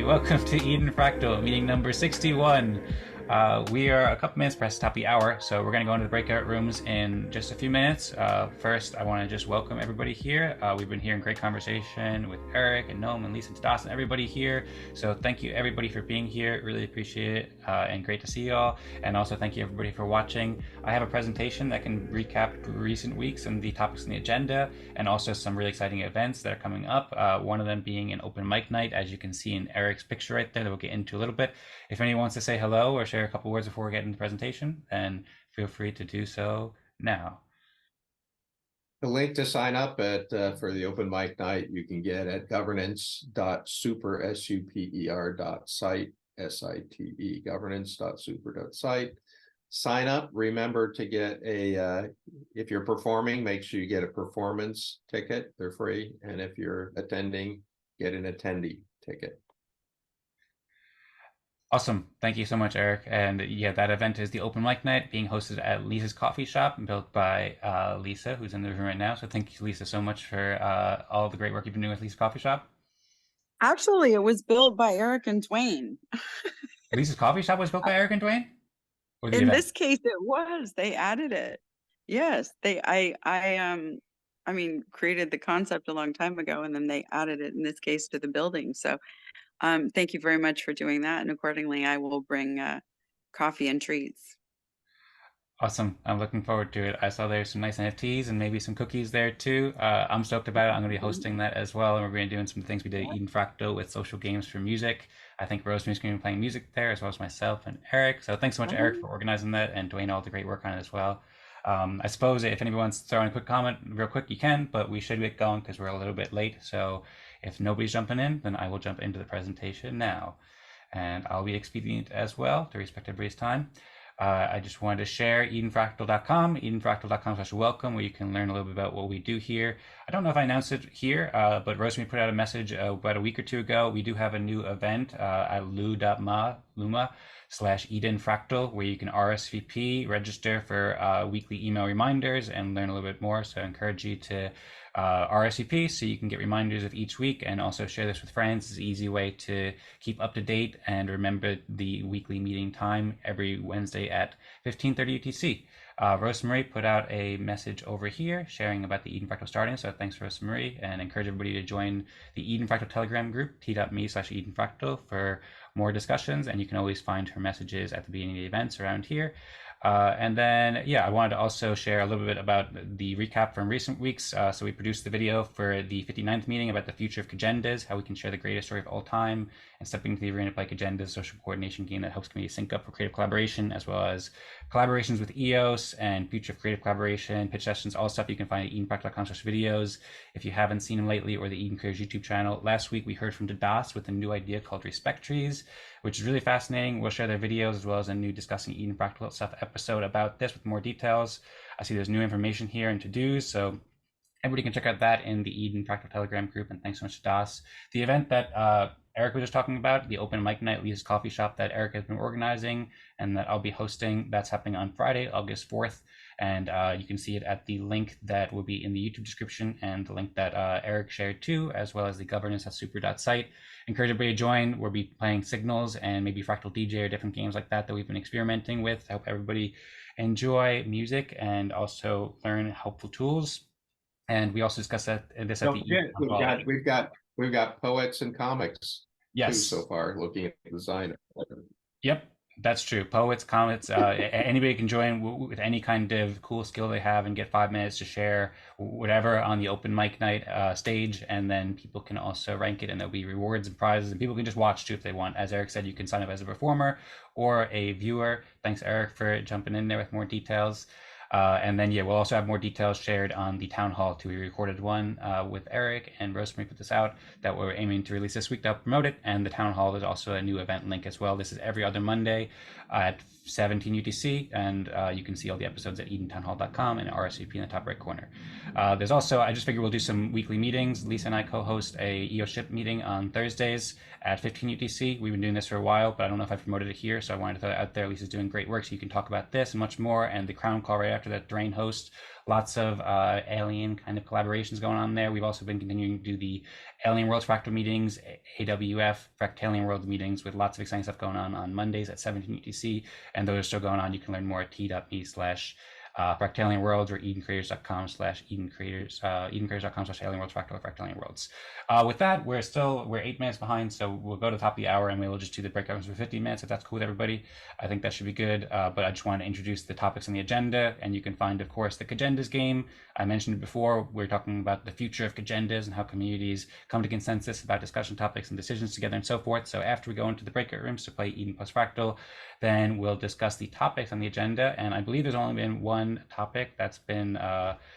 welcome to Eden Fractal, meeting number 61. We are a couple minutes past the top of the hour, so we're going to go into the breakout rooms in just a few minutes. First, I want to just welcome everybody here. We've been hearing great conversation with Eric and Noam and Lisa and Tadas and everybody here. So thank you everybody for being here. Really appreciate it and great to see you all. And also thank you everybody for watching. I have a presentation that can recap recent weeks and the topics in the agenda, and also some really exciting events that are coming up. One of them being an open mic night, as you can see in Eric's picture right there, that we'll get into a little bit. If anyone wants to say hello or share a couple words before we get into the presentation, then feel free to do so now. The link to sign up at for the open mic night you can get at governance.super.site, S-I-T-E, governance.super.site. Sign up. Remember to get a, if you're performing, make sure you get a performance ticket. They're free. And if you're attending, get an attendee ticket. Awesome. Thank you so much, Eric. And yeah, that event is the open mic night being hosted at Lisa's Coffee Shop, built by Lisa, who's in the room right now. So thank you, Lisa, so much for all the great work you've been doing with Lisa's Coffee Shop. Actually, it was built by Eric and Duane. Lisa's Coffee Shop was built by Eric and Duane? In this case, it was. They added it. Yes, I mean, created the concept a long time ago, and then they added it in this case to the building. So thank you very much for doing that. And accordingly, I will bring coffee and treats. Awesome. I'm looking forward to it. I saw there's some nice NFTs and maybe some cookies there too. I'm stoked about it. I'm going to be hosting that as well. And we're going to be doing some things we did at Eden Fractal with social games for music. I think Rosmari's going to be playing music there, as well as myself and Eric. So thanks so much, Eric, for organizing that, and Duane, all the great work on it as well. I suppose if anybody wants to throw in a quick comment real quick, you can, but we should get going because we're a little bit late. So if nobody's jumping in, then I will jump into the presentation now. And I'll be expedient as well to respect everybody's time. I just wanted to share edenfractal.com, edenfractal.com/welcome, where you can learn a little bit about what we do here. I don't know if I announced it here, but Rosmari put out a message about a week or two ago. We do have a new event at luma/edenfractal, where you can RSVP, register for weekly email reminders, and learn a little bit more. So I encourage you to RSVP so you can get reminders of each week, and also share this with friends. It's an easy way to keep up to date and remember the weekly meeting time every Wednesday at 15:30 UTC. Rosmari put out a message over here sharing about the Eden Fractal starting, so thanks Rosmari, and encourage everybody to join the Eden Fractal Telegram group, t.me/edenfractal, for more discussions, and you can always find her messages at the beginning of the events around here. And then, yeah, I wanted to also share a little bit about the recap from recent weeks. So we produced the video for the 59th meeting about the future of cagendas, how we can share the greatest story of all time, and stepping into the arena to play cagendas, social coordination game that helps community sync up for creative collaboration, as well as collaborations with EOS and future of creative collaboration, pitch sessions, all stuff you can find at edenpractal.com/videos. If you haven't seen them lately, or the Eden Careers YouTube channel. Last week we heard from Tadas with a new idea called respect trees, which is really fascinating. We'll share their videos as well as a new discussing Eden Fractal stuff episode about this with more details. I see there's new information here and to-dos, so everybody can check out that in the Eden Fractal Telegram group. And thanks so much to Das. The event that Eric was just talking about, the open mic night, Lisa's Coffee Shop, that Eric has been organizing and that I'll be hosting, that's happening on Friday, August 4th. And you can see it at the link that will be in the YouTube description, and the link that Eric shared too, as well as the governance.super.site. Encourage everybody to join. We'll be playing Signals and maybe Fractal DJ or different games like that we've been experimenting with. I hope everybody enjoy music and also learn helpful tools. And we also discussed this at the we've got poets and comics. Yes. Too, so far, looking at the design. Yep. That's true. Poets, comments, anybody can join with any kind of cool skill they have and get 5 minutes to share whatever on the open mic night stage. And then people can also rank it, and there'll be rewards and prizes, and people can just watch too if they want. As Eric said, you can sign up as a performer or a viewer. Thanks, Eric, for jumping in there with more details. And then, yeah, we'll also have more details shared on the town hall too. We recorded one with Eric, and Rosmari put this out that we're aiming to release this week to help promote it. And the town hall is also a new event link as well. This is every other Monday at 17 UTC, and you can see all the episodes at edentownhall.com and RSVP in the top right corner. There's also, I just figured we'll do some weekly meetings. Lisa and I co-host a EO ship meeting on Thursdays at 15 UTC. We've been doing this for a while, but I don't know if I promoted it here, so I wanted to throw it out there. Lisa's doing great work, so you can talk about this and much more, and the crown call right after that Duane hosts. Lots of alien kind of collaborations going on there. We've also been continuing to do the Alien Worlds Fractal meetings, AWF, Fractalian World meetings with lots of exciting stuff going on Mondays at 17 UTC, and those are still going on. You can learn more at t.me/Fractalian Worlds or edencreators.com/edencreators, edencreators.com/Alien Worlds Fractal or Fractalian Worlds. With that, we're 8 minutes behind, so we'll go to the top of the hour and we'll just do the breakouts for 15 minutes if that's cool with everybody. I think that should be good. But I just want to introduce the topics on the agenda, and you can find, of course, the cagendas game. I mentioned it before. We're talking about the future of cagendas and how communities come to consensus about discussion topics and decisions together and so forth. So after we go into the breakout rooms to play Eden plus Fractal, then we'll discuss the topics on the agenda. And I believe there's only been one topic that's been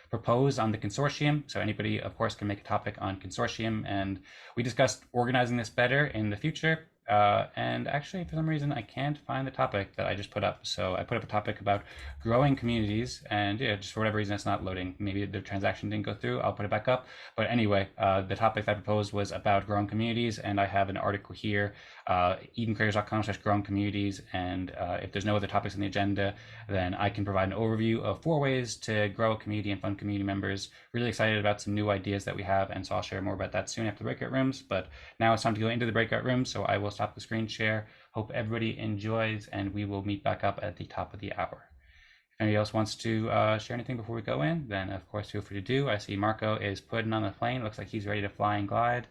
proposed on the consortium. So anybody, of course, can make a topic on consortium. And we discussed organizing this better in the future. And actually, for some reason, I can't find the topic that I just put up. So I put up a topic about growing communities, and yeah, just for whatever reason, it's not loading. Maybe the transaction didn't go through. I'll put it back up. But anyway, the topic that I proposed was about growing communities, and I have an article here, edencreators.com/growing communities. And if there's no other topics on the agenda, then I can provide an overview of 4 ways to grow a community and fund community members. Really excited about some new ideas that we have, and so I'll share more about that soon after the breakout rooms. But now it's time to go into the breakout room, so I will stop the screen share. Hope everybody enjoys, and we will meet back up at the top of the hour. If anybody else wants to share anything before we go in, then of course feel free to do. I see Marco is putting on the plane. Looks like he's ready to fly and glide.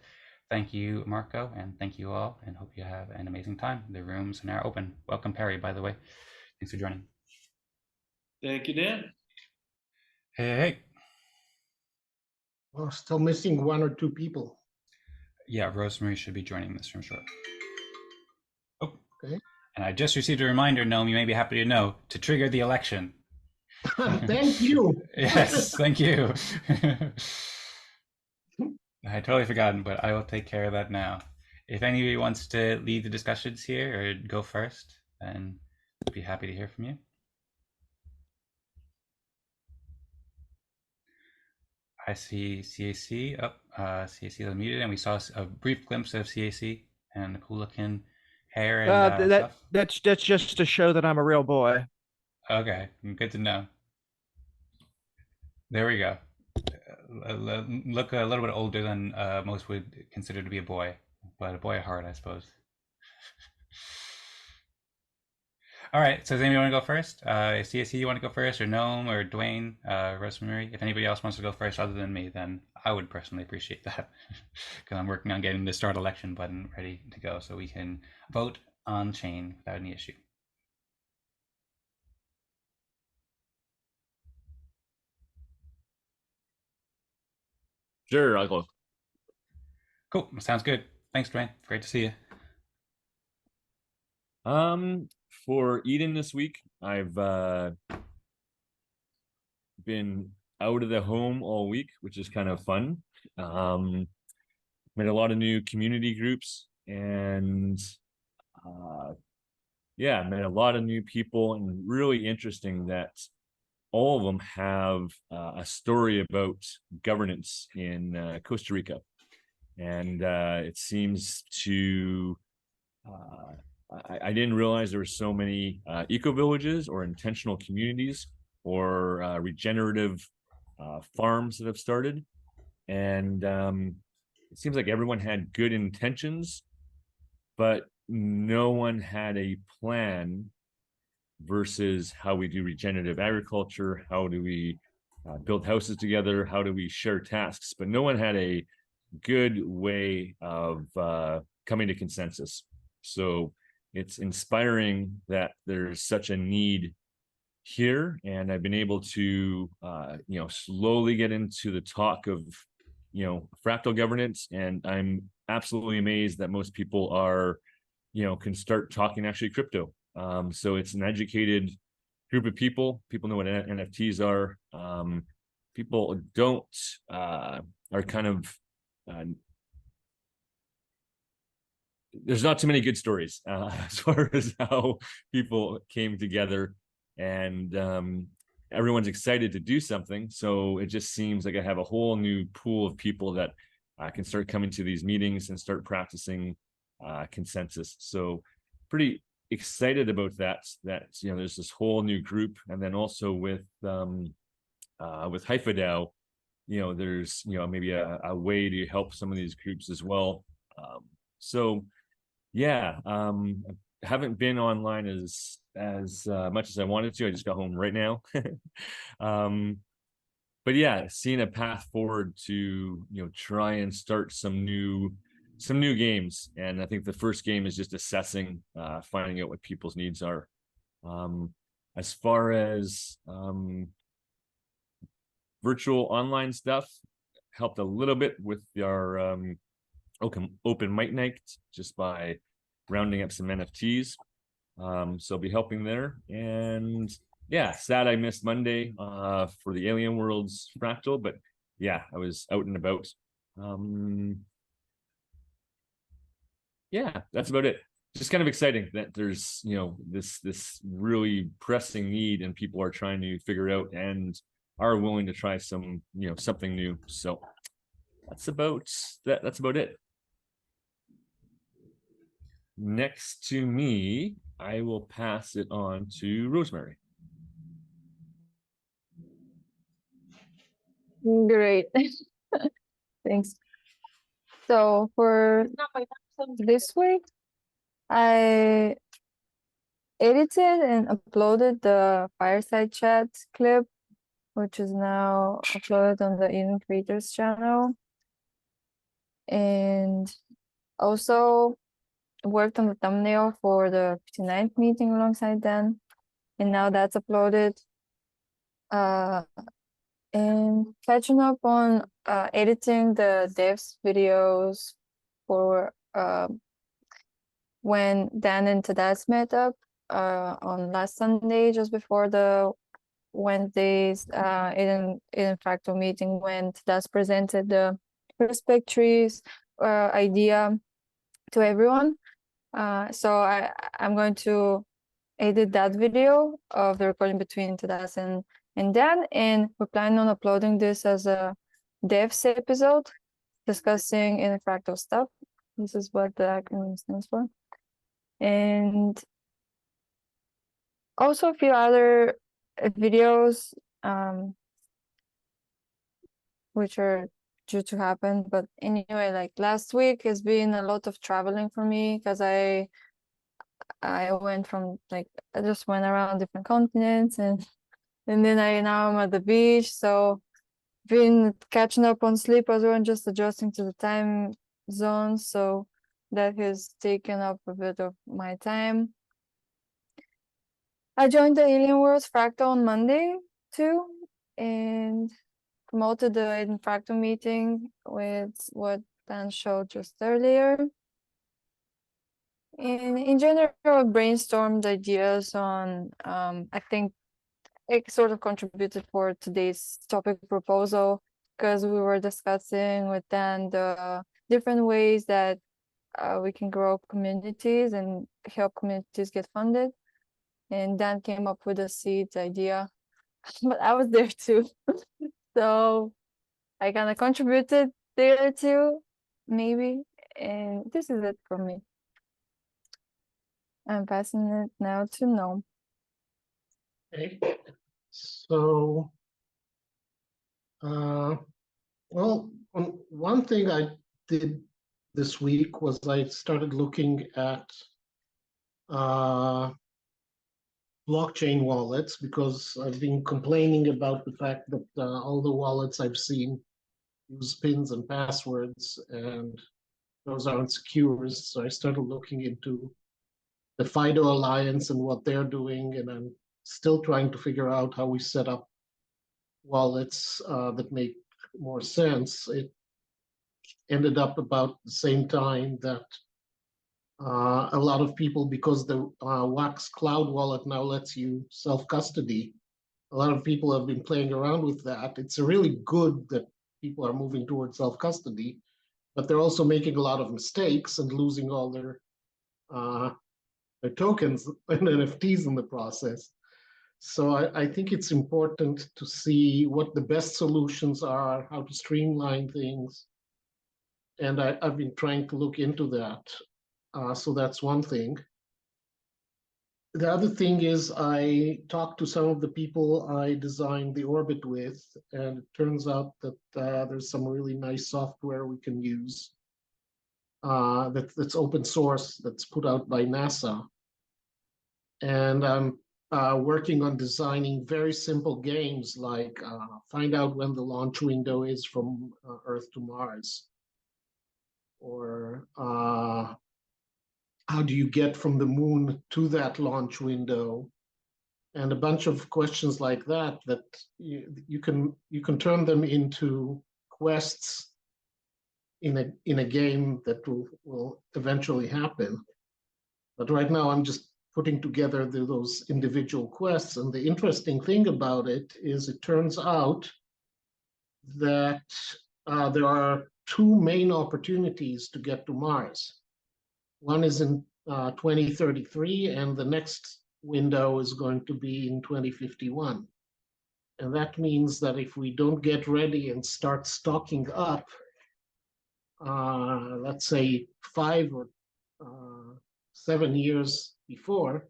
Thank you, Marco, and thank you all, and hope you have an amazing time. The rooms are now open. Welcome, Perry, by the way. Thanks for joining. Thank you, Dan. Hey. Well, still missing 1 or 2 people. Yeah, Rosmari should be joining this room shortly. Oh, okay. And I just received a reminder, Noam, you may be happy to know, to trigger the election. Thank you. Yes, thank you. I had totally forgotten, but I will take care of that now. If anybody wants to lead the discussions here or go first, then I'd be happy to hear from you. I see CAC up. CAC is unmuted, and we saw a brief glimpse of CAC and the cool looking hair and stuff. That's just to show that I'm a real boy. Okay, good to know. There we go. Look a little bit older than most would consider to be a boy, but a boy at heart, I suppose. All right, so does anybody want to go first? CSC, you want to go first, or Noam, or Duane, Rosmari? If anybody else wants to go first other than me, then I would personally appreciate that, because I'm working on getting the start election button ready to go so we can vote on chain without any issue. Sure, I'll go. Cool, sounds good. Thanks, Duane. Great to see you. For Eden this week, I've been out of the home all week, which is kind of fun. Made a lot of new community groups, and yeah, met a lot of new people, and really interesting that all of them have a story about governance in Costa Rica. And it seems to, I didn't realize there were so many eco-villages or intentional communities or regenerative farms that have started. And it seems like everyone had good intentions, but no one had a plan versus how we do regenerative agriculture, how do we build houses together, how do we share tasks, but no one had a good way of coming to consensus. So it's inspiring that there's such a need here, and I've been able to slowly get into the talk of fractal governance, and I'm absolutely amazed that most people are can start talking actually crypto. So it's an educated group of people know what NFTs are. People don't are kind of there's not too many good stories as far as how people came together, and everyone's excited to do something. So it just seems like I have a whole new pool of people that can start coming to these meetings and start practicing consensus. So pretty excited about that, there's this whole new group. And then also with hypha DAO, there's, maybe a way to help some of these groups as well. So yeah, I haven't been online as much as I wanted to. I just got home right now. But yeah, seeing a path forward to, try and start some new games. And I think the first game is just assessing, finding out what people's needs are. As far as virtual online stuff, helped a little bit with our open mic night, just by rounding up some NFTs. So I'll be helping there. And yeah, sad I missed Monday for the Alien Worlds Fractal, but yeah, I was out and about. Yeah, that's about it. Just kind of exciting that there's, this really pressing need, and people are trying to figure it out and are willing to try some, something new. So that's about it. Next to me, I will pass it on to Rosmari. Great. Thanks. So for this week, I edited and uploaded the fireside chat clip, which is now uploaded on the Eden Creators channel. And also worked on the thumbnail for the 59th meeting alongside Dan. And now that's uploaded. And catching up on editing the devs videos for when Dan and Tadas met up on last Sunday, just before the Wednesday's in fractal meeting, when Tadas presented the prospect trees idea to everyone. So I'm going to edit that video of the recording between Tadas and Dan, and we're planning on uploading this as a devs episode discussing in fractal stuff. This is what the acronym stands for. And also a few other videos which are due to happen. But anyway, like last week has been a lot of traveling for me, because I went from I just went around different continents, and then now I'm at the beach, so been catching up on sleep as well, and just adjusting to the time zone. So that has taken up a bit of my time. I joined the Alien Worlds Fractal on Monday too, and promoted the Eden Fractal meeting with what Dan showed just earlier. And in general, brainstormed ideas on, I think it sort of contributed for today's topic proposal, because we were discussing with Dan the different ways that we can grow communities and help communities get funded. And Dan came up with a Ceeds idea, but I was there too. So I kind of contributed there too, maybe. And this is it for me. I'm passing it now to Noam. Okay. So, well, one thing I did this week was I started looking at blockchain wallets, because I've been complaining about the fact that all the wallets I've seen use pins and passwords, and those aren't secure. So I started looking into the FIDO Alliance and what they're doing, and I'm still trying to figure out how we set up wallets that make more sense. It ended up about the same time that a lot of people, because the Wax Cloud wallet now lets you self-custody, a lot of people have been playing around with that. It's really good that people are moving towards self-custody, but they're also making a lot of mistakes and losing all their tokens and NFTs in the process. So I think it's important to see what the best solutions are, how to streamline things. And I've been trying to look into that. So that's one thing. the other thing is I talked to some of the people I designed the orbit with, and it turns out that there's some really nice software we can use that's open source, that's put out by NASA. And I'm working on designing very simple games like find out when the launch window is from Earth to Mars, or how do you get from the moon to that launch window, and a bunch of questions like that that you can turn them into quests in a game that will eventually happen. But right now I'm just putting together those individual quests. And the interesting thing about it is it turns out that there are two main opportunities to get to Mars. One is in 2033, and the next window is going to be in 2051. And that means that if we don't get ready and start stocking up, let's say 5 or 7 years before,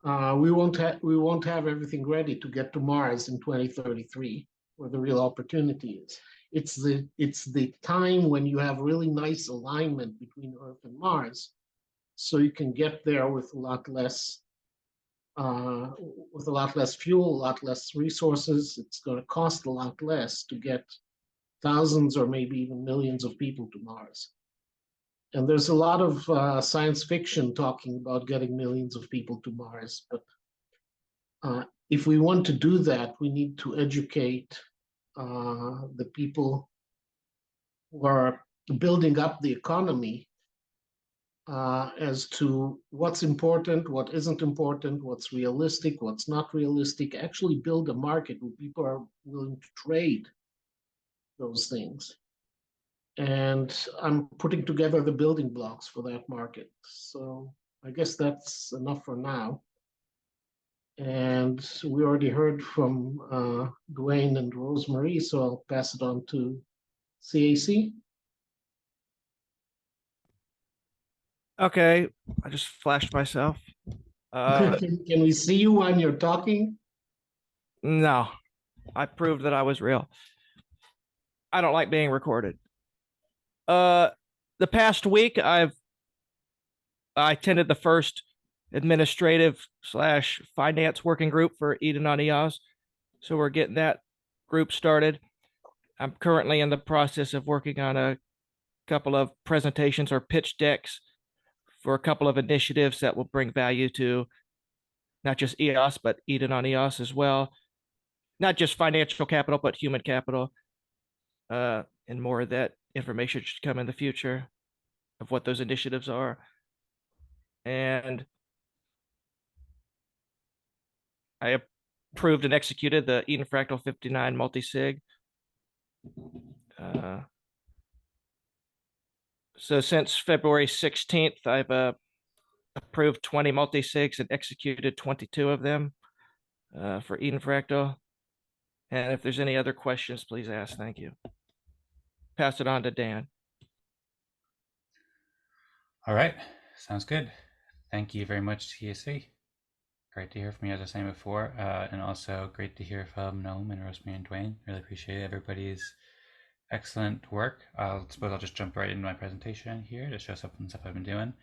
we won't have everything ready to get to Mars in 2033, where the real opportunity is. It's the time when you have really nice alignment between Earth and Mars, so you can get there with a lot less fuel, a lot less resources. It's going to cost a lot less to get thousands or maybe even millions of people to Mars. And there's a lot of science fiction talking about getting millions of people to Mars. But if we want to do that, we need to educate the people who are building up the economy as to what's important, what isn't important, what's realistic, what's not realistic. Actually build a market where people are willing to trade those things. And I'm putting together the building blocks for that market. So I guess that's enough for now. And we already heard from Duane and Rosmari, so I'll pass it on to CAC. Okay, I just flashed myself. Can we see you when you're talking? No, I proved that I was real. I don't like being recorded. The past week I attended the first administrative/finance working group for Eden on EOS. So we're getting that group started. I'm currently in the process of working on a couple of presentations or pitch decks for a couple of initiatives that will bring value to not just EOS, but Eden on EOS as well. Not just financial capital, but human capital. And more of that information should come in the future of what those initiatives are. And I approved and executed the Eden Fractal 59 multi-sig. So since February 16th, I've approved 20 multi-sigs and executed 22 of them for Eden Fractal. And if there's any other questions, please ask. Thank you. Pass it on to Dan. All right, sounds good. Thank you very much, TSC. Great to hear from you, as I was saying before, and also great to hear from Noam and Rosmari and Duane. Really appreciate everybody's excellent work. I suppose I'll just jump right into my presentation here to show some stuff I've been doing.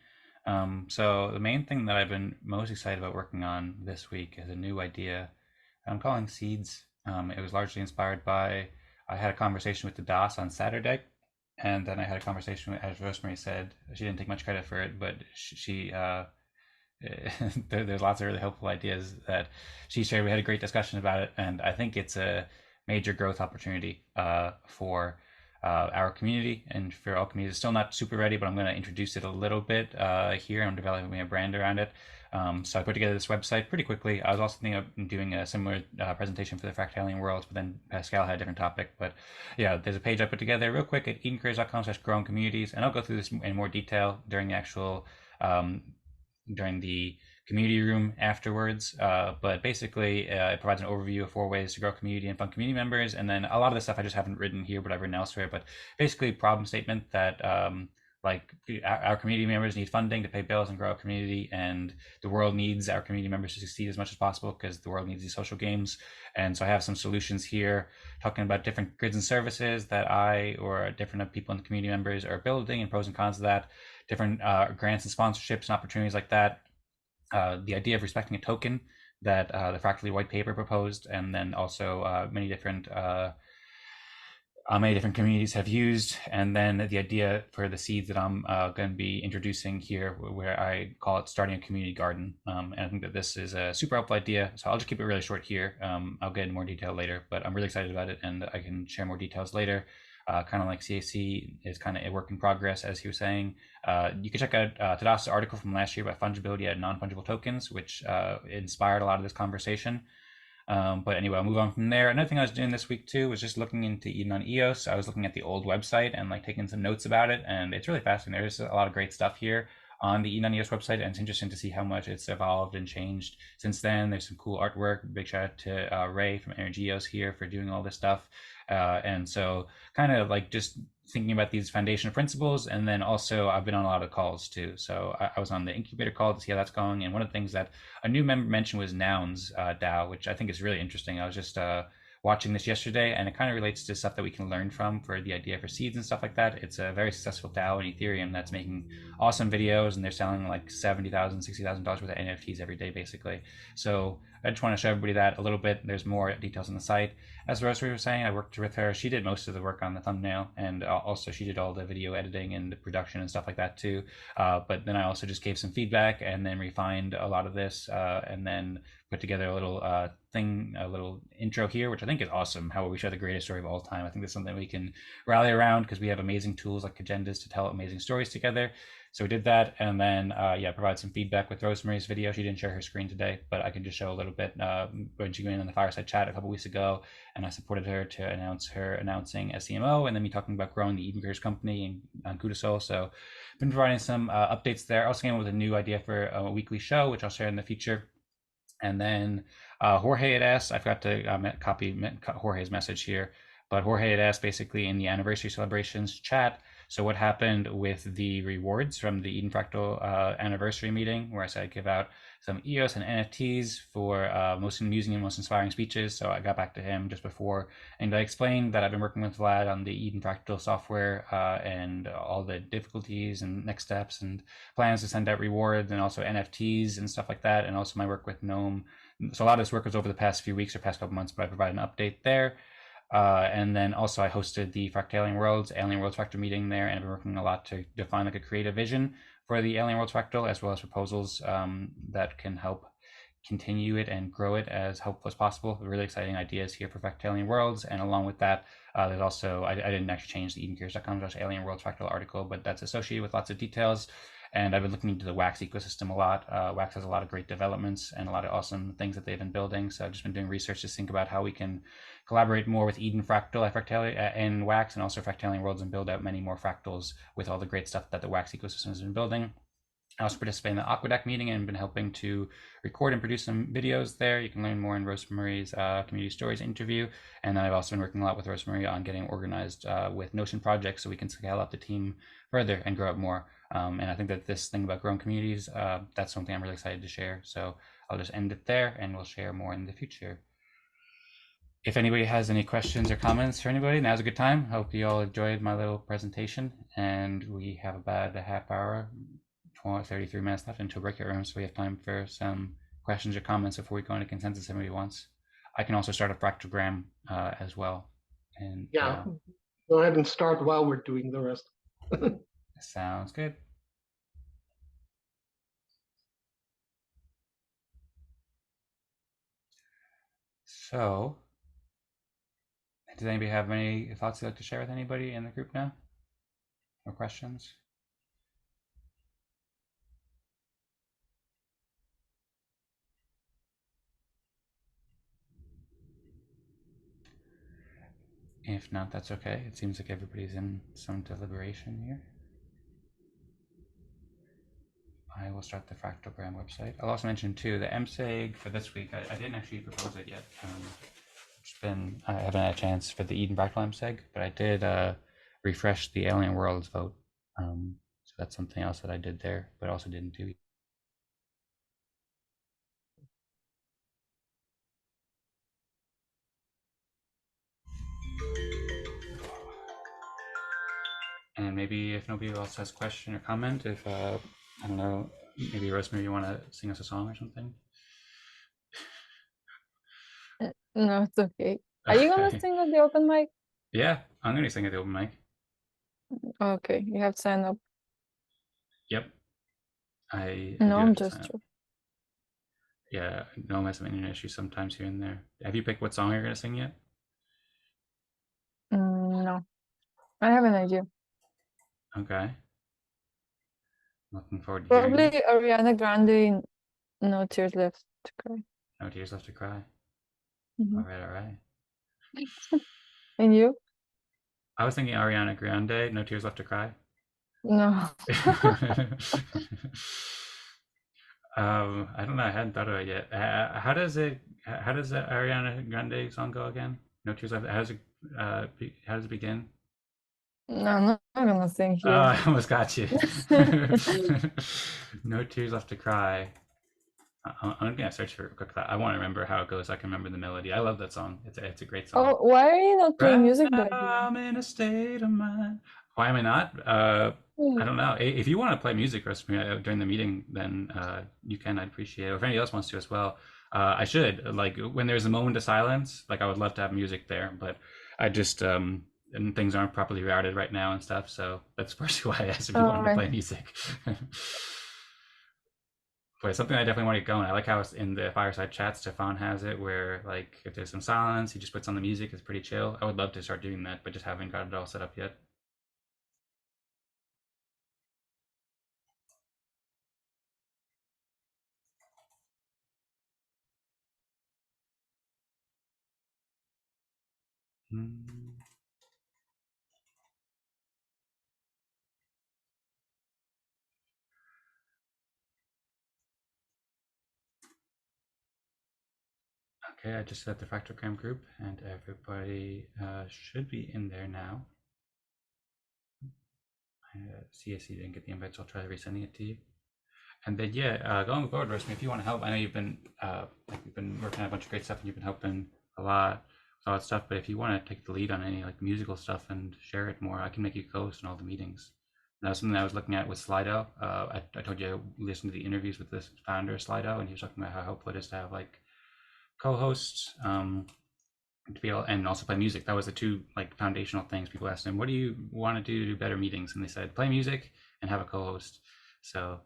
So the main thing that I've been most excited about working on this week is a new idea I'm calling Ceeds. It was largely inspired by, I had a conversation with Tadas on Saturday, and then I had a conversation with, as Rosmari said, she didn't take much credit for it, but she there's lots of really helpful ideas that she shared. We had a great discussion about it, and I think it's a major growth opportunity for our community and for all communities. It's still not super ready, but I'm going to introduce it a little bit here. I'm developing a brand around it. So I put together this website pretty quickly. I was also thinking of doing a similar presentation for the fractalien worlds, but then Pascal had a different topic. But yeah, there's a page I put together real quick at edencareers.com/growing communities, and I'll go through this in more detail during the actual during the community room afterwards. But basically, it provides an overview of 4 ways to grow community and fund community members. And then a lot of the stuff I just haven't written here, but I've written elsewhere. But basically, problem statement that like our community members need funding to pay bills and grow our community, and the world needs our community members to succeed as much as possible because the world needs these social games. And so I have some solutions here talking about different goods and services that I or different people in the community members are building and pros and cons of that, different grants and sponsorships and opportunities like that. The idea of respecting a token that the Fractally white paper proposed, and then also many different communities have used, and then the idea for the seeds that I'm going to be introducing here, where I call it starting a community garden. And I think that this is a super helpful idea, so I'll just keep it really short here. I'll get into more detail later, but I'm really excited about it, and I can share more details later. Kind of like CAC is kind of a work in progress, as he was saying. You can check out Tadas' article from last year about fungibility and non-fungible tokens, which inspired a lot of this conversation. But anyway, I'll move on from there. Another thing I was doing this week too was just looking into Eden on EOS. I was looking at the old website and like taking some notes about it, and it's really fascinating. There's a lot of great stuff here on the Eden on EOS website, and it's interesting to see how much it's evolved and changed since then. There's some cool artwork. Big shout out to Ray from Energy EOS here for doing all this stuff. And so kind of like just thinking about these foundational principles, and then also I've been on a lot of calls too. So I was on the incubator call to see how that's going, and one of the things that a new member mentioned was nouns DAO, which I think is really interesting. I was just watching this yesterday, and it kind of relates to stuff that we can learn from for the idea for seeds and stuff like that. It's a very successful DAO in Ethereum that's making awesome videos, and they're selling like $70,000, $60,000 worth of NFTs every day, basically. So I just want to show everybody that a little bit. There's more details on the site. As Rosmari was saying, I worked with her. She did most of the work on the thumbnail, and also she did all the video editing and the production and stuff like that too. But then I also just gave some feedback and then refined a lot of this, and then put together a little a little intro here, which I think is awesome. How we share the greatest story of all time. I think that's something we can rally around because we have amazing tools like cagendas to tell amazing stories together. So we did that, and then provide some feedback with Rosmari's video. She didn't share her screen today, but I can just show a little bit when she went in the fireside chat a couple weeks ago, and I supported her to announce her announcing SCMO, and then me talking about growing the Eden Careers company on Kudasol. So I've been providing some updates there. I also came up with a new idea for a weekly show, which I'll share in the future. And then Jorge had asked, I forgot to copy Jorge's message here, but Jorge had asked basically in the anniversary celebrations chat, so what happened with the rewards from the Eden Fractal anniversary meeting, where I said I'd give out some EOS and NFTs for most amusing and most inspiring speeches. So I got back to him just before, and I explained that I've been working with Vlad on the Eden Fractal software and all the difficulties and next steps and plans to send out rewards and also NFTs and stuff like that, and also my work with Noam. So a lot of this work was over the past few weeks or past couple months, but I provided an update there. And then also I hosted the Fractalien Worlds Alien Worlds Fractal meeting there, and I've been working a lot to define like a creative vision for the Alien Worlds Fractal, as well as proposals that can help continue it and grow it as helpful as possible. Really exciting ideas here for Fractalien Worlds, and along with that, there's also I didn't actually change the edencares.com/Alien Worlds Fractal article, but that's associated with lots of details. And I've been looking into the Wax ecosystem a lot. Wax has a lot of great developments and a lot of awesome things that they've been building. So I've just been doing research to think about how we can collaborate more with Eden Fractal and Wax, and also Fractalien Worlds, and build out many more fractals with all the great stuff that the Wax ecosystem has been building. I also participate in the aquadac meeting and been helping to record and produce some videos there. You can learn more in Rosmari's community stories interview. And then I've also been working a lot with Rosmari on getting organized with Notion projects so we can scale up the team further and grow up more. And I think that this thing about growing communities, that's something I'm really excited to share. So I'll just end it there, and we'll share more in the future. If anybody has any questions or comments for anybody, now's a good time. Hope you all enjoyed my little presentation, and we have about a half hour, 33 minutes left until breakout room, so we have time for some questions or comments before we go into consensus if anybody wants. I can also start a fractalgram as well. And go ahead and start while we're doing the rest. Sounds good. So, does anybody have any thoughts they'd like to share with anybody in the group now? Or questions? If not, that's okay. It seems like everybody's in some deliberation here. I will start the fractalgram website. I'll also mention too the msig for this week. I didn't actually propose it yet. I haven't had a chance for the Eden Fractal msig, but I did refresh the Alien Worlds vote. So that's something else that I did there, but also didn't do. And maybe if nobody else has a question or comment, if I don't know, maybe Rosmari, you want to sing us a song or something? No, it's okay. Are you gonna Okay. sing at the open mic? Yeah, I'm going to sing at the open mic. Okay, you have to sign up. Yep. I No, do I'm have to just sign up. joking. Yeah, Noam has some internet issues sometimes here and there. Have you picked what song you're going to sing yet? No, I have an idea. Okay. Looking forward to hearing Probably it. Ariana Grande, No Tears Left to Cry. No tears left to cry. Mhm. All right. And you? I was thinking Ariana Grande, No Tears Left to Cry. No. I don't know. I hadn't thought of it yet. How does it? How does the Ariana Grande song go again? No tears left. How does it? How does it begin? No, I'm not gonna sing Oh, here. I almost got you. No tears left to cry. I'm gonna search for it quick. I want to remember how it goes. So I can remember the melody. I love that song. It's a great song. Oh, why are you not playing Right music now back here? I'm in a state of mind. Why am I not? I don't know. If you want to play music, Rosmari, during the meeting, then you can. I'd appreciate it. Or if anybody else wants to as well, I should. Like when there's a moment of silence, like I would love to have music there, but I just and things aren't properly routed right now and stuff. So that's partially why I asked if you wanted to Alright. play music. But it's something I definitely want to get going. I like how it's in the fireside chat. Stefan has it where like if there's some silence, he just puts on the music. It's pretty chill. I would love to start doing that, but just haven't got it all set up yet. Mm. Okay, I just set the fractalgram group, and everybody should be in there now. CSC didn't get the invite, so I'll try resending it to you. And then yeah, going forward, Rosmi, if you want to help, I know you've been working on a bunch of great stuff, and you've been helping a lot with all that stuff. But if you want to take the lead on any like musical stuff and share it more, I can make you co-host in all the meetings. And that was something I was looking at with Slido. I told you I listened to the interviews with this founder Slido, and he was talking about how helpful it is to have like co-hosts. To be able and also play music. That was the two like foundational things. People asked him, what do you want to do to do better meetings? And they said play music and have a co-host. So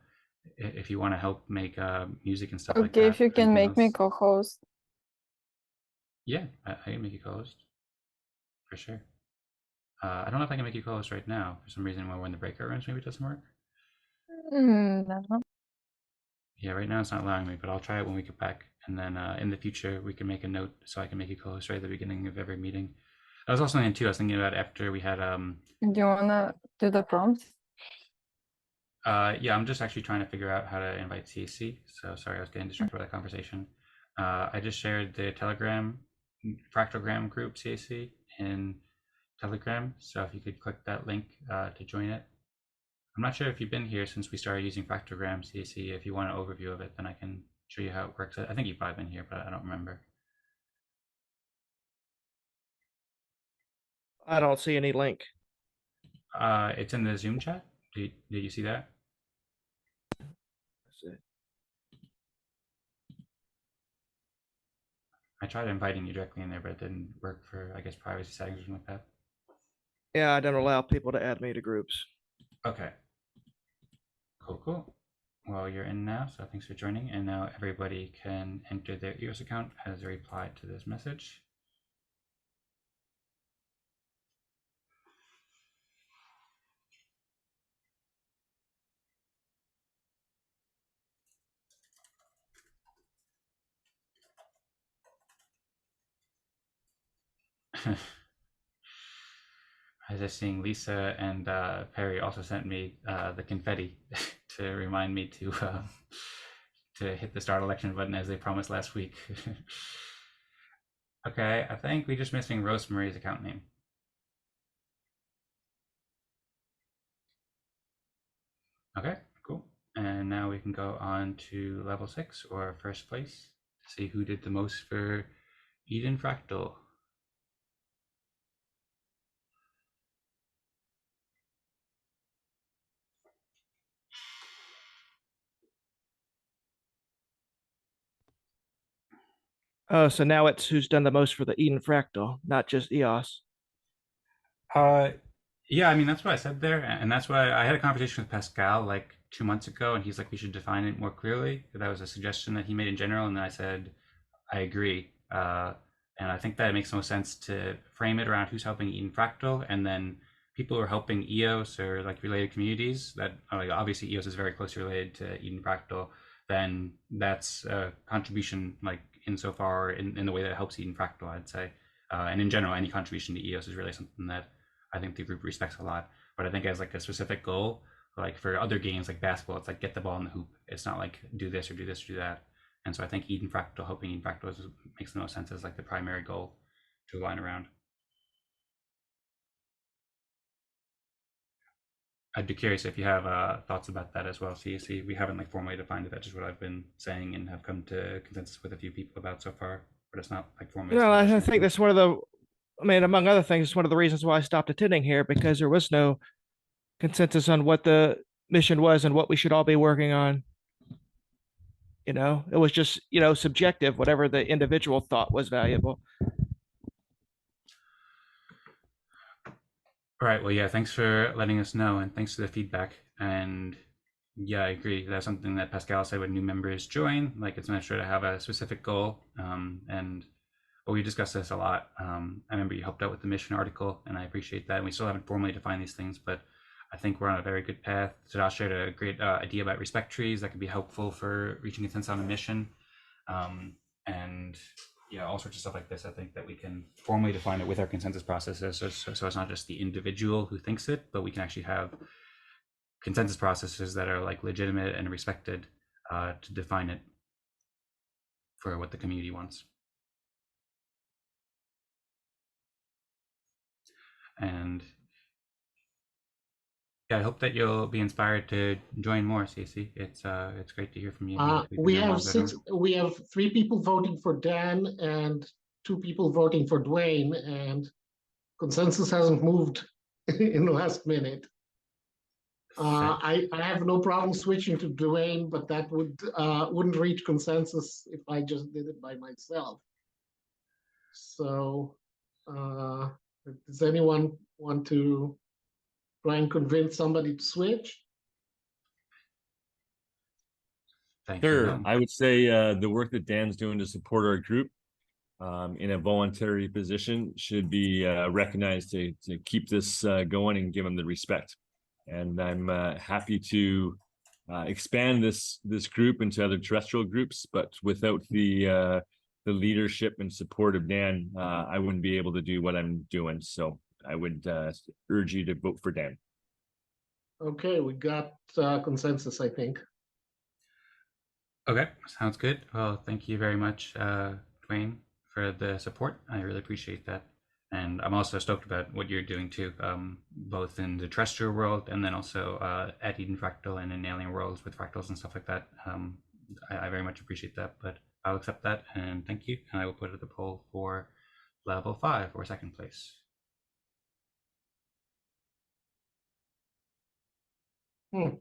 if you want to help make music and stuff like Okay, that, if you can make me co-host. yeah, I can make you co-host for sure. I don't know if I can make you co-host right now for some reason. When we're in the breakout rooms, maybe it doesn't work. No. Yeah, right now it's not allowing me, but I'll try it when we get back. And then in the future, we can make a note so I can make you co-host right at the beginning of every meeting. That was also something too. I was thinking about after we had Do you wanna do the prompt? yeah, I'm just actually trying to figure out how to invite CSC. So sorry, I was getting distracted by that conversation. I just shared the Telegram fractalgram group CSC in Telegram. So if you could click that link to join it. I'm not sure if you've been here since we started using fractalgram CSC. If you want an overview of it, then I can show you how it works. I think you've probably been here, but I don't remember. I don't see any link. It's in the Zoom chat. Did you see that? That's it. I tried inviting you directly in there, but it didn't work for, I guess, privacy settings or something like that. Yeah, I don't allow people to add me to groups. Okay. Cool. Well, you're in now, so thanks for joining. And now everybody can enter their EOS account as a reply to this message. I was just seeing Lisa and Perry also sent me the confetti to remind me to hit the start election button as they promised last week. Okay, I think we're just missing Rosmari's account name. Okay, cool. And now we can go on to level 6 or first place. See who did the most for Eden Fractal. Oh, so now it's who's done the most for the Eden Fractal, not just EOS. Yeah, I mean that's what I said there, and that's why I had a conversation with Pascal like 2 months ago, and he's like, we should define it more clearly. That was a suggestion that he made in general, and then I said, I agree. And I think that it makes most sense to frame it around who's helping Eden Fractal, and then people who are helping EOS or like related communities that like obviously EOS is very closely related to Eden Fractal. Then that's a contribution like insofar in the way that it helps Eden Fractal, I'd say. And in general, any contribution to EOS is really something that I think the group respects a lot. But I think as like a specific goal, like for other games like basketball, it's like get the ball in the hoop. It's not like do this or do this or do that. And so I think Eden Fractal, helping Eden Fractal makes the most sense as like the primary goal to align around. I'd be curious if you have thoughts about that as well. See, we haven't like formally defined it. That's just what I've been saying and have come to consensus with a few people about so far. But it's not like formally. No, I think that's one of the, I mean, among other things, it's one of the reasons why I stopped attending here, because there was no consensus on what the mission was and what we should all be working on. You know, it was just, you know, subjective, whatever the individual thought was valuable. All right. Well, yeah. Thanks for letting us know, and thanks for the feedback. And yeah, I agree. That's something that Pascal said when new members join. Like, it's not sure to have a specific goal. And well, we discussed this a lot. I remember you helped out with the mission article, and I appreciate that. And we still haven't formally defined these things, but I think we're on a very good path. Tadas shared a great idea about respect trees that could be helpful for reaching consensus on a mission. And yeah, all sorts of stuff like this. I think that we can formally define it with our consensus processes. So it's not just the individual who thinks it, but we can actually have consensus processes that are like legitimate and respected to define it for what the community wants. And yeah, I hope that you'll be inspired to join more, Cece. It's great to hear from you. We have 3 people voting for Dan and 2 people voting for Duane, and consensus hasn't moved in the last minute. I have no problem switching to Duane, but that wouldn't reach consensus if I just did it by myself. So, does anyone want to try and convince somebody to switch? Thank Sure. you. I would say the work that Dan's doing to support our group in a voluntary position should be recognized to keep this going and give him the respect. And I'm happy to expand this group into other terrestrial groups, but without the leadership and support of Dan, I wouldn't be able to do what I'm doing. So I would urge you to vote for Dan. Okay, we got consensus, I think. Okay, sounds good. Well, thank you very much, Duane, for the support. I really appreciate that. And I'm also stoked about what you're doing too, both in the terrestrial world and then also at Eden Fractal and in alien worlds with fractals and stuff like that. I very much appreciate that, but I'll accept that and thank you. And I will put it at the poll for level 5 or second place. Okay,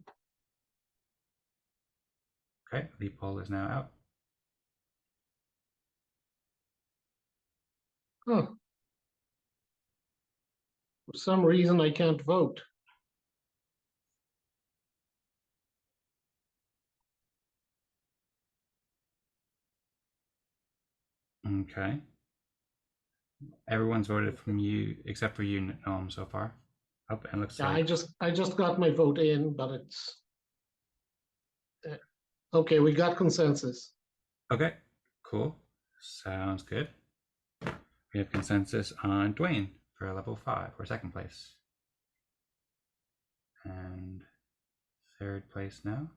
the poll is now out. Huh. For some reason, I can't vote. Okay. Everyone's voted from you except for you, Noam, so far. Oh, and looks Yeah, like I just got my vote in, but it's okay. We got consensus. okay, cool. Sounds good. We have consensus on Duane for level 5 or second place. And third place now.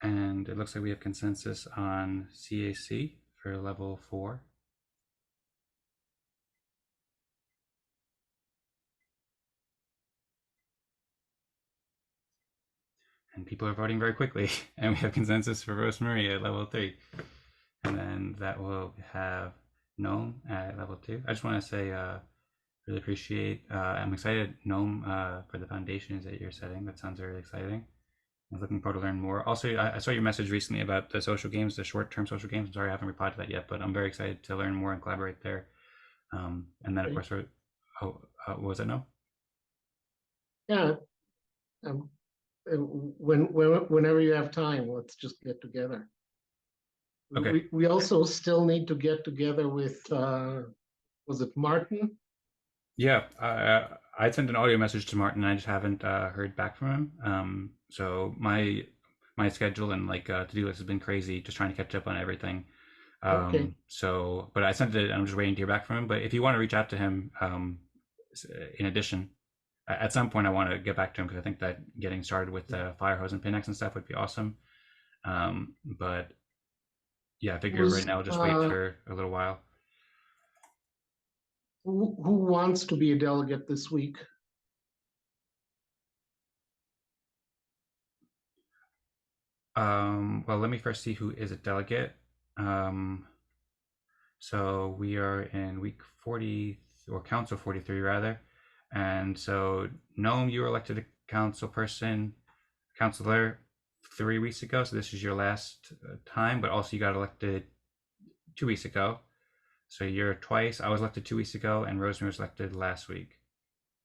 And it looks like we have consensus on CAC for level 4. And people are voting very quickly. And we have consensus for Rosmari at level 3. And then that will have Noam at level 2. I just want to say, really appreciate, I'm excited, Noam, for the foundations that you're setting. That sounds really exciting. I'm looking forward to learn more. Also, I saw your message recently about the social games, the short-term social games. I'm sorry I haven't replied to that yet, but I'm very excited to learn more and collaborate there. And then, of course, what was it, no? Yeah. Whenever you have time, let's just get together. Okay. We also still need to get together with, was it Martin? Yeah, I sent an audio message to Martin. I just haven't heard back from him. So my schedule and like to-do list has been crazy, just trying to catch up on everything. Okay. So, but I sent it. I'm just waiting to hear back from him. But if you want to reach out to him, in addition, at some point I want to get back to him because I think that getting started with the fire hose and Pinex and stuff would be awesome. But yeah, I figure right now I'll just wait for a little while. Who wants to be a delegate this week? Well, let me first see who is a delegate. So we are in week 40 or council 43 rather. And so Noam, you were elected a counselor 3 weeks ago. So this is your last time, but also you got elected 2 weeks ago. So you're twice. I was elected 2 weeks ago and Rosmari was elected last week.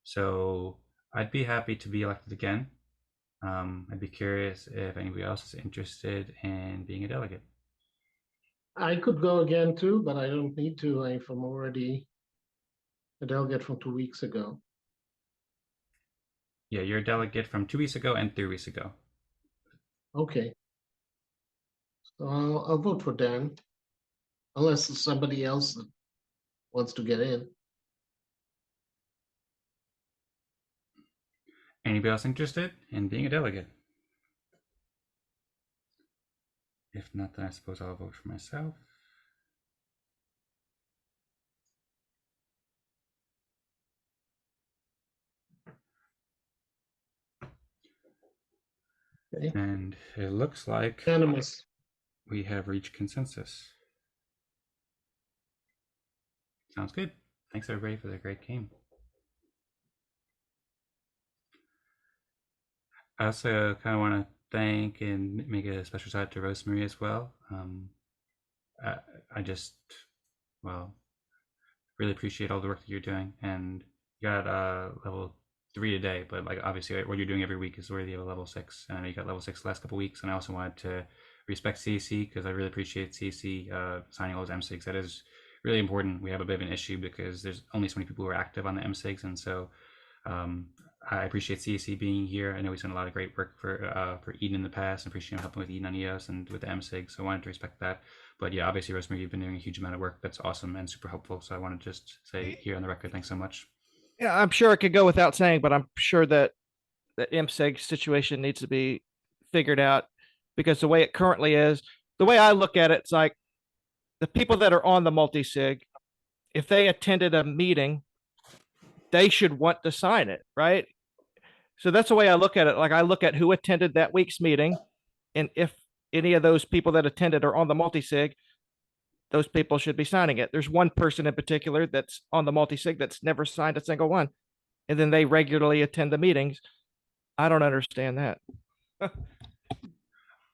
So I'd be happy to be elected again. I'd be curious if anybody else is interested in being a delegate. I could go again too, but I don't need to if I'm already a delegate from 2 weeks ago. Yeah, you're a delegate from 2 weeks ago and 3 weeks ago. Okay. So I'll vote for Dan, unless there's somebody else that wants to get in. Anybody else interested in being a delegate? If not, then I suppose I'll vote for myself. Okay. And it looks like Unanimous. we have reached consensus. Sounds good. Thanks everybody for the great game. I also kind of want to thank and make a special shout out to Rosmari as well. I just, well, really appreciate all the work that you're doing, and you got level 3 today, but like obviously what you're doing every week is worthy of a level 6, and I know you got level 6 the last couple of weeks. And I also wanted to respect CAC because I really appreciate CAC signing all those msigs. That is really important. We have a bit of an issue because there's only so many people who are active on the msigs, and so I appreciate CAC being here. I know he's done a lot of great work for Eden in the past, and appreciate him helping with Eden on EOS and with the msig, so I wanted to respect that. But yeah, obviously Rosmari, you've been doing a huge amount of work that's awesome and super helpful, so I want to just say here on the record, thanks so much. Yeah, I'm sure it could go without saying, but I'm sure that the msig situation needs to be figured out, because the way it currently is, the way I look at it, it's like the people that are on the multi-sig, if they attended a meeting, they should want to sign it, right? So that's the way I look at it. Like I look at who attended that week's meeting, and if any of those people that attended are on the multi-sig, those people should be signing it. There's one person in particular that's on the multi-sig that's never signed a single one, and then they regularly attend the meetings. I don't understand that.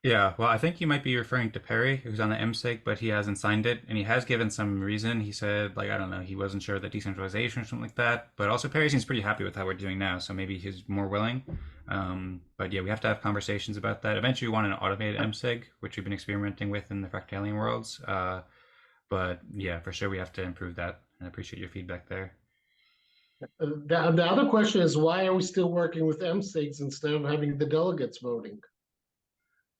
Yeah, well, I think you might be referring to Perry, who's on the MSig, but he hasn't signed it, and he has given some reason. He said, like, I don't know, he wasn't sure of the decentralization or something like that. But also, Perry seems pretty happy with how we're doing now, so maybe he's more willing. But yeah, we have to have conversations about that. Eventually, we want an automated MSig, which we've been experimenting with in the fractalien worlds. But yeah, for sure, we have to improve that. And I appreciate your feedback there. The other question is, why are we still working with MSIGs instead of having the delegates voting?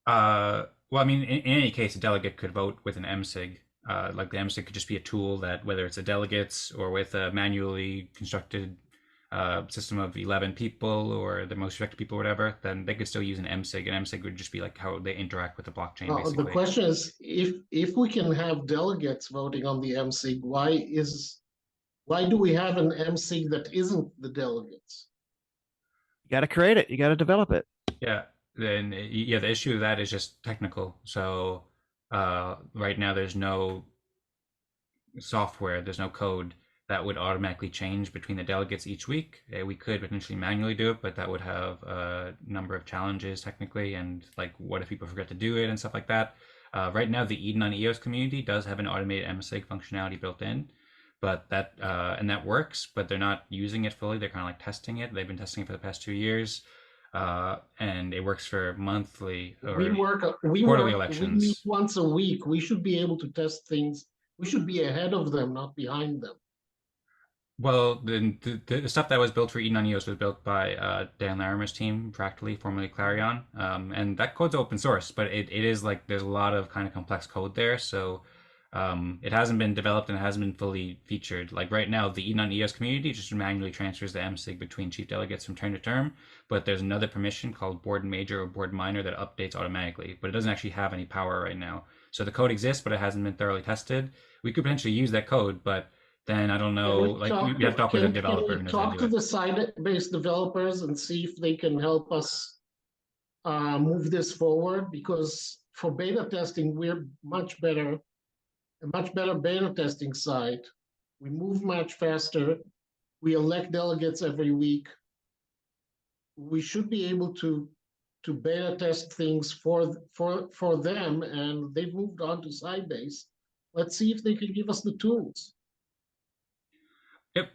Well, I mean, in any case, a delegate could vote with an MSig. Like the MSig could just be a tool that, whether it's a delegates or with a manually constructed system of 11 people or the most respected people or whatever, then they could still use an msig, and msig would just be like how they interact with the blockchain, The basically. question is, if we can have delegates voting on the msig, why do we have an msig that isn't the delegates? You got to create it. You got to develop it. Yeah, then yeah, the issue of that is just technical. So right now there's no software, there's no code that would automatically change between the delegates each week. We could potentially manually do it, but that would have a number of challenges technically, and like what if people forget to do it and stuff like that. Right now, the Eden on EOS community does have an automated msig functionality built in, but that and that works, but they're not using it fully. They're kind of like testing it. They've been testing it for the past 2 years, and it works for monthly or quarterly elections. We meet once a week. We should be able to test things. We should be ahead of them, not behind them. Well, the stuff that was built for Eden on EOS was built by Dan Larimer's team, Fractally, formerly Clarion, and that code's open source, but it is like there's a lot of kind of complex code there, so it hasn't been developed and it hasn't been fully featured. Like right now, the Eden on EOS community just manually transfers the msig between chief delegates from term to term, but there's another permission called board major or board minor that updates automatically, but it doesn't actually have any power right now. So the code exists, but it hasn't been thoroughly tested. We could potentially use that code, but then I don't know, like we have to talk with a developer. Talk to the side-based developers and see if they can help us move this forward, because for beta testing, we're a much better beta testing site. We move much faster. We elect delegates every week. We should be able to beta test things for them, and they've moved on to Sybase. Let's see if they can give us the tools. Yep,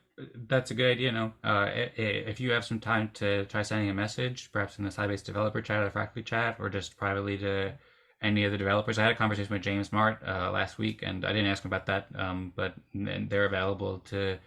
that's a good idea. No, if you have some time to try sending a message, perhaps in the Sybase developer chat or Fractally chat, or just privately to any of the developers. I had a conversation with James Mart last week, and I didn't ask him about that, but they're available to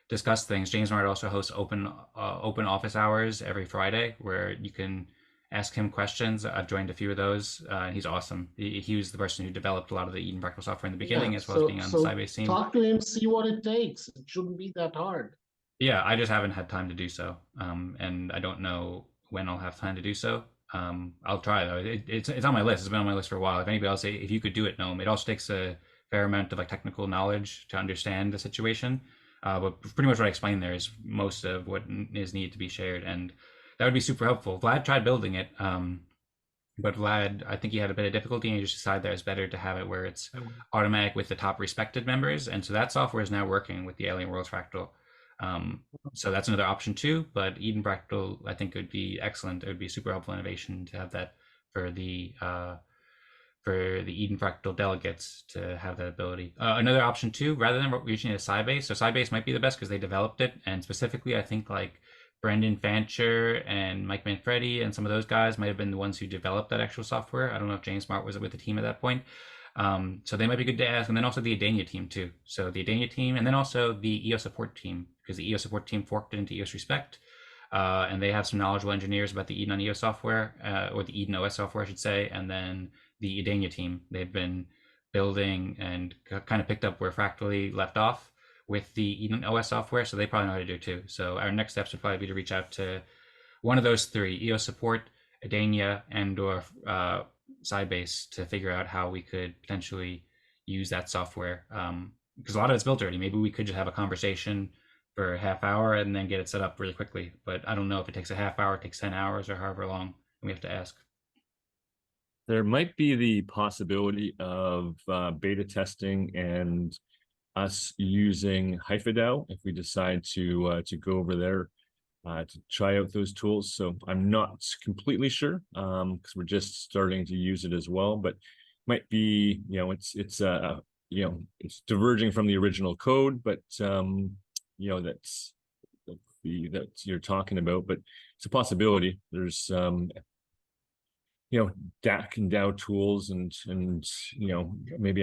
discuss things. James Mart also hosts open office hours every Friday, where you can ask him questions. I've joined a few of those. He's awesome. He was the person who developed a lot of the Eden Fractal software in the beginning, as well as being on the Sybase team. Talk to him, see what it takes. It shouldn't be that hard. Yeah, I just haven't had time to do so, and I don't know when I'll have time to do so. I'll try though. It's on my list. It's been on my list for a while. If anybody else, if you could do it, Noam. It also takes a fair amount of like technical knowledge to understand the situation. But pretty much what I explained there is most of what is needed to be shared, and that would be super helpful. Vlad tried building it, but Vlad, I think he had a bit of difficulty, and he just decided that it's better to have it where it's automatic with the top respected members, and so that software is now working with the Alien Worlds Fractal. So that's another option too, but Eden Fractal, I think, would be excellent. It would be a super helpful innovation to have that for the Eden Fractal delegates to have that ability. Another option too, rather than reaching a Sybase, so Sybase might be the best because they developed it, and specifically I think like Brendan Fancher and Mike Manfredi and some of those guys might have been the ones who developed that actual software. I don't know if James Smart was with the team at that point. So they might be good to ask. And then also the Adania team too. So the Adania team, and then also the EOS support team, because the EOS support team forked it into EOS Respect. And they have some knowledgeable engineers about the Eden on EOS software, or the Eden OS software, I should say. And then the Adania team, they've been building and kind of picked up where Fractally left off with the Eden OS software. So they probably know how to do it too. So our next steps would probably be to reach out to one of those three: EOS support, Adania, and or Sybase, to figure out how we could potentially use that software, because a lot of it's built already. Maybe we could just have a conversation for a half hour and then get it set up really quickly, but I don't know if it takes a half hour, it takes 10 hours, or however long. We have to ask. There might be the possibility of beta testing and us using hypha if we decide to go over there to try out those tools. So I'm not completely sure, because we're just starting to use it as well, but might be, it's diverging from the original code, but that's that you're talking about, but it's a possibility. There's DAC and DAO tools and maybe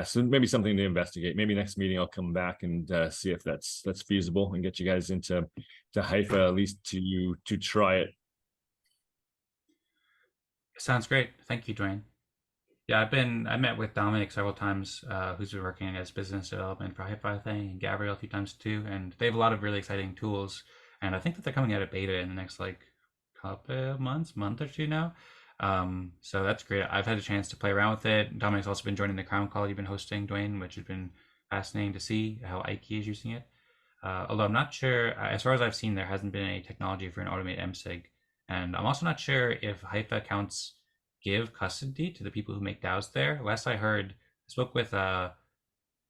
so maybe something to investigate. Maybe next meeting I'll come back and see if that's feasible and get you guys into hypha, at least to try it. Sounds great. Thank you, Duane. Yeah, I met with Dominic several times, who's been working as business development for hypha, I think, and Gabriel a few times too, and they have a lot of really exciting tools. and I think that they're coming out of beta in the next like couple of months, month or two now. So that's great. I've had a chance to play around with it. Dominic's also been joining the Crown Call you've been hosting, Duane, which has been fascinating to see how Ike is using it. Although I'm not sure, as far as I've seen, there hasn't been any technology for an automated msig. And I'm also not sure if hypha accounts give custody to the people who make DAOs there. Last I heard, I spoke with Vlad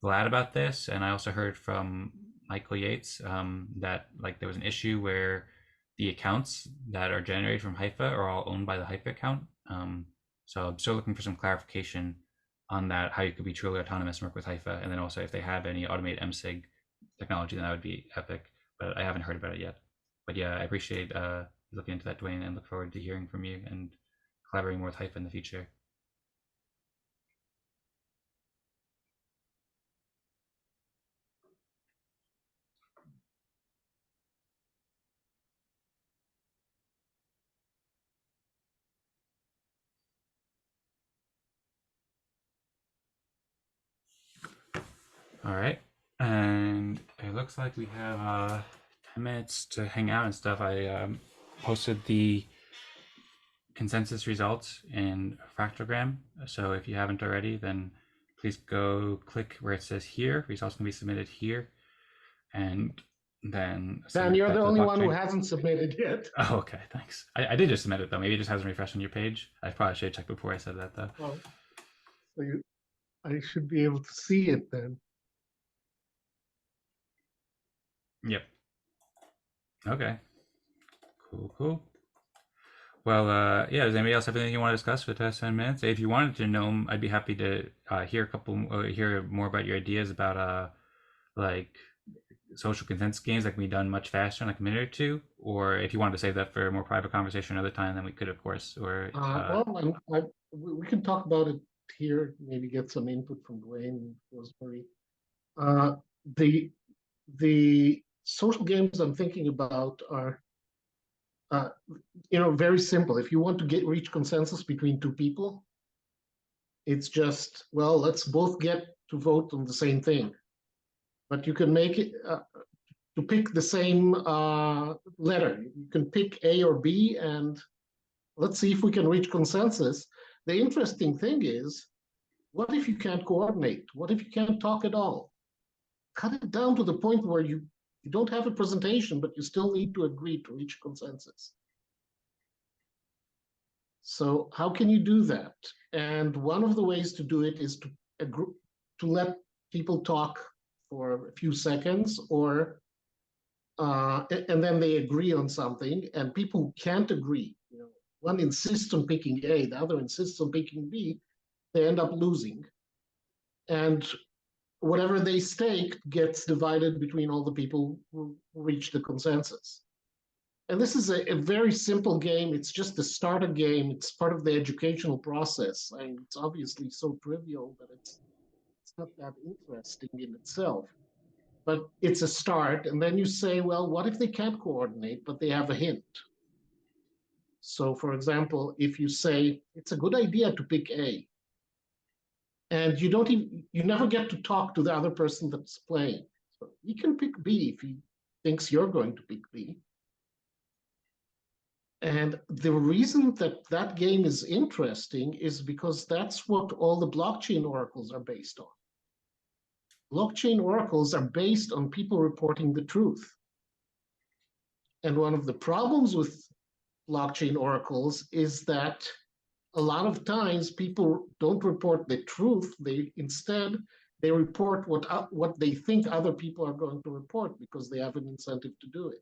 about this, and I also heard from Michael Yates that like there was an issue where the accounts that are generated from hypha are all owned by the hypha account. So I'm still looking for some clarification on that, how you could be truly autonomous and work with hypha, and then also if they have any automated msig technology, then that would be epic. But I haven't heard about it yet. But yeah, I appreciate looking into that, Duane, and look forward to hearing from you and collaborating more with hypha in the future. All right, and it looks like we have 10 minutes to hang out and stuff. I posted the consensus results in fractalgram, so if you haven't already, then please go click where it says here. Results can be submitted here, and then Dan, you're the only one who hasn't submitted yet. Oh, okay, thanks. I did just submit it though. Maybe it just hasn't refreshed on your page. I probably should have checked before I said that though. Oh, so I should be able to see it then. Yep. Okay. Cool. Well, yeah. Does anybody else have anything you want to discuss with us 10 minutes? If you wanted to know, I'd be happy to hear more about your ideas about like social consensus games that can be done much faster in like a minute or two. Or if you wanted to save that for a more private conversation another time, then we could, of course. Or well, we can talk about it here. Maybe get some input from Duane and Rosmari. The social games I'm thinking about are, very simple. If you want to reach consensus between two people, it's just, well, let's both get to vote on the same thing. But you can make it to pick the same letter. You can pick A or B, and let's see if we can reach consensus. The interesting thing is, what if you can't coordinate? What if you can't talk at all? Cut it down to the point where you don't have a presentation, but you still need to agree to reach consensus. So how can you do that? And one of the ways to do it is to let people talk for a few seconds, or and then they agree on something. And people who can't agree, one insists on picking A, the other insists on picking B, they end up losing. And whatever they stake gets divided between all the people who reach the consensus. And this is a very simple game. It's just a starter game. It's part of the educational process. I mean, it's obviously so trivial that it's not that interesting in itself. But it's a start. And then you say, well, what if they can't coordinate, but they have a hint? So, for example, if you say, it's a good idea to pick A, and you never get to talk to the other person that's playing. So he can pick B if he thinks you're going to pick B. And the reason that game is interesting is because that's what all the blockchain oracles are based on. Blockchain oracles are based on people reporting the truth. And one of the problems with blockchain oracles is that a lot of times people don't report the truth. Instead they report what they think other people are going to report because they have an incentive to do it.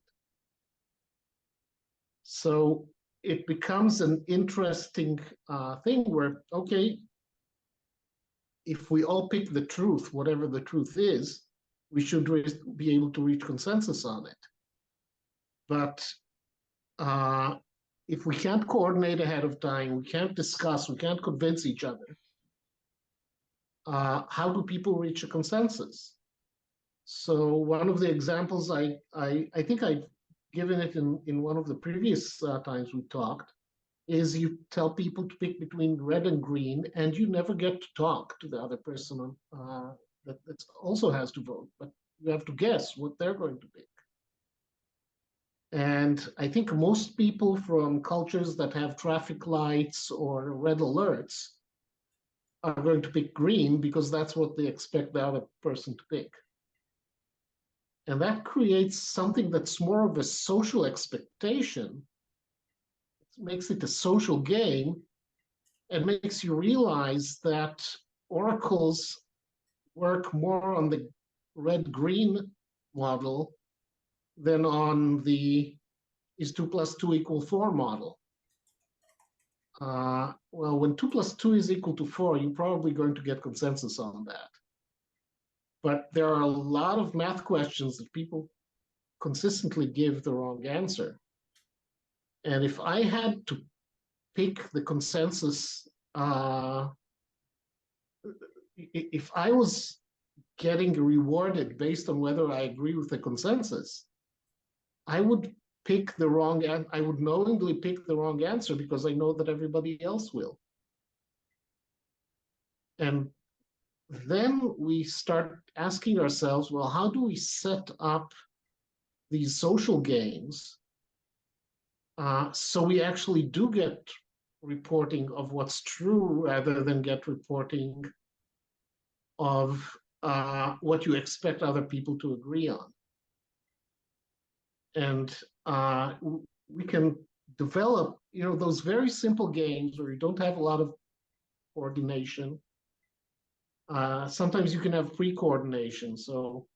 So it becomes an interesting thing where, okay, if we all pick the truth, whatever the truth is, we should be able to reach consensus on it. But if we can't coordinate ahead of time, we can't discuss, we can't convince each other, how do people reach a consensus? So one of the examples, I think I've given it in one of the previous times we talked, is you tell people to pick between red and green, and you never get to talk to the other person that also has to vote, but you have to guess what they're going to pick. And I think most people from cultures that have traffic lights or red alerts are going to pick green because that's what they expect the other person to pick. And that creates something that's more of a social expectation. It makes it a social game and makes you realize that oracles work more on the red-green model than on the is 2 plus 2 equal 4 model. Well, when 2 plus 2 is equal to 4, you're probably going to get consensus on that. But there are a lot of math questions that people consistently give the wrong answer. And if I had to pick the consensus, if I was getting rewarded based on whether I agree with the consensus, I would pick the wrong, I would knowingly pick the wrong answer because I know that everybody else will. And then we start asking ourselves, well, how do we set up these social games so we actually do get reporting of what's true rather than get reporting of what you expect other people to agree on. And we can develop, those very simple games where you don't have a lot of coordination. Sometimes you can have pre-coordination. So,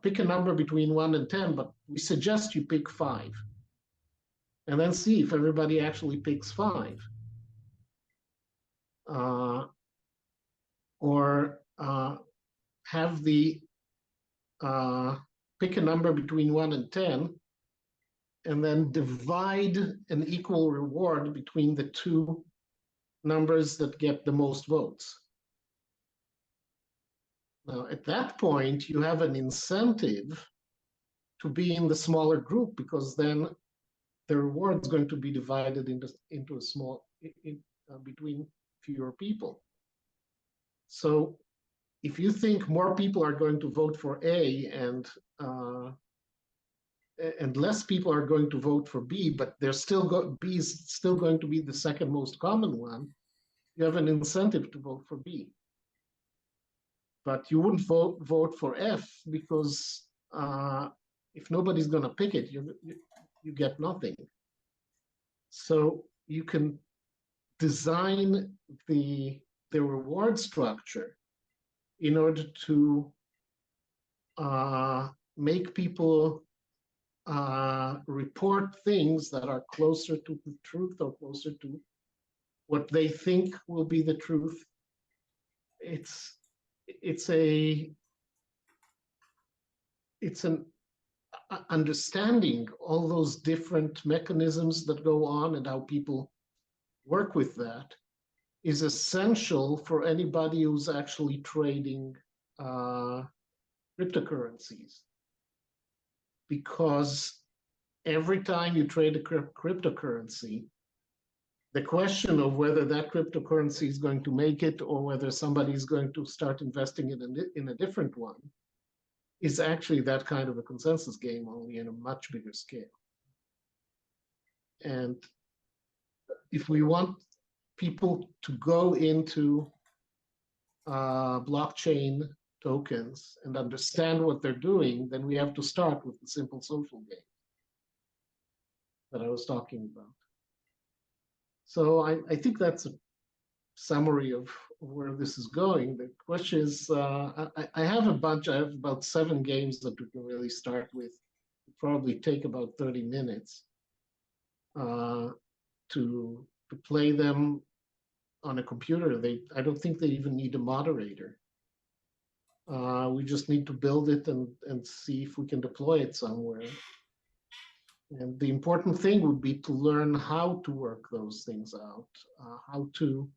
pick a number between 1 and 10, but we suggest you pick 5. And then see if everybody actually picks 5. Or have the pick a number between 1 and 10, and then divide an equal reward between the two numbers that get the most votes. Now, at that point, you have an incentive to be in the smaller group because then the reward is going to be divided into a small, between fewer people. So if you think more people are going to vote for A and less people are going to vote for B, but B is still going to be the second most common one, you have an incentive to vote for B. But you wouldn't vote for F because if nobody's going to pick it, you get nothing. So you can design the reward structure in order to make people report things that are closer to the truth or closer to what they think will be the truth. It's an understanding all those different mechanisms that go on and how people work with that is essential for anybody who's actually trading cryptocurrencies. Because every time you trade a cryptocurrency, the question of whether that cryptocurrency is going to make it or whether somebody is going to start investing in a different one is actually that kind of a consensus game, only in a much bigger scale. And if we want people to go into blockchain tokens and understand what they're doing, then we have to start with the simple social game that I was talking about. So I think that's a summary of where this is going. The question is, I have about 7 games that we can really start with. It'll probably take about 30 minutes to play them on a computer. I don't think they even need a moderator. We just need to build it and see if we can deploy it somewhere. And the important thing would be to learn how to work those things out, how to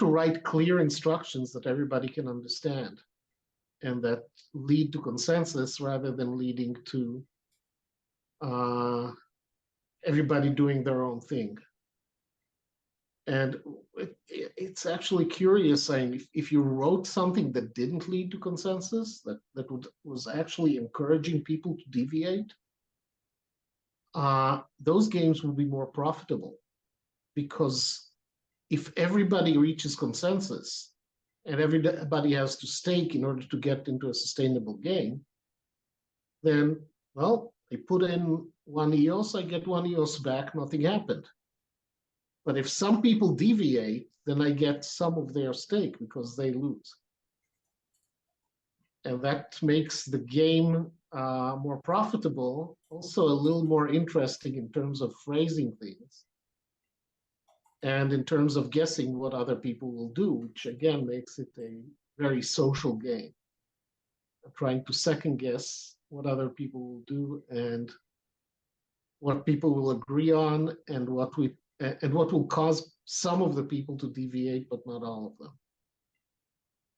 write clear instructions that everybody can understand and that lead to consensus rather than leading to everybody doing their own thing. And it's actually curious saying if you wrote something that didn't lead to consensus, was actually encouraging people to deviate, those games will be more profitable, because if everybody reaches consensus and everybody has to stake in order to get into a sustainable game, then, well, I put in 1 EOS, I get 1 EOS back, nothing happened. But if some people deviate, then I get some of their stake because they lose. And that makes the game more profitable, also a little more interesting in terms of phrasing things and in terms of guessing what other people will do, which again makes it a very social game. Trying to second guess what other people will do and what people will agree on and what will cause some of the people to deviate, but not all of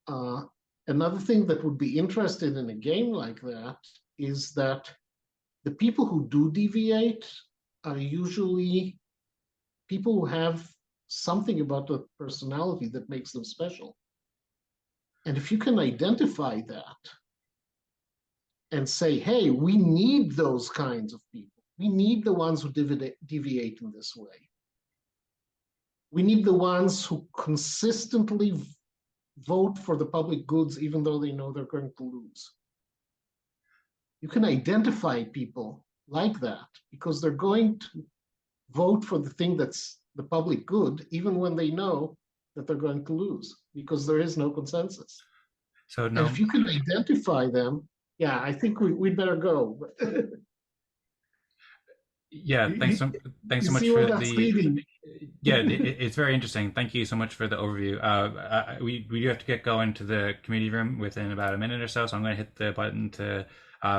them. Another thing that would be interesting in a game like that is that the people who do deviate are usually people who have something about the personality that makes them special. And if you can identify that and say, hey, we need those kinds of people. We need the ones who deviate in this way. We need the ones who consistently vote for the public goods, even though they know they're going to lose. You can identify people like that because they're going to vote for the thing that's the public good, even when they know that they're going to lose, because there is no consensus. So And if you can identify them, yeah, I think we'd better go. Yeah, thanks so much for the. Yeah, it's very interesting. Thank you so much for the overview. We do have to get going to the community room within about a minute or so, so I'm going to hit the button to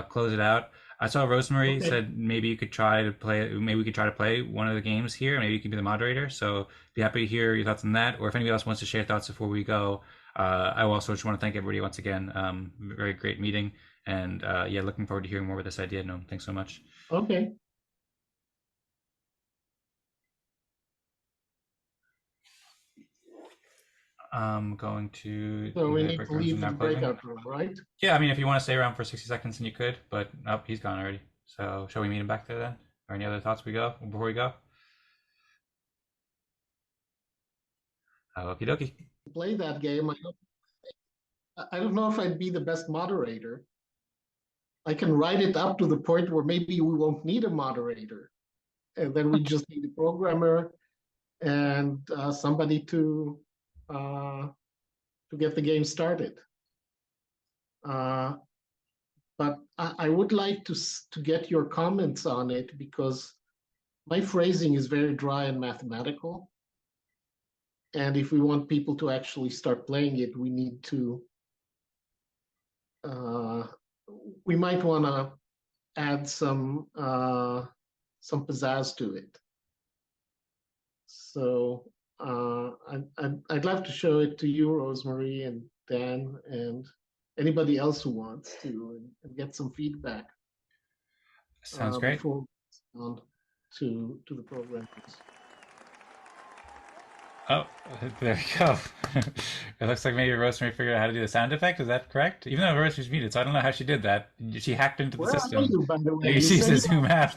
close it out. I saw Rosmari said maybe you could try to play. Maybe we could try to play one of the games here. Maybe you can be the moderator. So be happy to hear your thoughts on that. Or if anybody else wants to share thoughts before we go, I also just want to thank everybody once again. Very great meeting, and yeah, looking forward to hearing more about this idea. Noam, thanks so much. Okay. I'm going to. So we need to leave the breakout room, right? Yeah, I mean, if you want to stay around for 60 seconds, then you could. But oh, he's gone already. So shall we meet him back there then? Or any other thoughts before we go? Okie dokie. Play that game. I don't know if I'd be the best moderator. I can write it up to the point where maybe we won't need a moderator, and then we just need a programmer and somebody to get the game started. But I would like to get your comments on it, because my phrasing is very dry and mathematical. And if we want people to actually start playing it, we need to, we might want to add some pizzazz to it. So I'd love to show it to you, Rosmari and Dan, and anybody else who wants to, and get some feedback. Sounds great. Before on to the programs. Oh, there we go. It looks like maybe Rosemary figured out how to do the sound effect. Is that correct? Even though Rosemary's muted, so I don't know how she did that. She hacked into the system. Where are you, by the way? You see the Zoom app.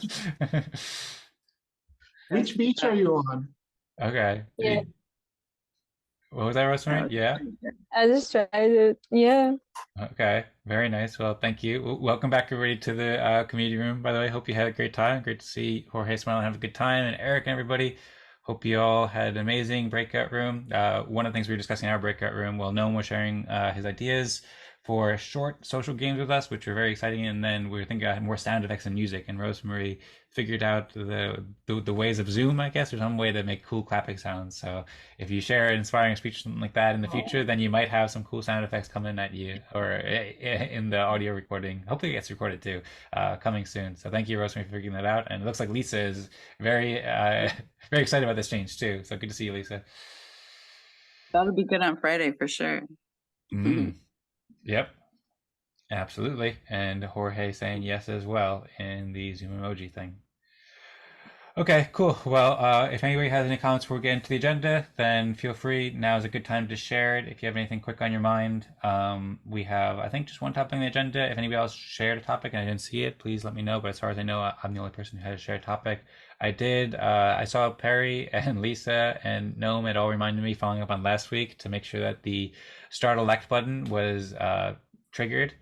Which beach are you on? Okay. Yeah. What was that, Rosemary? Yeah. I just tried it. Yeah. Okay. Very nice. Well, thank you. Welcome back, everybody, to the community room. By the way, hope you had a great time. Great to see Jorge smile and have a good time, and Eric and everybody. Hope you all had an amazing breakout room. One of the things we were discussing in our breakout room, well, Noam was sharing his ideas for short social games with us, which were very exciting. And then we were thinking about more sound effects and music. And Rosemarie figured out the ways of Zoom, I guess, or some way to make cool clapping sounds. So if you share an inspiring speech, something like that in the future, then you might have some cool sound effects coming at you, or in the audio recording. Hopefully it gets recorded too, coming soon. So thank you, Rosemarie, for figuring that out. And it looks like Lisa is very, very excited about this change too. So good to see you, Lisa. That'll be good on Friday for sure. Yep, absolutely. And Jorge saying yes as well in the Zoom emoji thing. Okay, cool. Well, if anybody has any comments before we get into the agenda, then feel free. Now is a good time to share it. If you have anything quick on your mind, we have, I think, just one topic on the agenda. If anybody else shared a topic and I didn't see it, please let me know. But as far as I know, I'm the only person who had a shared topic. I did. I saw Perry and Lisa and Noam had all reminded me, following up on last week, to make sure that the start elect button was triggered.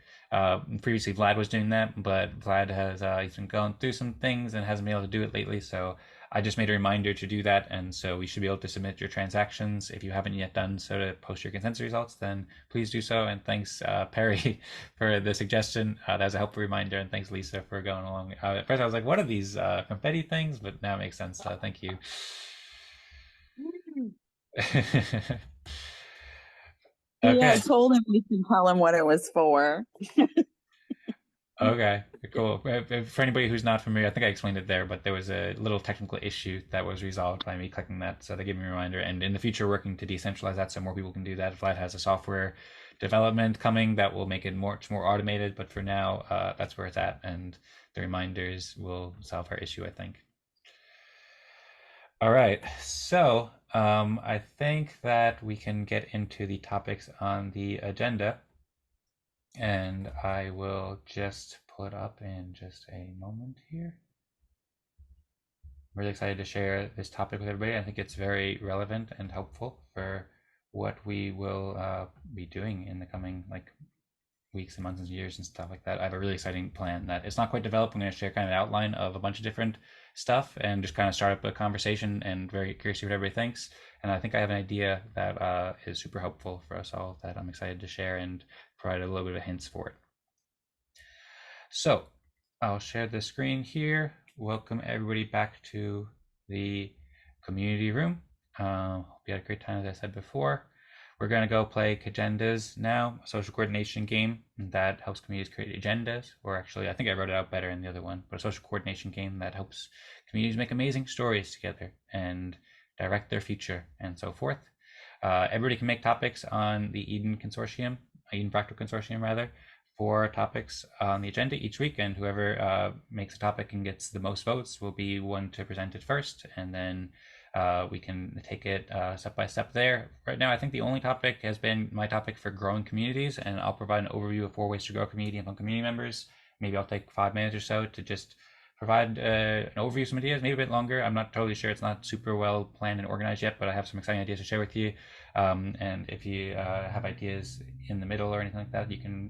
Previously Vlad was doing that, but Vlad has he's been going through some things and hasn't been able to do it lately. So I just made a reminder to do that, and so we should be able to submit your transactions. If you haven't yet done so to post your consensus results, then please do so. And thanks, Perry, for the suggestion. That was a helpful reminder, and thanks, Lisa, for going along. At first, I was like, "What are these confetti things?" But now it makes sense. Thank you. Yeah, I Okay. told him we should tell him what it was for. Okay, cool. For anybody who's not familiar, I think I explained it there, but there was a little technical issue that was resolved by me clicking that. So they gave me a reminder. And in the future, working to decentralize that so more people can do that. Vlad has a software development coming that will make it much more automated. But for now, that's where it's at. And the reminders will solve our issue, I think. All right. So I think that we can get into the topics on the agenda. And I will just pull it up in just a moment here. I'm really excited to share this topic with everybody. I think it's very relevant and helpful for what we will be doing in the coming weeks and months and years and stuff like that. I have a really exciting plan that it's not quite developed. I'm going to share kind of an outline of a bunch of different stuff and just kind of start up a conversation, and very curious to see what everybody thinks. And I think I have an idea that is super helpful for us all that I'm excited to share and provide a little bit of hints for it. So I'll share the screen here. Welcome everybody back to the community room. Hope you had a great time, as I said before. We're going to go play Cagendas now, a social coordination game that helps communities create agendas, or actually, I think I wrote it out better in the other one, but a social coordination game that helps communities make amazing stories together and direct their future and so forth. Everybody can make topics on the Eden Fractal Consortium rather, 4 topics on the agenda each week, and whoever makes a topic and gets the most votes will be one to present it first, and then we can take it step by step there. Right now, I think the only topic has been my topic for growing communities, and I'll provide an overview of 4 ways to grow a community among community members. Maybe I'll take 5 minutes or so to just provide an overview of some ideas, maybe a bit longer. I'm not totally sure. It's not super well planned and organized yet, but I have some exciting ideas to share with you. And if you have ideas in the middle or anything like that, you can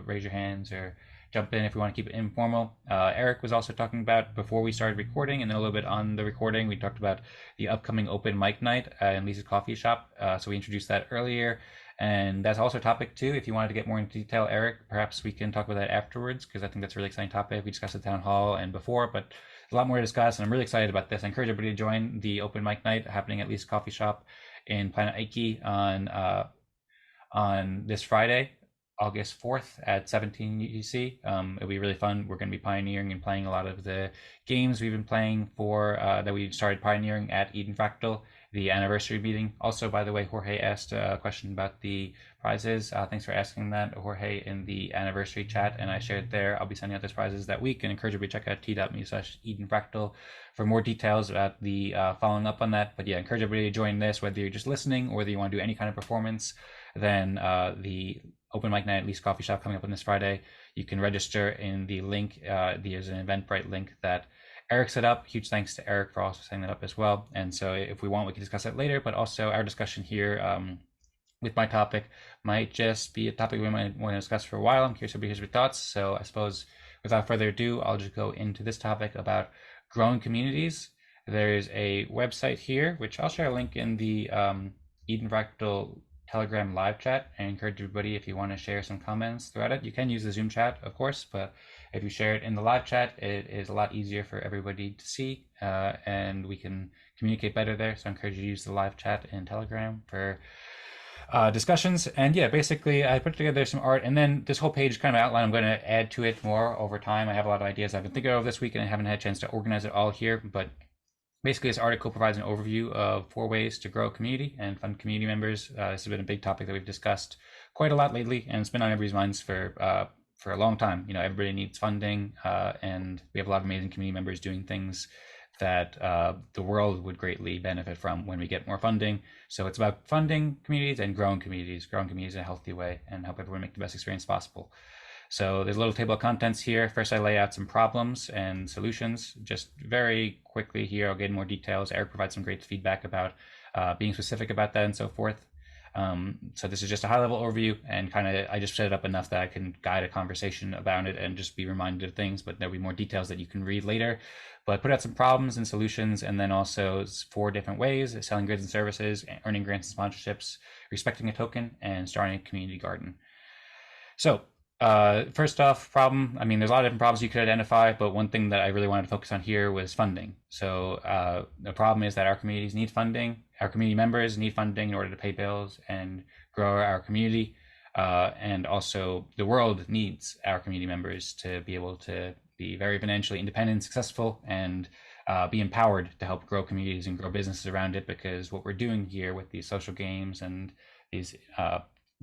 raise your hands or jump in if we want to keep it informal. Eric was also talking about, before we started recording, and then a little bit on the recording, we talked about the upcoming open mic night in Lisa's coffee shop. So we introduced that earlier. And that's also a topic too. If you wanted to get more into detail, Eric, perhaps we can talk about that afterwards, because I think that's a really exciting topic. We discussed at town hall and before, but there's a lot more to discuss, and I'm really excited about this. I encourage everybody to join the open mic night happening at Lisa's coffee shop in Planet Ike on this Friday, August 4th at 17 UTC. It'll be really fun. We're going to be pioneering and playing a lot of the games we've been playing for that we started pioneering at Eden Fractal, the anniversary meeting. Also, by the way, Jorge asked a question about the prizes. Thanks for asking that, Jorge, in the anniversary chat, and I shared there. I'll be sending out those prizes that week, and encourage everybody to check out t.me/EdenFractal for more details about the following up on that. But yeah, encourage everybody to join this, whether you're just listening or whether you want to do any kind of performance. Then the open mic night at Lee's Coffee Shop coming up on this Friday. You can register in the link. There's an Eventbrite link that Eric set up. Huge thanks to Eric for also setting that up as well. And so if we want, we can discuss that later, but also our discussion here with my topic might just be a topic we might want to discuss for a while. I'm curious to hear your thoughts. So I suppose without further ado, I'll just go into this topic about growing communities. There's a website here, which I'll share a link in the Eden Fractal Telegram live chat. I encourage everybody, if you want to share some comments throughout it, you can use the Zoom chat, of course, but if you share it in the live chat, it is a lot easier for everybody to see, and we can communicate better there. So I encourage you to use the live chat in Telegram for discussions. And yeah, basically I put together some art, and then this whole page kind of outline, I'm going to add to it more over time. I have a lot of ideas I've been thinking of this week, and I haven't had a chance to organize it all here, but basically, this article provides an overview of 4 ways to grow a community and fund community members. This has been a big topic that we've discussed quite a lot lately, and it's been on everybody's minds for a long time. You know, everybody needs funding, and we have a lot of amazing community members doing things that the world would greatly benefit from when we get more funding. So it's about funding communities and growing communities in a healthy way, and help everyone make the best experience possible. So there's a little table of contents here. First, I lay out some problems and solutions. Just very quickly here, I'll get more details. Eric provides some great feedback about being specific about that and so forth. So this is just a high level overview, and kind of I just set it up enough that I can guide a conversation about it and just be reminded of things, but there'll be more details that you can read later. But put out some problems and solutions, and then also 4 different ways: selling goods and services, earning grants and sponsorships, respecting a token, and starting a community garden. So first off, problem. I mean, there's a lot of different problems you could identify, but one thing that I really wanted to focus on here was funding. So the problem is that our communities need funding. Our community members need funding in order to pay bills and grow our community. And also the world needs our community members to be able to be very financially independent, successful, and be empowered to help grow communities and grow businesses around it. Because what we're doing here with these social games and these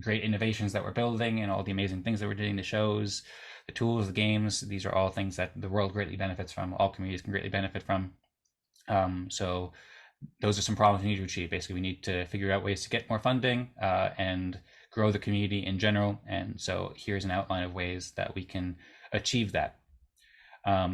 great innovations that we're building, and all the amazing things that we're doing, the shows, the tools, the games, these are all things that the world greatly benefits from, all communities can greatly benefit from. So those are some problems we need to achieve. Basically, we need to figure out ways to get more funding and grow the community in general. And so here's an outline of ways that we can achieve that.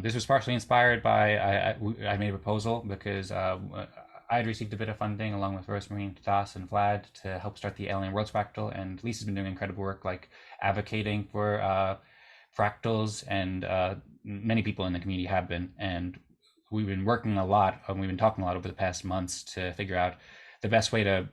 This was partially inspired by, I made a proposal because I had received a bit of funding along with Rosmari, Tadas, and Vlad to help start the Alien Worlds Fractal, and Lisa's been doing incredible work, like advocating for fractals, and many people in the community have been, and we've been working a lot, and we've been talking a lot over the past months to figure out the best way to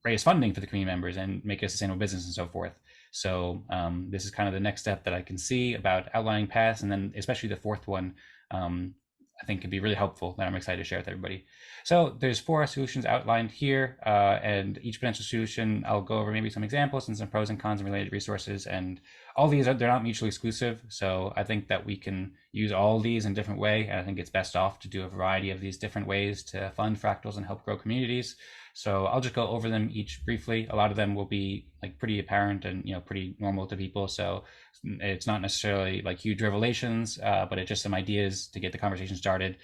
raise funding for the community members and make a sustainable business and so forth. So this is kind of the next step that I can see about outlining paths, and then especially the 4th one, I think could be really helpful, that I'm excited to share with everybody. So there's 4 solutions outlined here, and each potential solution, I'll go over maybe some examples and some pros and cons and related resources. And all these they're not mutually exclusive. So I think that we can use all these in a different way. And I think it's best off to do a variety of these different ways to fund fractals and help grow communities. So I'll just go over them each briefly. A lot of them will be like pretty apparent and pretty normal to people. So it's not necessarily like huge revelations, but it's just some ideas to get the conversation started.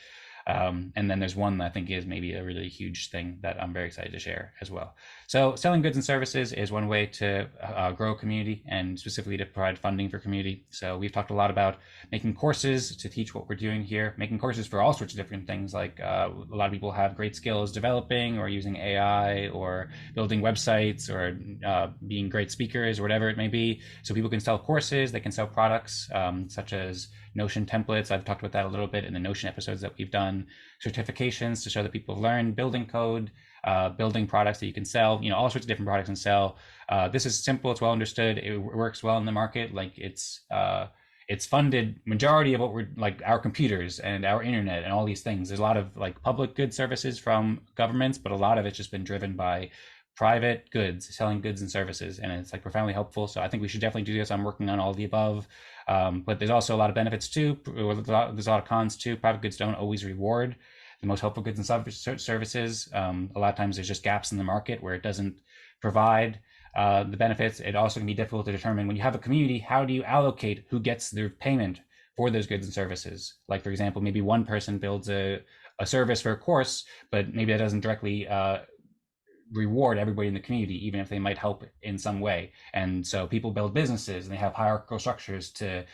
And then there's one that I think is maybe a really huge thing that I'm very excited to share as well. So selling goods and services is one way to grow a community, and specifically to provide funding for community. So we've talked a lot about making courses to teach what we're doing here, making courses for all sorts of different things. Like a lot of people have great skills developing or using AI or building websites or being great speakers or whatever it may be. So people can sell courses, they can sell products such as Notion templates. I've talked about that a little bit in the Notion episodes that we've done. Certifications to show that people have learned, building code, building products that you can sell, all sorts of different products and sell. This is simple, it's well understood, it works well in the market. Like it's funded, majority of what we're like, our computers and our internet and all these things. There's a lot of like public good services from governments, but a lot of it's just been driven by private goods, selling goods and services, and it's like profoundly helpful. So I think we should definitely do this. I'm working on all the above. But there's also a lot of benefits too. There's a lot of cons too. Private goods don't always reward the most helpful goods and services. A lot of times there's just gaps in the market where it doesn't provide the benefits. It also can be difficult to determine when you have a community, how do you allocate who gets their payment for those goods and services? Like, for example, maybe one person builds a service for a course, but maybe that doesn't directly reward everybody in the community, even if they might help in some way. And so people build businesses and they have hierarchical structures to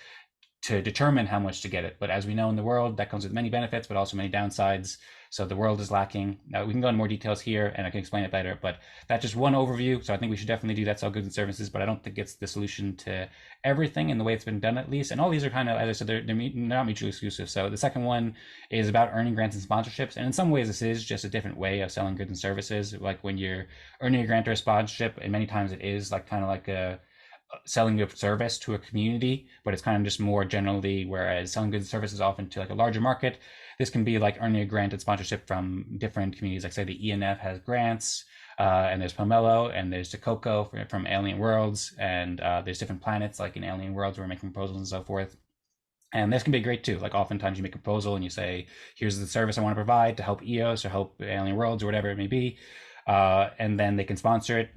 determine how much to get it. But as we know in the world, that comes with many benefits, but also many downsides. So the world is lacking. We can go into more details here and I can explain it better, but that's just one overview. So I think we should definitely do that, sell goods and services, but I don't think it's the solution to everything in the way it's been done, at least. And all these are kind of, as I said, they're not mutually exclusive. So the second one is about earning grants and sponsorships. And in some ways, this is just a different way of selling goods and services. Like when you're earning a grant or a sponsorship, and many times it is like kind of like a selling a service to a community, but it's kind of just more generally, whereas selling goods and services often to like a larger market. This can be like earning a grant and sponsorship from different communities. Like say the ENF has grants, and there's Pomelo, and there's Takoko from Alien Worlds, and there's different planets like in Alien Worlds where we're making proposals and so forth. And this can be great too. Like oftentimes you make a proposal and you say, here's the service I want to provide to help EOS or help Alien Worlds or whatever it may be. And then they can sponsor it.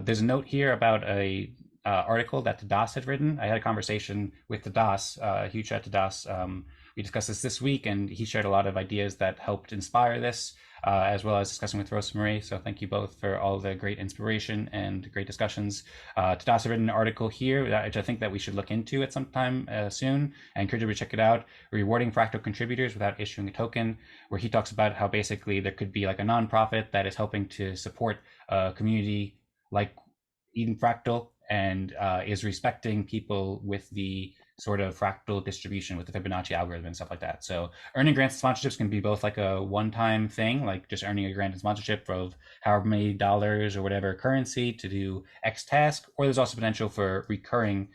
There's a note here about a article that Tadas had written. I had a conversation with Tadas, huge shout out to Tadas, We discussed this week, and he shared a lot of ideas that helped inspire this, as well as discussing with Rosmari. So thank you both for all the great inspiration and great discussions. Tadas had written an article here, which I think that we should look into at some time soon. I encourage you to check it out, Rewarding Fractal Contributors Without Issuing a Token, where he talks about how basically there could be like a nonprofit that is helping to support a community like Eden Fractal and is respecting people with the sort of fractal distribution with the Fibonacci algorithm and stuff like that. So earning grants and sponsorships can be both like a one-time thing, like just earning a grant and sponsorship of however many dollars or whatever currency to do X task, or there's also potential for recurring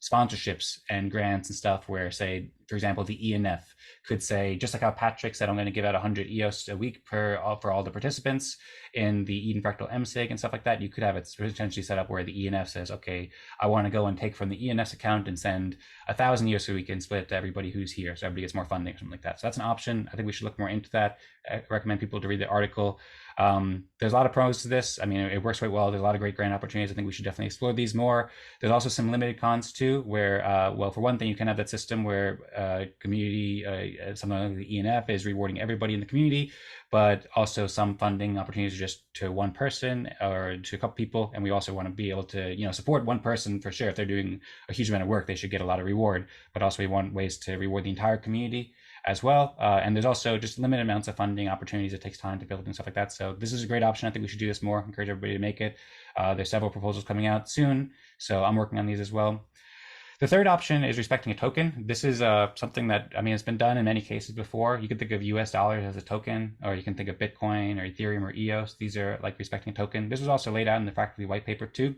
sponsorships and grants and stuff where, say, for example, the ENF could say, just like how Patrick said, I'm going to give out 100 EOS a week for all the participants in the Eden Fractal msig and stuff like that. You could have it potentially set up where the ENF says, okay, I want to go and take from the ENF's account and send 1,000 EOS a week and split it to everybody who's here, so everybody gets more funding or something like that. So that's an option. I think we should look more into that. I recommend people to read the article. There's a lot of pros to this. I mean, it works quite well. There's a lot of great grant opportunities. I think we should definitely explore these more. There's also some limited cons too, where, well, for one thing, you can have that system where community, something like the ENF is rewarding everybody in the community, but also some funding opportunities are just to one person or to a couple people. And we also want to be able to, you know, support one person for sure. If they're doing a huge amount of work, they should get a lot of reward, but also we want ways to reward the entire community as well. And there's also just limited amounts of funding opportunities. It takes time to build and stuff like that. So this is a great option. I think we should do this more. Encourage everybody to make it. There's several proposals coming out soon, so I'm working on these as well. The third option is respecting a token. This is something that, I mean, it's been done in many cases before. You can think of US dollars as a token, or you can think of Bitcoin or Ethereum or EOS. These are like respecting a token. This was also laid out in the Fractally white paper too.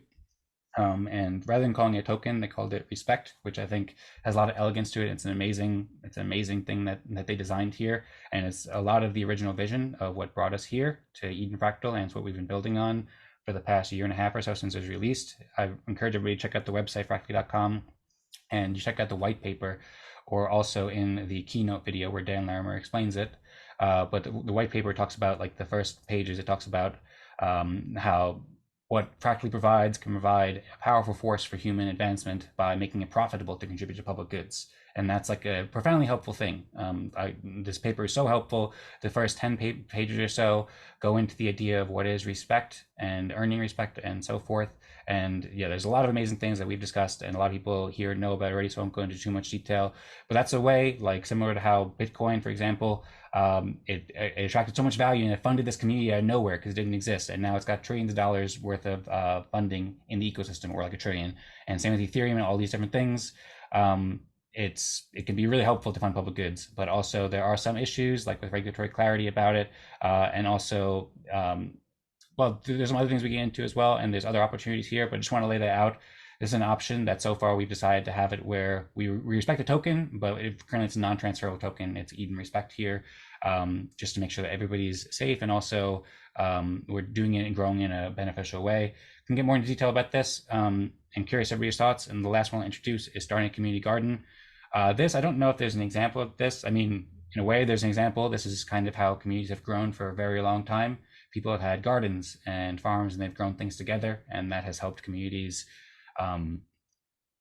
And rather than calling it a token, they called it respect, which I think has a lot of elegance to it. It's an amazing thing that they designed here. And it's a lot of the original vision of what brought us here to Eden Fractal, and it's what we've been building on for the past year and a half or so since it was released. I encourage everybody to check out the website, fractally.com, and you check out the white paper, or also in the keynote video where Dan Larimer explains it. But the white paper talks about, like the first pages, it talks about how what Fractally provides can provide a powerful force for human advancement by making it profitable to contribute to public goods. And that's like a profoundly helpful thing. This paper is so helpful. The first 10 pages or so go into the idea of what is respect and earning respect and so forth. And yeah, there's a lot of amazing things that we've discussed and a lot of people here know about already, so I won't go into too much detail. But that's a way, like similar to how Bitcoin, for example, it attracted so much value and it funded this community out of nowhere because it didn't exist. And now it's got trillions of dollars worth of funding in the ecosystem, or like $1 trillion. And same with Ethereum and all these different things. It can be really helpful to fund public goods, but also there are some issues like with regulatory clarity about it. And also, well, there's some other things we get into as well, and there's other opportunities here, but I just want to lay that out. This is an option that so far we've decided to have it where we respect the token, but currently it's a non-transferable token. It's Eden Respect here, just to make sure that everybody's safe, and also we're doing it and growing in a beneficial way. We can get more into detail about this. I'm curious everybody's thoughts. And the last one I'll introduce is starting a community garden. This, I don't know if there's an example of this. I mean, in a way, there's an example. This is kind of how communities have grown for a very long time. People have had gardens and farms, and they've grown things together, and that has helped communities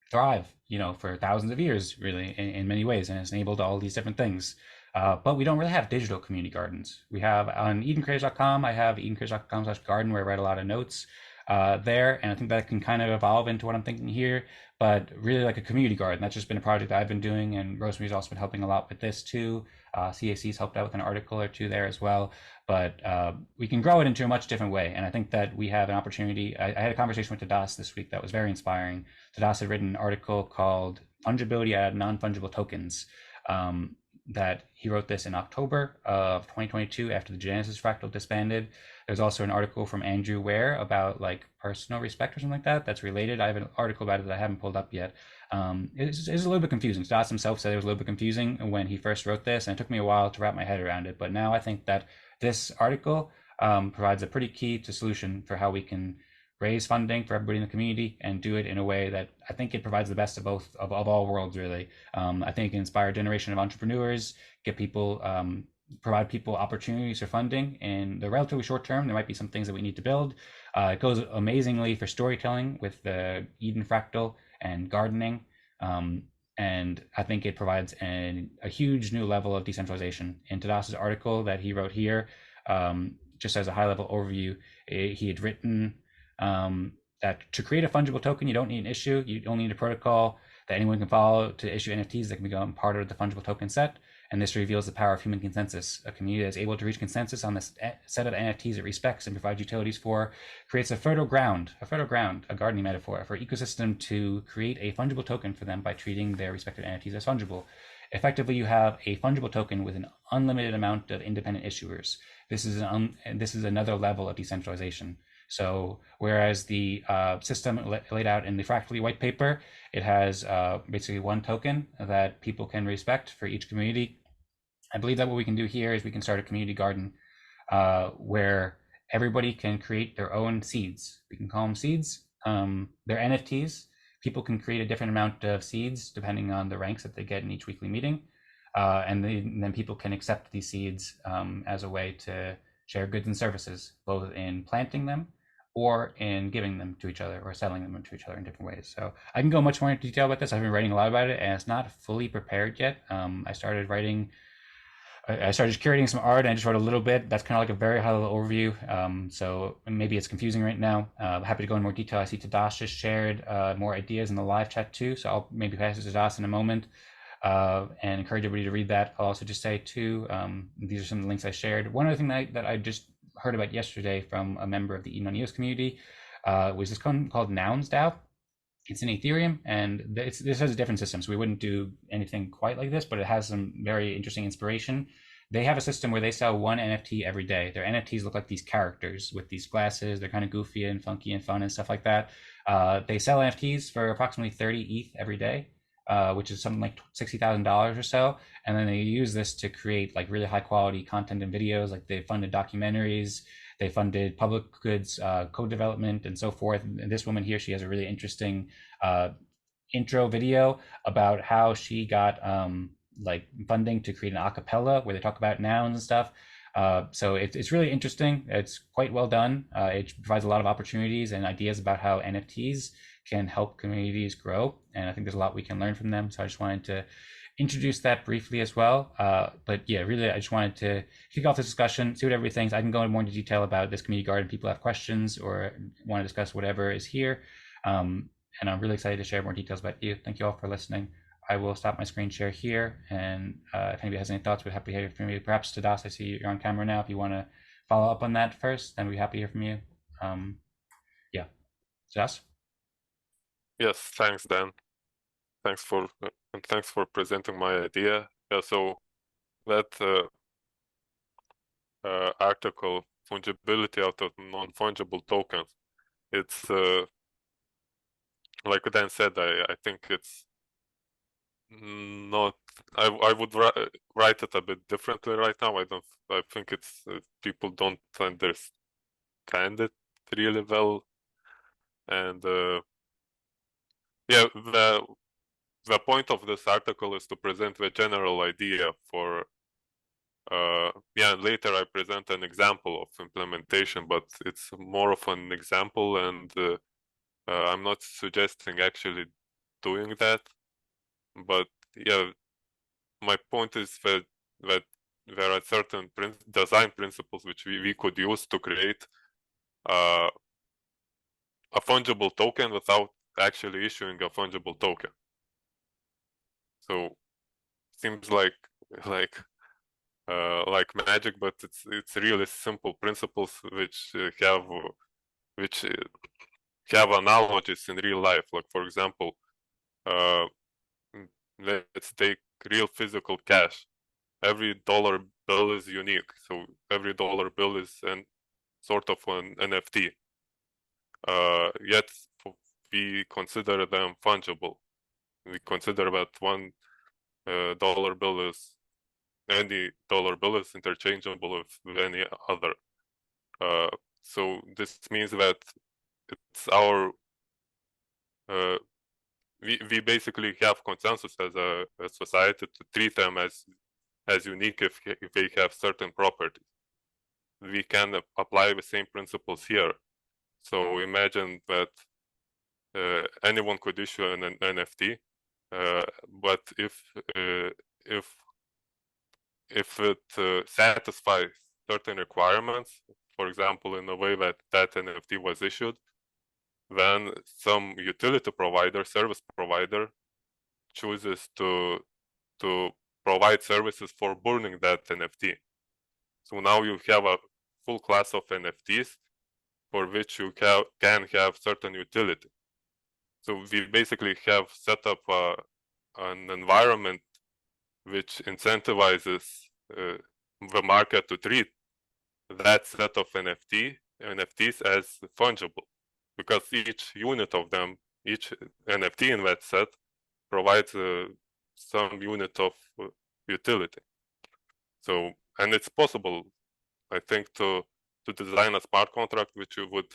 thrive, you know, for thousands of years, really, in many ways, and it's enabled all these different things. But we don't really have digital community gardens. We have on edencreators.com, I have edencreators.com/garden, where I write a lot of notes there, and I think that can kind of evolve into what I'm thinking here, but really like a community garden. That's just been a project that I've been doing, and Rosemary's also been helping a lot with this too. CAC's helped out with an article or two there as well, but we can grow it into a much different way. And I think that we have an opportunity. I had a conversation with Tadas this week that was very inspiring. Tadas had written an article called Fungibility Out of Non-Fungible Tokens. That he wrote this in October of 2022 after the Genesis Fractal disbanded. There's also an article from Andrew Ware about like personal respect or something like that. That's related. I have an article about it that I haven't pulled up yet. It's a little bit confusing. Tadas himself said it was a little bit confusing when he first wrote this, and it took me a while to wrap my head around it. But now I think that this article provides a pretty key to solution for how we can raise funding for everybody in the community and do it in a way that I think it provides the best of both of all worlds, really. I think it can inspire a generation of entrepreneurs, get people, provide people opportunities for funding in the relatively short term. There might be some things that we need to build. It goes amazingly for storytelling with the Eden Fractal and gardening. And I think it provides a huge new level of decentralization. In Tadas's article that he wrote here, just as a high level overview, he had written that to create a fungible token, you don't need an issue. You only need a protocol that anyone can follow to issue NFTs that can become part of the fungible token set. And this reveals the power of human consensus. A community that is able to reach consensus on this set of NFTs it respects and provides utilities for creates a fertile ground, a gardening metaphor for ecosystem to create a fungible token for them by treating their respective NFTs as fungible. Effectively, you have a fungible token with an unlimited amount of independent issuers. This is another level of decentralization. So whereas the system laid out in the Fractally white paper, it has basically one token that people can respect for each community. I believe that what we can do here is we can start a community garden where everybody can create their own seeds. We can call them seeds. They're NFTs. People can create a different amount of seeds depending on the ranks that they get in each weekly meeting. And then people can accept these seeds as a way to share goods and services, both in planting them or in giving them to each other or selling them to each other in different ways. So I can go much more into detail about this. I've been writing a lot about it, and it's not fully prepared yet. I started just curating some art, and I just wrote a little bit. That's kind of like a very high level overview. So maybe it's confusing right now. Happy to go in more detail. I see Tadas just shared more ideas in the live chat too. So I'll maybe pass it to Tadas in a moment and encourage everybody to read that. I'll also just say too, these are some of the links I shared. One other thing that I just heard about yesterday from a member of the Eden community was this called Nouns DAO. It's in Ethereum, and this has a different system, so we wouldn't do anything quite like this, but it has some very interesting inspiration. They have a system where they sell one NFT every day. Their NFTs look like these characters with these glasses. They're kind of goofy and funky and fun and stuff like that. They sell NFTs for approximately 30 ETH every day, which is something like $60,000 or so. And then they use this to create like really high quality content and videos. Like they funded documentaries, they funded public goods, code development, and so forth. And this woman here, she has a really interesting intro video about how she got like funding to create an acapella where they talk about nouns and stuff. So it's really interesting. It's quite well done. It provides a lot of opportunities and ideas about how NFTs can help communities grow. And I think there's a lot we can learn from them. So I just wanted to introduce that briefly as well. But yeah, really, I just wanted to kick off this discussion, see what everybody thinks. I can go into more into detail about this community garden. People have questions or want to discuss whatever is here. And I'm really excited to share more details about you. Thank you all for listening. I will stop my screen share here. And if anybody has any thoughts, we'd happy to hear from you. Perhaps Tadas, I see you're on camera now. If you want to follow up on that first, then we'd be happy to hear from you. Yeah, Tadas? Yes, thanks, Dan. Thanks for presenting my idea. Yeah, so that article, fungibility out of non-fungible tokens, it's like Dan said, I think it's not, I would write it a bit differently right now. I think it's people don't understand it really well, and yeah, the point of this article is to present the general idea for yeah, and later I present an example of implementation, but it's more of an example, and I'm not suggesting actually doing that. But yeah, my point is that there are certain design principles which we could use to create a fungible token without actually issuing a fungible token. So seems like magic, but it's really simple principles which have analogies in real life. Like for example, let's take real physical cash. Every dollar bill is unique, so every dollar bill is sort of an NFT. Yet we consider them fungible. We consider that $1 bill is any dollar bill is interchangeable with any other. So this means that it's our we basically have consensus as a society to treat them as unique if they have certain properties. We can apply the same principles here. So imagine that anyone could issue an NFT, But if it satisfies certain requirements, for example, in the way that that NFT was issued, then some utility provider, service provider, chooses to provide services for burning that NFT. So now you have a full class of NFTs for which you can have certain utility. So we basically have set up an environment which incentivizes the market to treat that set of NFTs as fungible, because each unit of them, each NFT in that set provides some unit of utility. So, and it's possible, I think, to design a smart contract which you would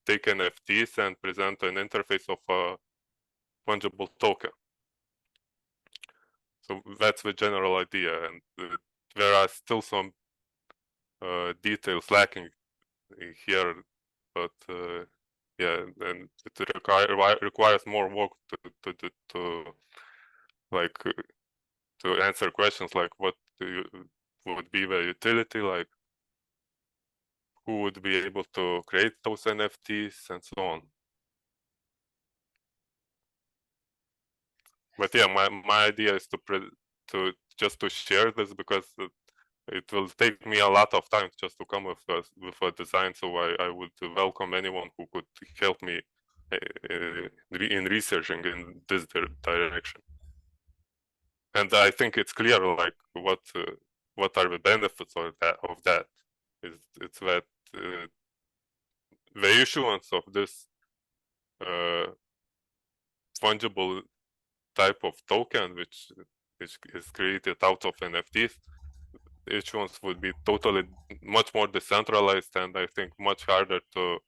take NFTs and present an interface of a fungible token. So that's the general idea, and there are still some details lacking here, but yeah, and it requires more work to like to answer questions like what would be the utility, like who would be able to create those NFTs and so on. But yeah, my idea is to share this, because it will take me a lot of time just to come with a design. So I would welcome anyone who could help me in researching in this direction. And I think it's clear, like what are the benefits of that. It's that the issuance of this fungible type of token, which is created out of NFTs, issuance would be totally much more decentralized, and I think much harder to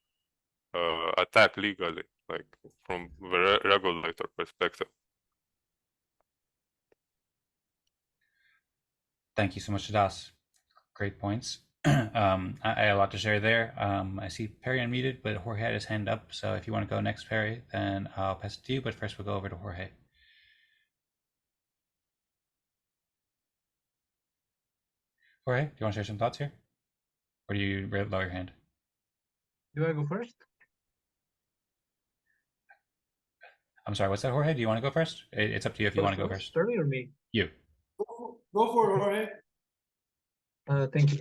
attack legally, like from the regulator perspective. Thank you so much, Tadas. Great points. I had a lot to share there. I see Perry unmuted, but Jorge had his hand up. So if you want to go next, Perry, then I'll pass it to you. But first, we'll go over to Jorge. Jorge, do you want to share some thoughts here? Or do you lower your hand? Do I go first? I'm sorry, what's that, Jorge? Do you want to go first? It's up to you if you want to go first. Perry or me? You. Go for it, Jorge. Thank you.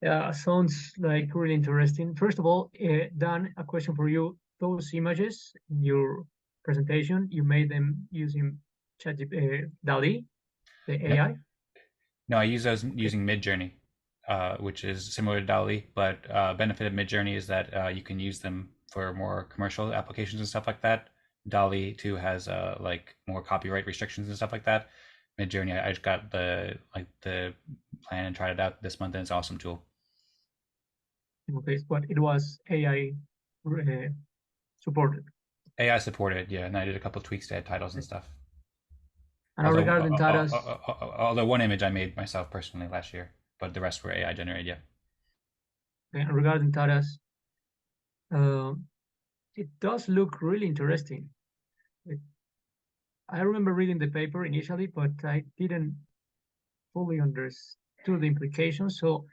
Yeah, sounds like really interesting. First of all, Dan, a question for you. Those images in your presentation, you made them using DALL-E, the AI? No, I use those using Midjourney, which is similar to DALL-E, but benefit of Midjourney is that you can use them for more commercial applications and stuff like that. DALL-E too has like more copyright restrictions and stuff like that. Midjourney, I just got the plan and tried it out this month, and it's an awesome tool. Okay, but it was AI supported. AI supported, yeah, and I did a couple of tweaks to add titles and stuff. And regarding Tadas, although one image I made myself personally last year, but the rest were AI generated, yeah. Okay, and regarding Tadas, it does look really interesting. I remember reading the paper initially, but I didn't fully understood the implications. So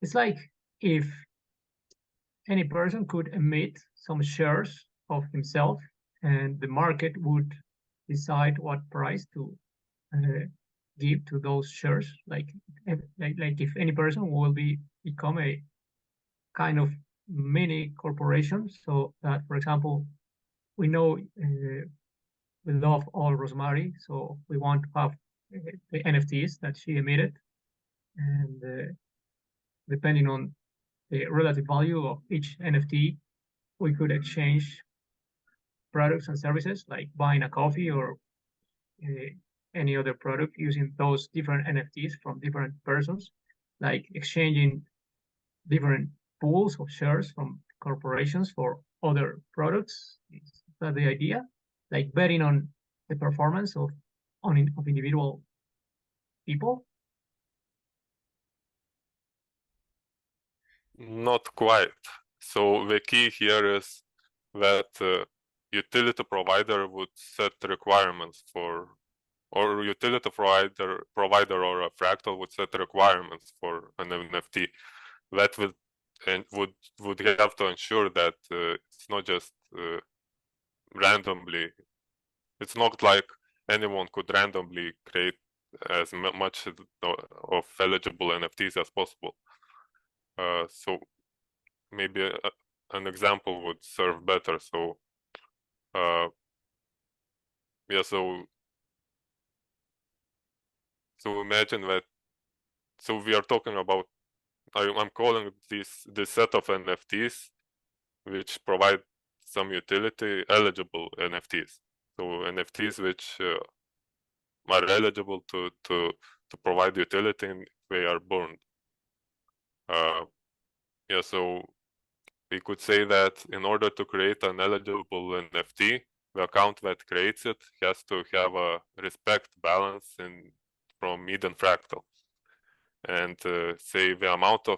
it's like if any person could emit some shares of himself, and the market would decide what price to give to those shares. Like if any person will become a kind of mini corporation, so that, for example, we know we love all Rosmari, so we want to have the NFTs that she emitted, and depending on the relative value of each NFT, we could exchange products and services, like buying a coffee or any other product using those different NFTs from different persons, like exchanging different pools of shares from corporations for other products. Is that the idea? Like betting on the performance of individual people? Not quite. So the key here is that utility provider would set requirements for, or utility provider or a fractal would set requirements for an NFT. That would have to ensure that it's not just randomly. It's not like anyone could randomly create as much of eligible NFTs as possible. So maybe an example would serve better. So yeah, so imagine that. So we are talking about. I'm calling this set of NFTs, which provide some utility, eligible NFTs. So NFTs which are eligible to provide utility and they are burned. Yeah, so we could say that in order to create an eligible NFT, the account that creates it has to have a respect balance from Eden Fractal. And say the amount of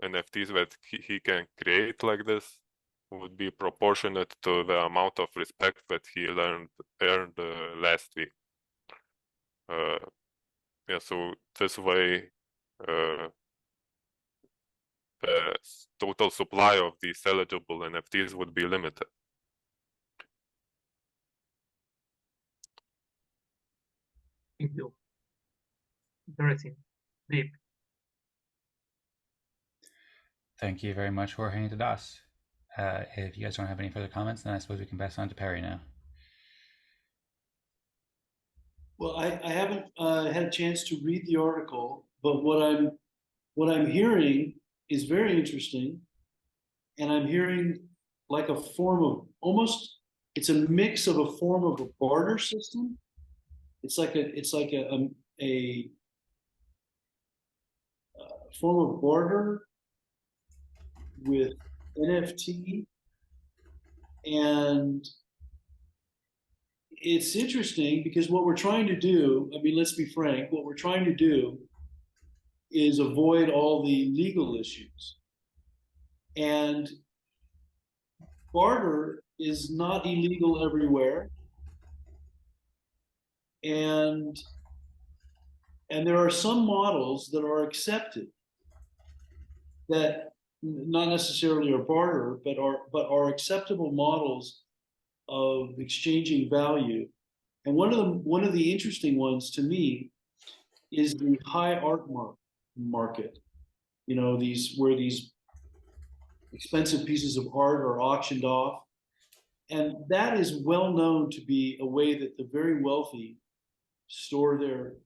NFTs that he can create like this would be proportionate to the amount of respect that he earned last week. Yeah, so this way the total supply of these eligible NFTs would be limited. Thank you. Interesting. Deep. Thank you very much, Jorge and Tadas. If you guys don't have any further comments, then I suppose we can pass on to Perry now. Well, I haven't had a chance to read the article, but what I'm hearing is very interesting, and I'm hearing like a form of it's a mix of a form of a barter system. It's like a form of barter with NFT, and it's interesting because what we're trying to do, I mean, let's be frank, what we're trying to do is avoid all the legal issues. And barter is not illegal everywhere. And there are some models that are accepted that not necessarily are barter, but are acceptable models of exchanging value. And one of the interesting ones to me is the high art market. You know, where these expensive pieces of art are auctioned off. And that is well known to be a way that the very wealthy store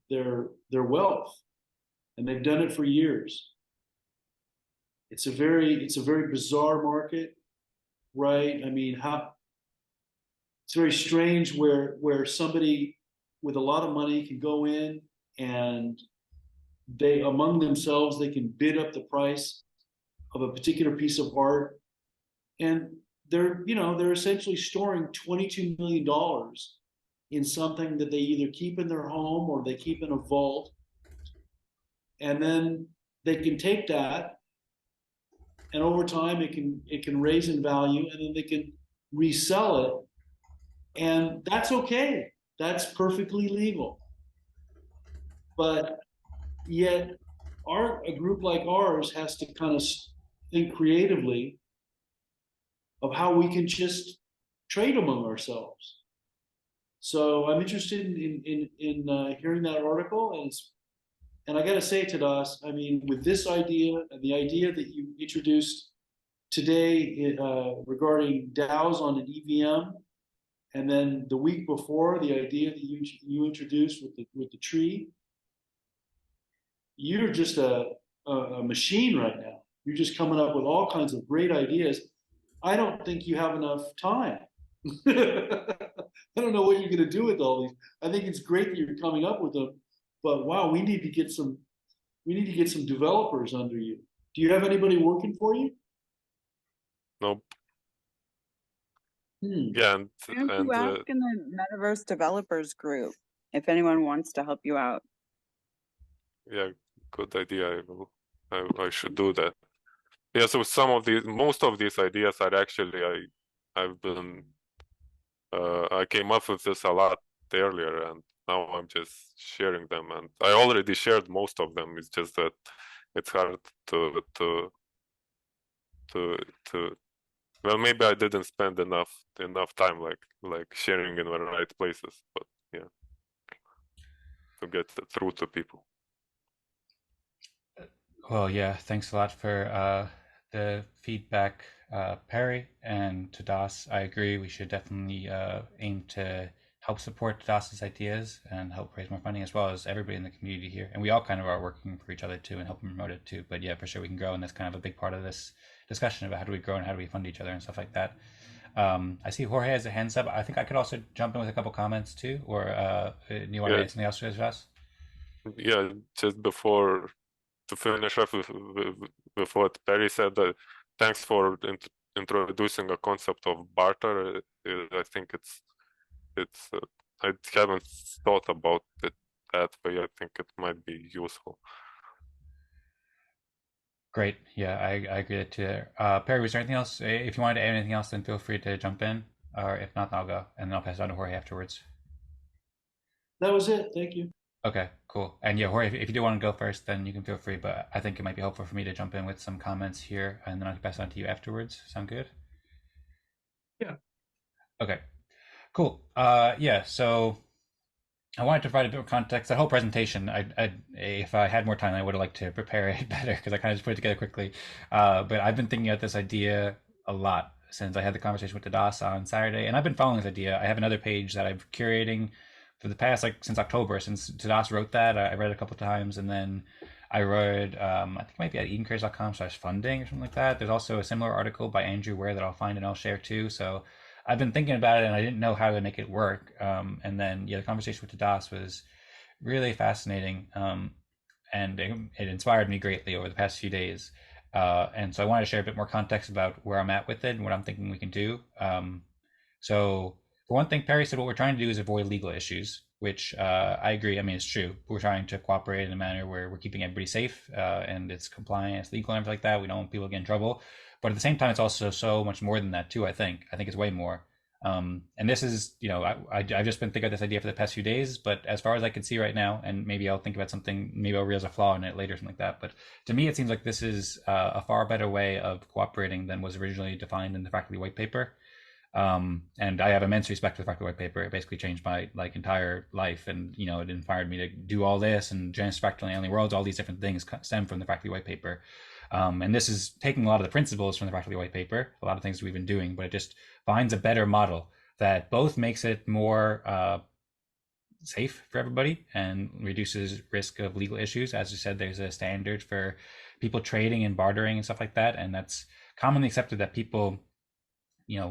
their wealth. And they've done it for years. It's a very bizarre market, right? I mean, it's very strange where somebody with a lot of money can go in and they among themselves they can bid up the price of a particular piece of art, and they're essentially storing $22 million in something that they either keep in their home or they keep in a vault, and then they can take that, and over time it can raise in value, and then they can resell it, and that's okay. That's perfectly legal. But yet a group like ours has to kind of think creatively of how we can just trade among ourselves. So I'm interested in hearing that article, and I got to say, Tadas, I mean, with this idea and the idea that you introduced today regarding DAOs on an EVM, and then the week before the idea that you introduced with the tree, you're just a machine right now. You're just coming up with all kinds of great ideas. I don't think you have enough time. I don't know what you're going to do with all these. I think it's great that you're coming up with them, but wow, we need to get some developers under you. Do you have anybody working for you? Nope. Why Yeah, don't you ask in the Metaverse Developers group if anyone wants to help you out? yeah, good idea. I should do that. Yeah, so most of these ideas are actually I've been I came up with this a lot earlier, and now I'm just sharing them. And I already shared most of them. It's just that it's hard to well, maybe I didn't spend enough time like sharing in the right places, but yeah, to get it through to people. Well, yeah, thanks a lot for the feedback, Perry, and Tadas. I agree. We should definitely aim to help support Tadas's ideas and help raise more funding, as well as everybody in the community here. And we all kind of are working for each other too and helping promote it too. But yeah, for sure we can grow, and that's kind of a big part of this discussion about how do we grow and how do we fund each other and stuff like that. I see Jorge has a hands up. I think I could also jump in with a couple comments too, or do you want to add something else to this? Yeah, just before to finish off with what Perry said, thanks for introducing a concept of barter. I think it's I haven't thought about it that way. I think it might be useful. Great. Yeah, I agree with you there. Perry, was there anything else? If you wanted to add anything else, then feel free to jump in. Or if not, I'll go. And then I'll pass it on to Jorge afterwards. That was it. Thank you. Okay, cool. And yeah, Jorge, if you do want to go first, then you can feel free. But I think it might be helpful for me to jump in with some comments here, and then I'll pass it on to you afterwards. Sound good? Yeah. Okay, cool. Yeah, so I wanted to provide a bit of context. That whole presentation, if I had more time, I would have liked to prepare it better because I kind of just put it together quickly. But I've been thinking about this idea a lot since I had the conversation with Tadas on Saturday, and I've been following this idea. I have another page that I'm curating for the past, like, since October, since Tadas wrote that. I read it a couple of times, and then I read, I think it might be at edencares.com/funding or something like that. There's also a similar article by Andrew Ware that I'll find and I'll share too. So I've been thinking about it and I didn't know how to make it work. And then, yeah, the conversation with Tadas was really fascinating. And it inspired me greatly over the past few days. And so I wanted to share a bit more context about where I'm at with it and what I'm thinking we can do. So for one thing, Perry said what we're trying to do is avoid legal issues, which I agree. I mean, it's true. We're trying to cooperate in a manner where we're keeping everybody safe and it's compliant, it's legal and everything like that. We don't want people to get in trouble. But at the same time, it's also so much more than that too, I think. I think it's way more. And this is, I've just been thinking about this idea for the past few days, but as far as I can see right now, and maybe I'll think about something, maybe I'll realize a flaw in it later, something like that. But to me, it seems like this is a far better way of cooperating than was originally defined in the faculty white paper. And I have immense respect for the fractal white paper. It basically changed my entire life, and it inspired me to do all this, and Genesis fractal alien worlds, all these different things stem from the fractal white paper. And this is taking a lot of the principles from the fractal white paper, a lot of things we've been doing, but it just finds a better model that both makes it more safe for everybody and reduces risk of legal issues. As you said, there's a standard for people trading and bartering and stuff like that, and that's commonly accepted that people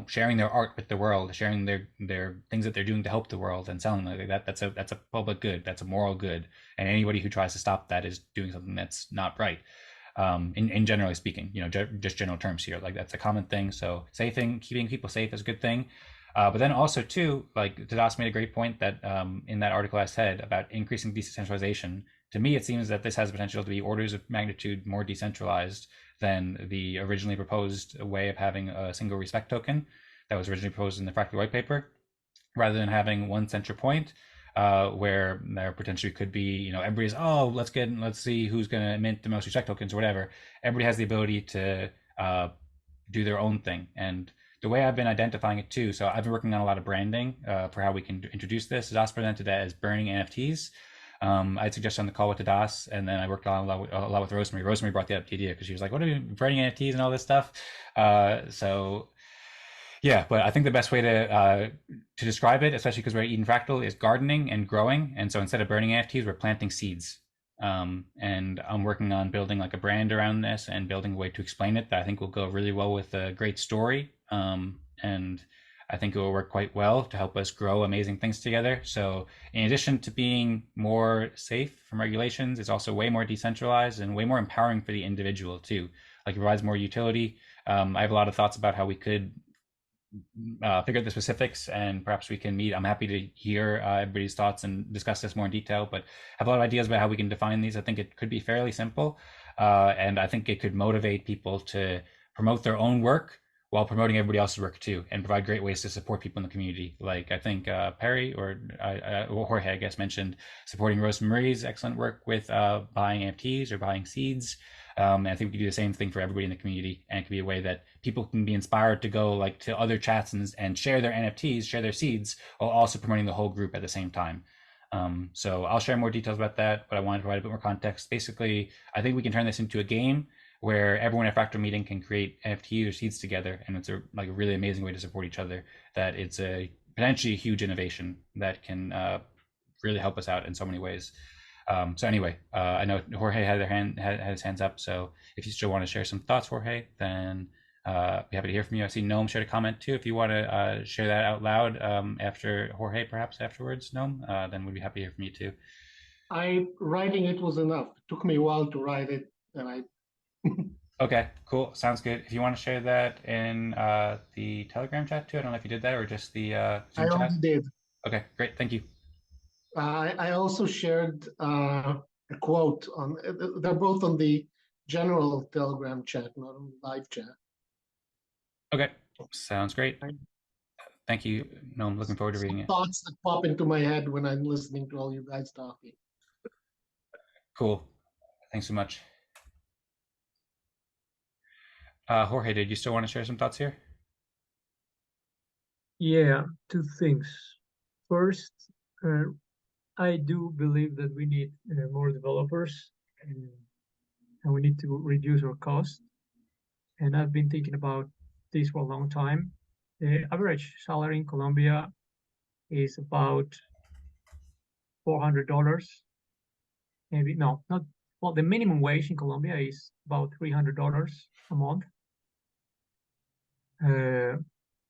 sharing their art with the world, sharing their things that they're doing to help the world and selling like that, that's a public good, that's a moral good, and anybody who tries to stop that is doing something that's not right. In generally speaking, just general terms here, like that's a common thing. So keeping people safe is a good thing. But then also too, like Tadas made a great point that in that article I said about increasing decentralization. To me, it seems that this has the potential to be orders of magnitude more decentralized than the originally proposed way of having a single respect token that was originally proposed in the fractal white paper, rather than having one central point where there potentially could be, everybody's, let's see who's going to mint the most respect tokens or whatever. Everybody has the ability to do their own thing. And the way I've been identifying it too, so I've been working on a lot of branding for how we can introduce this. Tadas presented that as burning NFTs. I suggested on the call with Tadas, and then I worked on a lot with Rosmari. Rosmari brought the idea because she was like, what are you burning NFTs and all this stuff? So yeah, but I think the best way to describe it, especially because we're at Eden Fractal, is gardening and growing. And so instead of burning NFTs, we're planting seeds. And I'm working on building like a brand around this and building a way to explain it that I think will go really well with a great story. And I think it will work quite well to help us grow amazing things together. So in addition to being more safe from regulations, it's also way more decentralized and way more empowering for the individual too. Like it provides more utility. I have a lot of thoughts about how we could figure out the specifics, and perhaps we can meet. I'm happy to hear everybody's thoughts and discuss this more in detail, but I have a lot of ideas about how we can define these. I think it could be fairly simple, and I think it could motivate people to promote their own work while promoting everybody else's work too, and provide great ways to support people in the community. Like I think Perry or Jorge, I guess, mentioned supporting Rosmari's excellent work with buying NFTs or buying seeds. And I think we can do the same thing for everybody in the community, and it can be a way that people can be inspired to go like to other chats and share their NFTs, share their seeds, while also promoting the whole group at the same time. So I'll share more details about that, but I wanted to provide a bit more context. Basically, I think we can turn this into a game where everyone at Fractal Meeting can create NFTs or seeds together, and it's a really amazing way to support each other. That it's a potentially a huge innovation that can really help us out in so many ways. So anyway, I know Jorge had his hands up. So if you still want to share some thoughts, Jorge, then be happy to hear from you. I see Noam shared a comment too. If you want to share that out loud after Jorge, perhaps afterwards, Noam, then we'd be happy to hear from you too. Writing it was enough. It took me a while to write it, and I. Okay, cool. Sounds good. If you want to share that in the Telegram chat too, I don't know if you did that or just the Zoom I chat. already did. Okay, great. Thank you. I also shared a quote on. They're both on the general Telegram chat, not on the live chat. Okay, sounds great. Thank you. No, I'm looking forward to reading it. Thoughts that pop into my head when I'm listening to all you guys talking. Cool. Thanks so much. Jorge, did you still want to share some thoughts here? Yeah, two things. First, I do believe that we need more developers and we need to reduce our cost. And I've been thinking about this for a long time. The average salary in Colombia is about $400. Maybe, no, not, well, the minimum wage in Colombia is about $300 a month,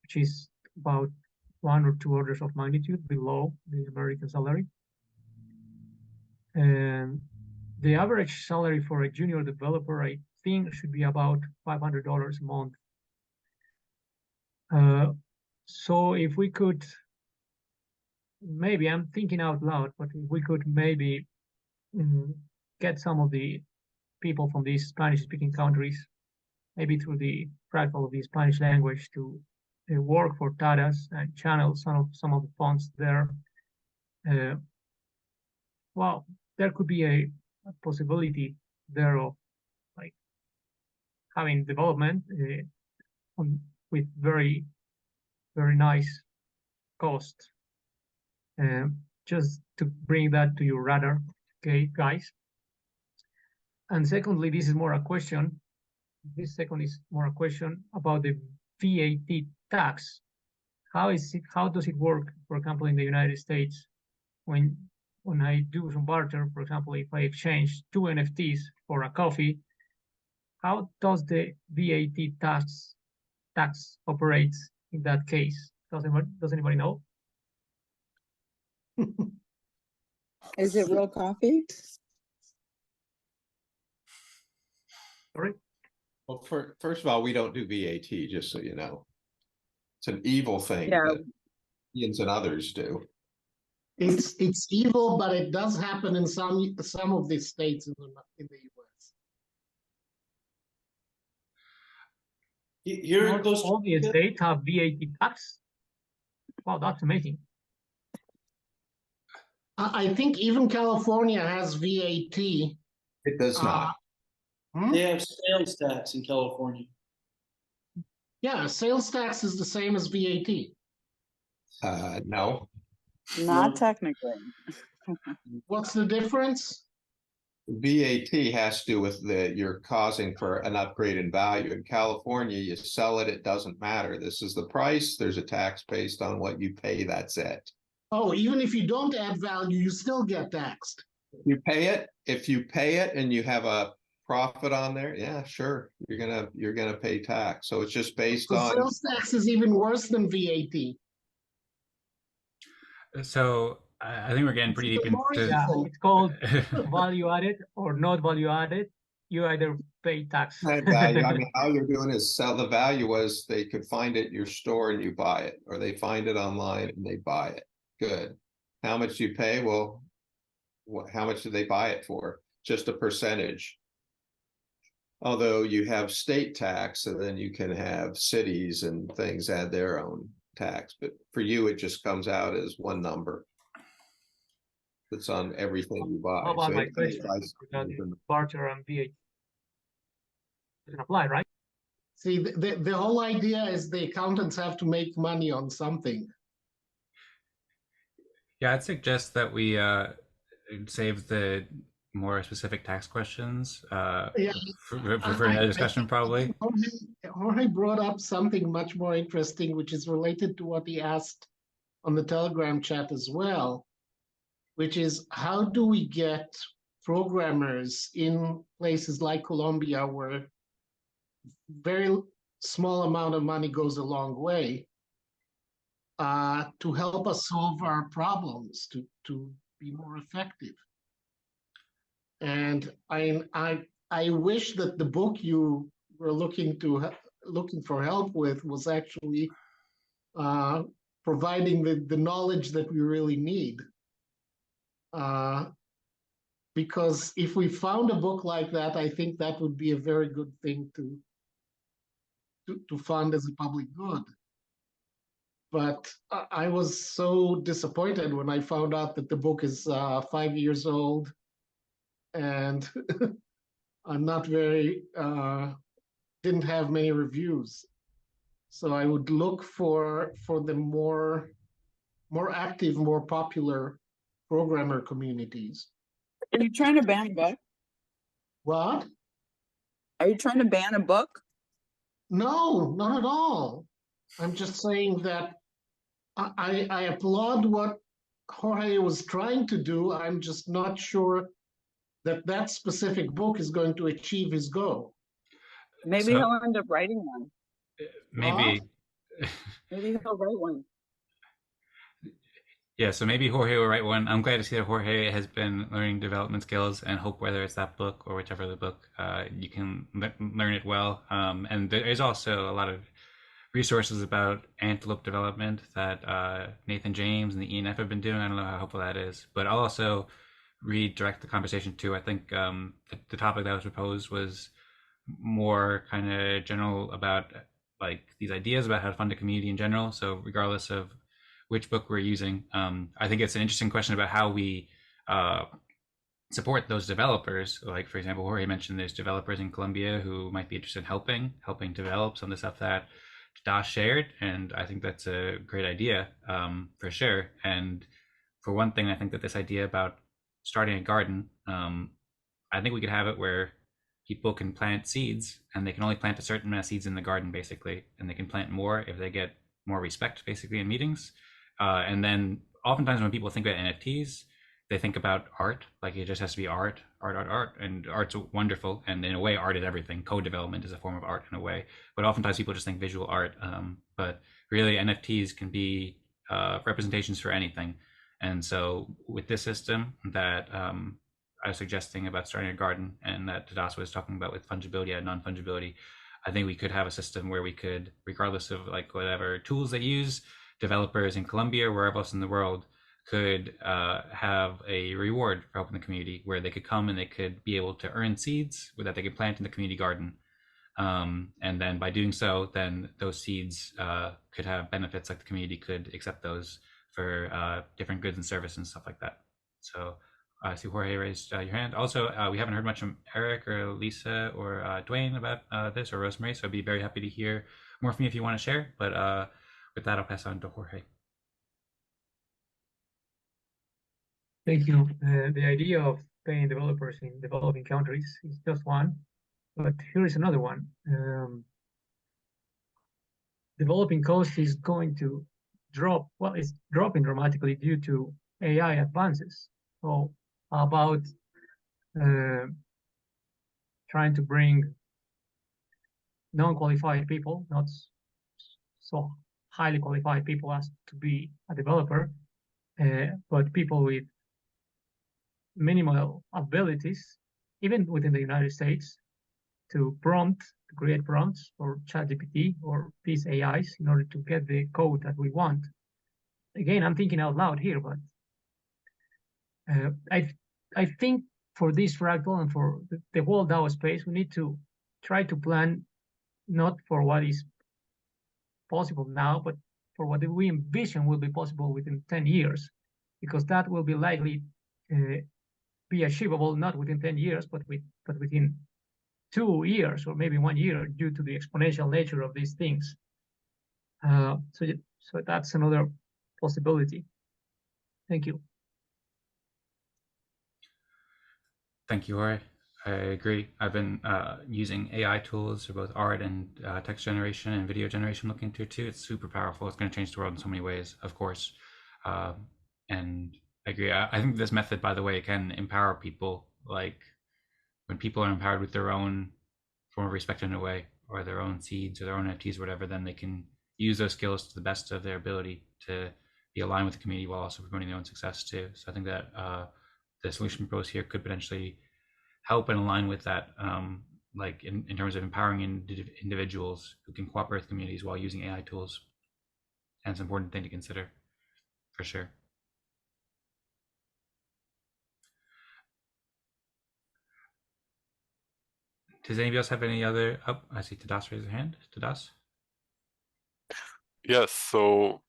which is about 1 or 2 orders of magnitude below the American salary. And the average salary for a junior developer, I think, should be about $500 a month. So if we could, maybe, I'm thinking out loud, but if we could maybe get some of the people from these Spanish-speaking countries, maybe through the fractal of the Spanish language, to work for Tadas and channel some of the funds there. Well, there could be a possibility there of like having development with very, very nice cost. Just to bring that to your radar, okay, guys. And secondly, this is more a question. This second is more a question about the VAT tax. How does it work, for example, in the United States, when I do some barter, for example, if I exchange 2 NFTs for a coffee, how does the VAT tax operates in that case? Does anybody know? Is it real coffee? Sorry? Well, first of all, we don't do VAT, just so you know. It's an evil thing that Indians and others do. It's evil, but it does happen in some of the states in the U.S. Here in Costa All the Rica, states have VAT tax. Wow, that's amazing. I think even California has VAT. It does not. they have sales tax in California. Yeah, sales tax is the same as VAT. No. Not No. technically. What's the difference? VAT has to do with you're causing for an upgrade in value. In California, you sell it, it doesn't matter. This is the price. There's a tax based on what you pay. That's it. Oh, even if you don't add value, you still get taxed. If you pay it and you have a profit on there, yeah, sure. You're gonna pay tax. So it's just based So on sales tax is even worse than VAT. So I think we're getting pretty deep into. Yeah, it's called value added or not value added. You either pay tax. that value. I mean, all you're doing is sell. The value was they could find it in your store and you buy it, or they find it online and they buy it. Good. How much do you pay? Well, how much do they buy it for? Just a percentage. Although you have state tax, and then you can have cities and things add their own tax. But for you, it just comes out as one number. It's on everything you buy. How about So my it question regarding barter and VAT? Doesn't apply, right? See, the whole idea is the accountants have to make money on something. Yeah, I'd suggest that we save the more specific tax questions Yeah, for another discussion, probably. Jorge brought up something much more interesting, which is related to what he asked on the Telegram chat as well, which is how do we get programmers in places like Colombia, where very small amount of money goes a long way, to help us solve our problems, to be more effective. And I wish that the book you were looking for help with was actually providing the knowledge that we really need. Because if we found a book like that, I think that would be a very good thing to fund as a public good. But I was so disappointed when I found out that the book is 5 years old and not very, didn't have many reviews. So I would look for the more active, more popular programmer communities. Are you trying to ban a book? What? Are you trying to ban a book? No, not at all. I'm just saying that I applaud what Jorge was trying to do. I'm just not sure that specific book is going to achieve his goal. Maybe So- he'll end up writing one. Maybe. Maybe he'll write one. Yeah, so maybe Jorge will write one. I'm glad to see that Jorge has been learning development skills, and hope whether it's that book or whichever other book, you can learn it well. And there is also a lot of resources about Antelope development that Nathan James and the ENF have been doing. I don't know how helpful that is, but I'll also redirect the conversation to, I think the topic that was proposed was more kind of general about like these ideas about how to fund a community in general. So regardless of which book we're using, I think it's an interesting question about how we support those developers. Like, for example, Jorge mentioned there's developers in Colombia who might be interested in helping develop some of the stuff that Tadas shared, and I think that's a great idea, for sure. And for one thing, I think that this idea about starting a garden, I think we could have it where people can plant seeds, and they can only plant a certain amount of seeds in the garden, basically, and they can plant more if they get more respect, basically, in meetings. And then oftentimes when people think about NFTs, they think about art, like it just has to be art, and art's wonderful. And in a way, art is everything. Code development is a form of art in a way, but oftentimes people just think visual art. But really NFTs can be representations for anything. And so with this system that I was suggesting about starting a garden, and that Tadas was talking about with fungibility and non-fungibility, I think we could have a system where we could, regardless of like whatever tools they use, developers in Colombia or wherever else in the world could have a reward for helping the community, where they could come and they could be able to earn seeds that they could plant in the community garden. And then by doing so, then those seeds could have benefits, like the community could accept those for different goods and services and stuff like that. So I see Jorge raised your hand. Also, we haven't heard much from Eric or Lisa or Duane about this, or Rosmari, so I'd be very happy to hear more from you if you want to share. But with that, I'll pass on to Jorge. Thank you. The idea of paying developers in developing countries is just one, but here is another one. Developing cost is going to drop. Well, it's dropping dramatically due to AI advances. So about trying to bring non-qualified people, not so highly qualified people as to be a developer, but people with minimal abilities, even within the United States, to create prompts for ChatGPT or these AIs in order to get the code that we want. Again, I'm thinking out loud here, but I think for this fractal and for the whole DAO space, we need to try to plan not for what is possible now, but for what we envision will be possible within 10 years, because that will be likely be achievable not within 10 years, but within 2 years or maybe 1 year due to the exponential nature of these things. So that's another possibility. Thank you. Thank you, Jorge. I agree. I've been using AI tools for both art and text generation and video generation looking into it too. It's super powerful. It's going to change the world in so many ways, of course. And I agree. I think this method, by the way, can empower people. Like when people are empowered with their own form of respect in a way, or their own seeds or their own NFTs or whatever, then they can use those skills to the best of their ability to be aligned with the community while also promoting their own success too. So I think that the solution proposed here could potentially help and align with that, like in terms of empowering individuals who can cooperate with communities while using AI tools. And it's an important thing to consider, for sure. Does anybody else have any other? Oh, I see Tadas raise their hand. Tadas? Yes, so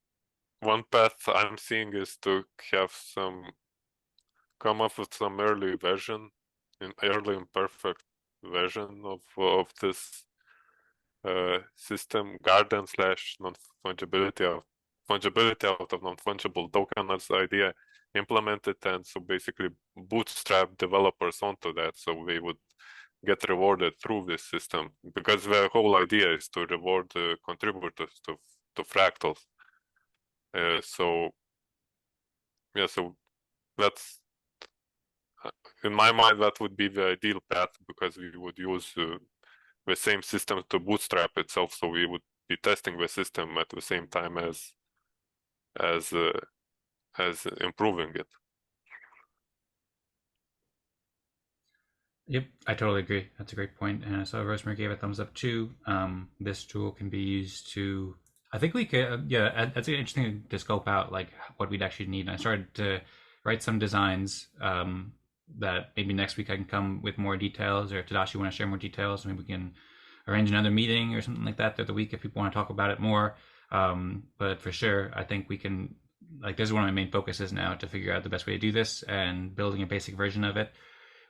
one path I'm seeing is to have come up with some early version, an early imperfect version of this system, garden / non-fungibility out of non-fungible tokens idea implemented, and so basically bootstrap developers onto that, so we would get rewarded through this system, because the whole idea is to reward the contributors to fractals. So yeah, so that's in my mind that would be the ideal path, because we would use the same system to bootstrap itself, so we would be testing the system at the same time as improving it. Yep, I totally agree. That's a great point. And so Rosmari gave a thumbs up too. This tool can be used to, I think we could, yeah, that's interesting to scope out like what we'd actually need. And I started to write some designs that maybe next week I can come with more details, or Tadashi, you want to share more details? Maybe we can arrange another meeting or something like that through the week if people want to talk about it more. But for sure, I think we can, like, this is one of my main focuses now, to figure out the best way to do this, and building a basic version of it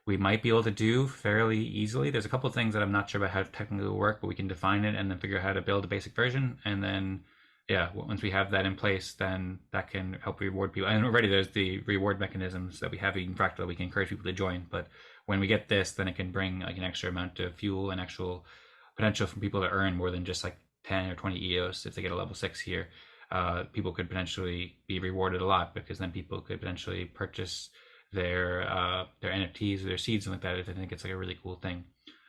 we might be able to do fairly easily. There's a couple of things that I'm not sure about how technically will work, but we can define it and then figure out how to build a basic version. And then, yeah, once we have that in place, then that can help reward people. And already there's the reward mechanisms that we have in Fractal that we can encourage people to join. But when we get this, then it can bring like an extra amount of fuel and actual potential for people to earn more than just like 10 or 20 EOS if they get a level 6 here. People could potentially be rewarded a lot, because then people could potentially purchase their NFTs or their seeds and like that. I think it's like a really cool thing,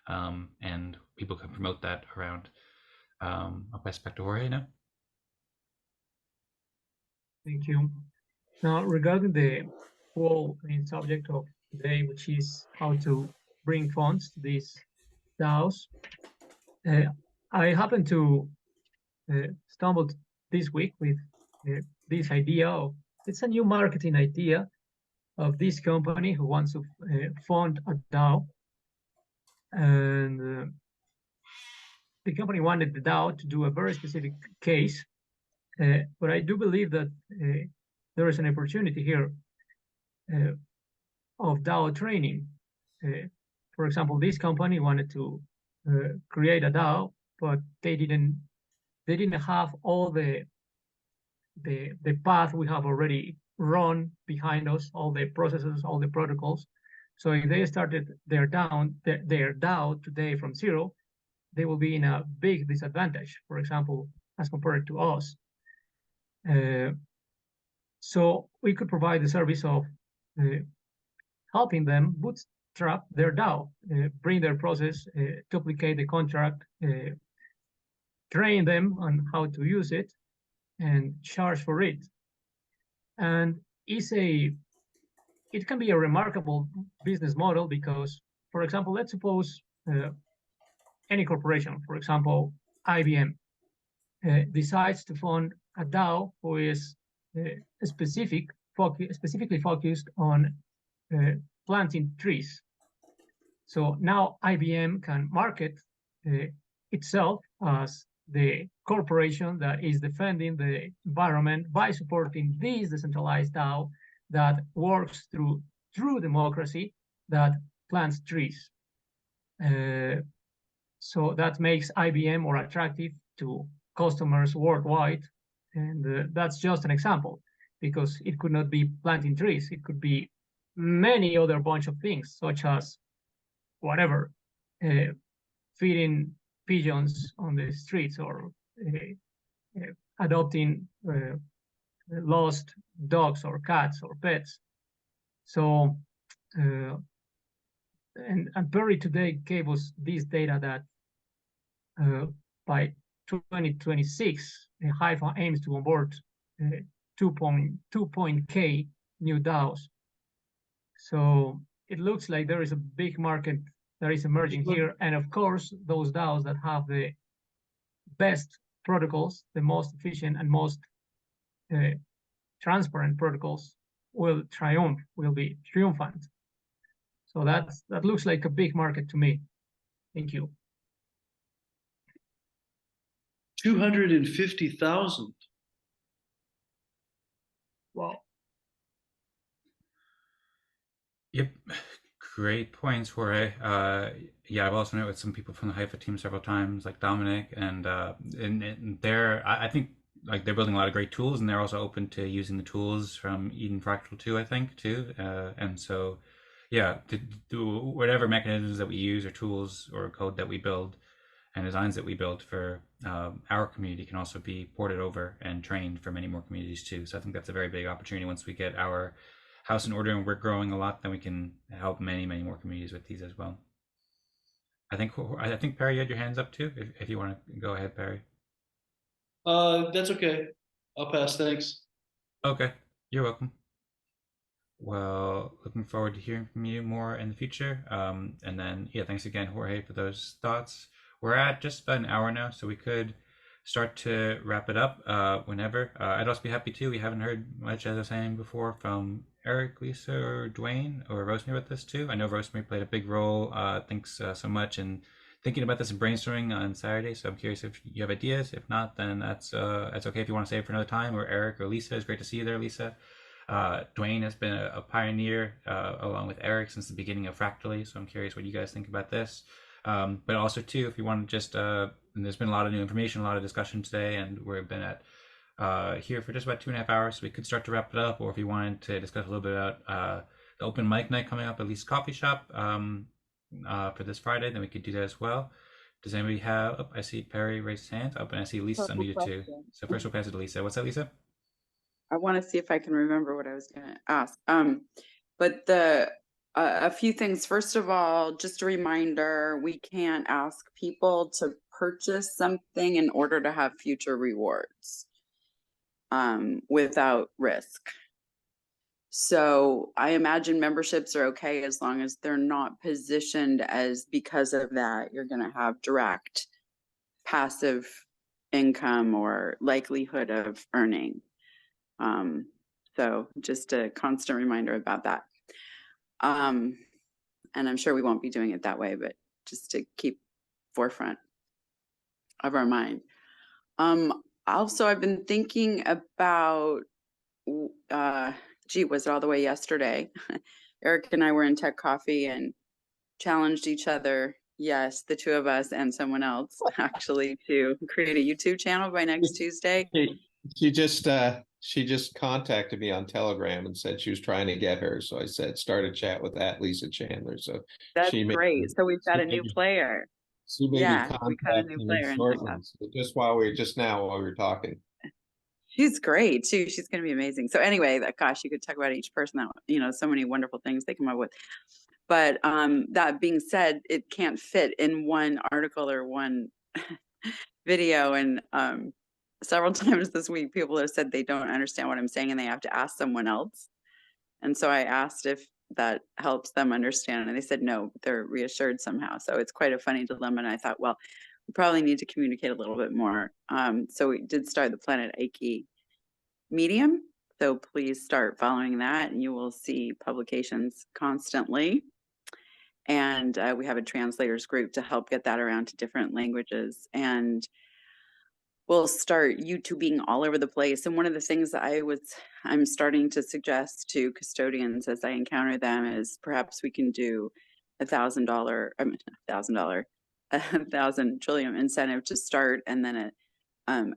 and people can promote that around. I'll pass back to Jorge now. Thank you. Now, regarding the whole main subject of today, which is how to bring funds to these DAOs, I happened to stumble this week with this idea of, it's a new marketing idea of this company who wants to fund a DAO. And the company wanted the DAO to do a very specific case. But I do believe that there is an opportunity here of DAO training. For example, this company wanted to create a DAO, but they didn't have all the path we have already run behind us, all the processes, all the protocols. So if they started their DAO today from zero, they will be in a big disadvantage, for example, as compared to us. So we could provide the service of helping them bootstrap their DAO, bring their process, duplicate the contract, train them on how to use it, and charge for it. And it can be a remarkable business model, because, for example, let's suppose any corporation, for example, IBM, decides to fund a DAO who is specifically focused on planting trees. So now IBM can market itself as the corporation that is defending the environment by supporting this decentralized DAO that works through true democracy that plants trees. So that makes IBM more attractive to customers worldwide. And that's just an example, because it could not be planting trees. It could be many other bunch of things, such as whatever, feeding pigeons on the streets, or adopting lost dogs or cats or pets. So, and Perry today gave us this data that by 2026, hypha aims to onboard 2.K new DAOs. So it looks like there is a big market that is emerging here. And of course, those DAOs that have the best protocols, the most efficient and most transparent protocols will triumph, will be triumphant. So that looks like a big market to me. Thank you. 250,000. Wow. Yep. Great points, Jorge. Yeah, I've also met with some people from the hypha team several times, like Dominic, and they're, I think, like, they're building a lot of great tools, and they're also open to using the tools from Eden Fractal 2, I think, too. And so, yeah, to do whatever mechanisms that we use or tools or code that we build and designs that we build for our community can also be ported over and trained for many more communities too. So I think that's a very big opportunity. Once we get our house in order and we're growing a lot, then we can help many more communities with these as well. I think Perry, you had your hands up too. If you want to go ahead, Perry. That's okay. I'll pass. Thanks. Okay, you're welcome. Well, looking forward to hearing from you more in the future. And then, yeah, thanks again, Jorge, for those thoughts. We're at just about an hour now, so we could start to wrap it up whenever. I'd also be happy too. We haven't heard much, as I was saying before, from Eric, Lisa, or Duane, or Rosmari with this too. I know Rosmari played a big role. Thanks so much in thinking about this and brainstorming on Saturday. So I'm curious if you have ideas. If not, then that's okay. If you want to save it for another time, or Eric or Lisa, it's great to see you there, Lisa. Duane has been a pioneer along with Eric since the beginning of Fractally. So I'm curious what you guys think about this. But also too, if you want to just, and there's been a lot of new information, a lot of discussion today, and we've been at here for just about 2.5 hours, so we could start to wrap it up. Or if you wanted to discuss a little bit about the open mic night coming up at Lisa's Coffee Shop for this Friday, then we could do that as well. Does anybody have? Oh, I see Perry raised his hand. Oh, and I see Lisa unmuted too. So first we'll pass it to Lisa. What's that, Lisa? I want to see if I can remember what I was going to ask. But a few things. First of all, just a reminder, we can't ask people to purchase something in order to have future rewards without risk. So I imagine memberships are okay as long as they're not positioned as, because of that, you're going to have direct passive income or likelihood of earning. So just a constant reminder about that. And I'm sure we won't be doing it that way, but just to keep forefront of our mind. Also, I've been thinking about, was it all the way yesterday? Eric and I were in Tech Coffee and challenged each other. Yes, the two of us and someone else actually, to create a YouTube channel by next Tuesday. She just contacted me on Telegram and said she was trying to get her. So I said, start a chat with that Lisa Chandler. So that's great. So we've got a new player. She may yeah, be we got a new player. Just while we were talking. She's great too. She's going to be amazing. So anyway, gosh, you could talk about each person that, so many wonderful things they come up with. But that being said, it can't fit in one article or one video. And several times this week, people have said they don't understand what I'm saying and they have to ask someone else. And so I asked if that helps them understand. And they said, no, they're reassured somehow. So it's quite a funny dilemma. And I thought, well, we probably need to communicate a little bit more. So we did start the Planet Aiki Medium. So please start following that and you will see publications constantly. And we have a translators group to help get that around to different languages. And we'll start YouTubing all over the place. And one of the things that I'm starting to suggest to custodians as I encounter them is perhaps we can do $1,000, $1,000 Trillium incentive to start, and then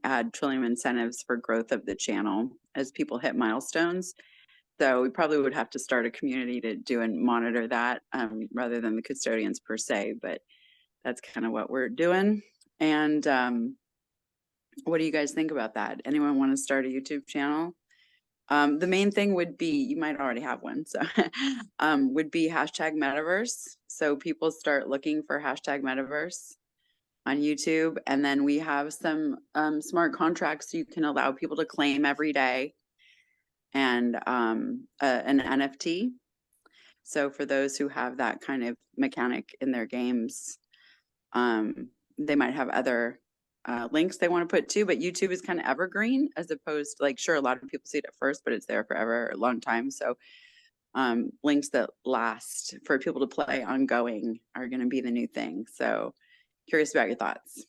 add Trillium incentives for growth of the channel as people hit milestones. So we probably would have to start a community to do and monitor that rather than the custodians per se, but that's kind of what we're doing. And what do you guys think about that? Anyone want to start a YouTube channel? The main thing would be, you might already have one, so would be hashtag metaverse. So people start looking for hashtag metaverse on YouTube. And then we have some smart contracts you can allow people to claim every day, and an NFT. So for those who have that kind of mechanic in their games, they might have other links they want to put too, but YouTube is kind of evergreen, as opposed to, like, sure, a lot of people see it at first, but it's there forever, a long time. So links that last for people to play ongoing are going to be the new thing. So curious about your thoughts.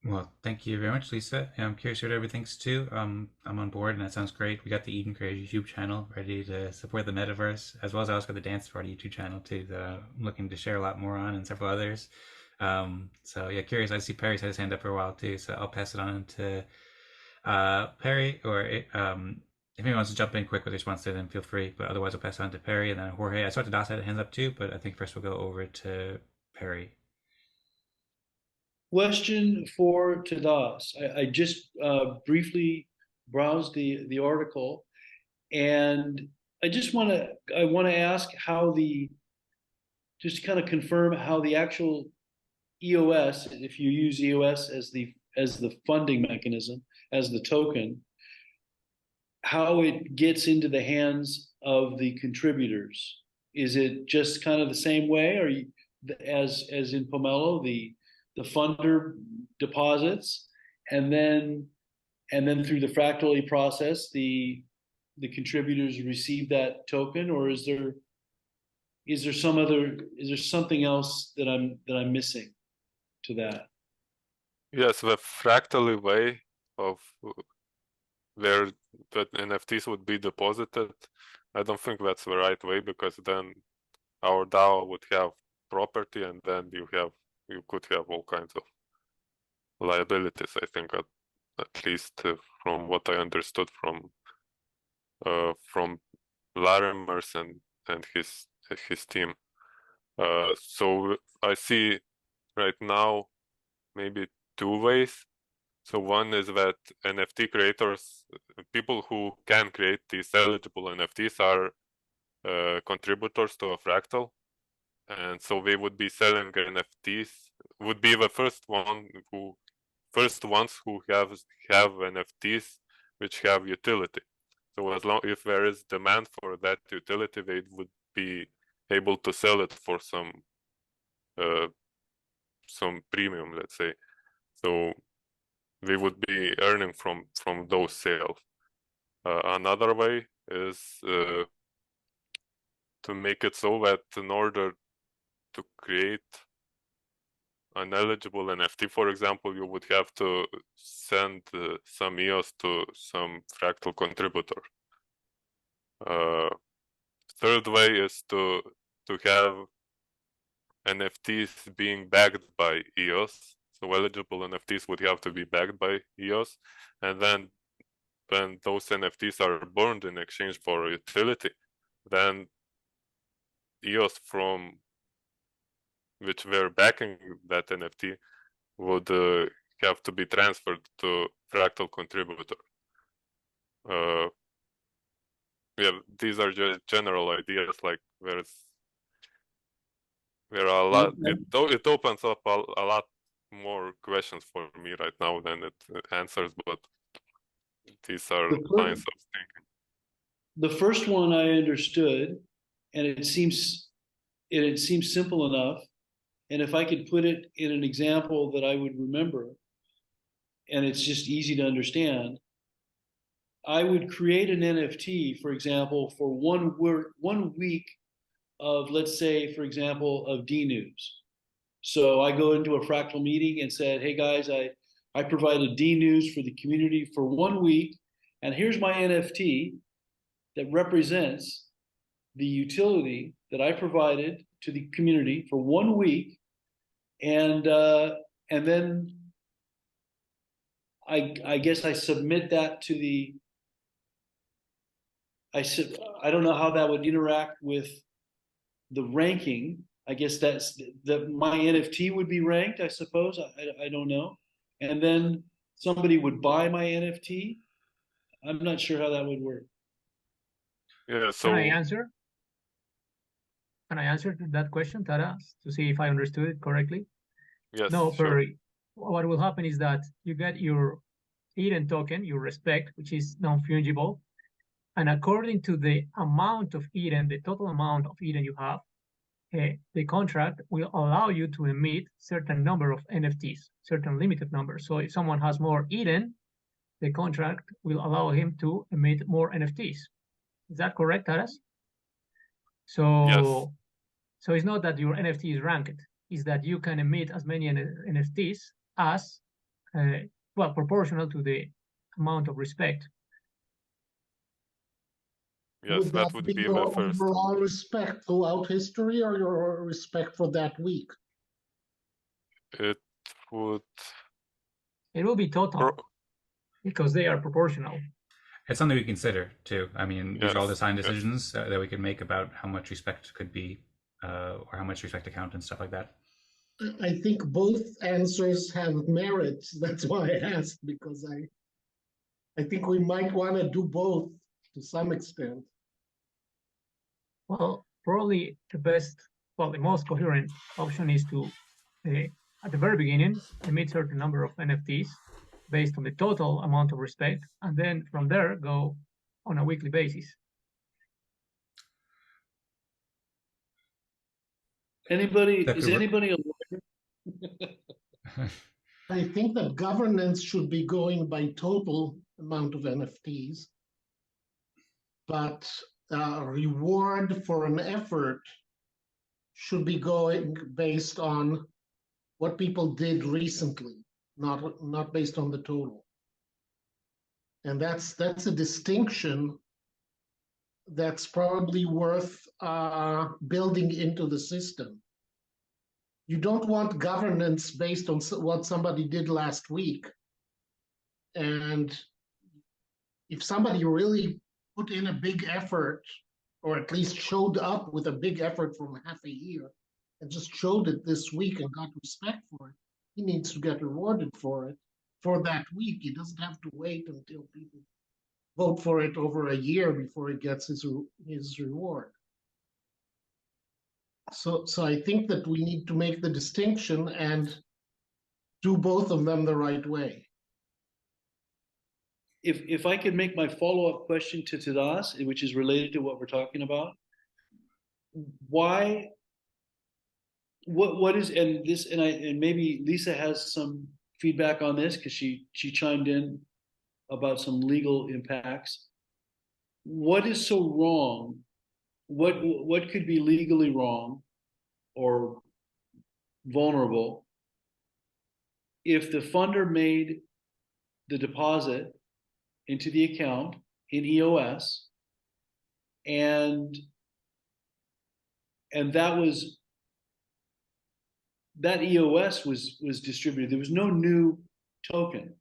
Well, thank you very much, Lisa. I'm curious what everybody thinks too. I'm on board, and that sounds great. We got the Eden Creator YouTube channel ready to support the metaverse, as well as I also got the Dance Party YouTube channel too that I'm looking to share a lot more on, and several others. So yeah, curious. I see Perry's had his hand up for a while too, so I'll pass it on to Perry, or if anyone wants to jump in quick with a response to, then feel free. But otherwise, I'll pass it on to Perry, and then Jorge. I saw Tadas had hands up too, but I think first we'll go over to Perry. Question for Tadas. I just briefly browsed the article, and I want to ask how just to kind of confirm how the actual EOS, if you use EOS as the funding mechanism, as the token, how it gets into the hands of the contributors. Is it just kind of the same way, or as in Pomelo, the funder deposits, and then through the fractal process, the contributors receive that token, or is there something else that I'm missing to that? Yes, the fractal way of where the NFTs would be deposited, I don't think that's the right way, because then our DAO would have property, and then you could have all kinds of liabilities. I think at least from what I understood from Larimer's and his team. So I see right now maybe two ways. So one is that NFT creators, people who can create these eligible NFTs, are contributors to a fractal, and so they would be selling NFTs. Would be the first ones who have NFTs which have utility. So if there is demand for that utility, they would be able to sell it for some premium, let's say. So we would be earning from those sales. Another way is to make it so that in order to create an eligible NFT, for example, you would have to send some EOS to some fractal contributor. Third way is to have NFTs being backed by EOS. So eligible NFTs would have to be backed by EOS, and then when those NFTs are burned in exchange for utility, then EOS from which were backing that NFT would have to be transferred to fractal contributor. Yeah, these are just general ideas. Like there are a lot. It opens up a lot more questions for me right now than it answers, but these are lines of thinking. The first one I understood, and it seems simple enough. And if I could put it in an example that I would remember, and it's just easy to understand, I would create an NFT, for example, for 1 week of, let's say, for example, of D news. So I go into a fractal meeting and said, hey guys, I provided D news for the community for 1 week, and here's my NFT that represents the utility that I provided to the community for 1 week, and then I guess I submit that to the. I don't know how that would interact with the ranking. I guess that's my NFT would be ranked, I suppose. I don't know. And then somebody would buy my NFT. I'm not sure how that would work. Yeah, so Can I answer? Can I answer to that question, Tadas, to see if I understood it correctly? yes, No, sure. what will happen is that you get your Eden token, your respect, which is non-fungible. And according to the amount of Eden, the total amount of Eden you have, the contract will allow you to emit certain number of NFTs, certain limited numbers. So if someone has more Eden, the contract will allow him to emit more NFTs. Is that correct, Tadas? Yes. So it's not that your NFT is ranked, it's that you can emit as many NFTs as, well, proportional to the amount of respect. Yes, Would that that would be be my your first. overall respect throughout history or your respect for that week? It would. It will be total because they are proportional. It's something we consider too. I mean, these are all Yes, design yes. decisions that we can make about how much respect could be, or how much respect to count and stuff like that. I think both answers have merit. That's why I asked, because I think we might want to do both to some extent. Well, probably the most coherent option is to, at the very beginning, emit certain number of NFTs based on the total amount of respect, and then from there go on a weekly basis. Is anybody a lawyer? I think that governance should be going by total amount of NFTs, but reward for an effort should be going based on what people did recently, not based on the total. And that's a distinction that's probably worth building into the system. You don't want governance based on what somebody did last week. And if somebody really put in a big effort, or at least showed up with a big effort from half a year, and just showed it this week and got respect for it, he needs to get rewarded for it for that week. He doesn't have to wait until people vote for it over a year before he gets his reward. So I think that we need to make the distinction and do both of them the right way. If I could make my follow-up question to Tadas, which is related to what we're talking about, what is, and this, and maybe Lisa has some feedback on this because she chimed in about some legal impacts. What is so wrong? What could be legally wrong or vulnerable if the funder made the deposit into the account in EOS and that EOS was distributed? There was no new token.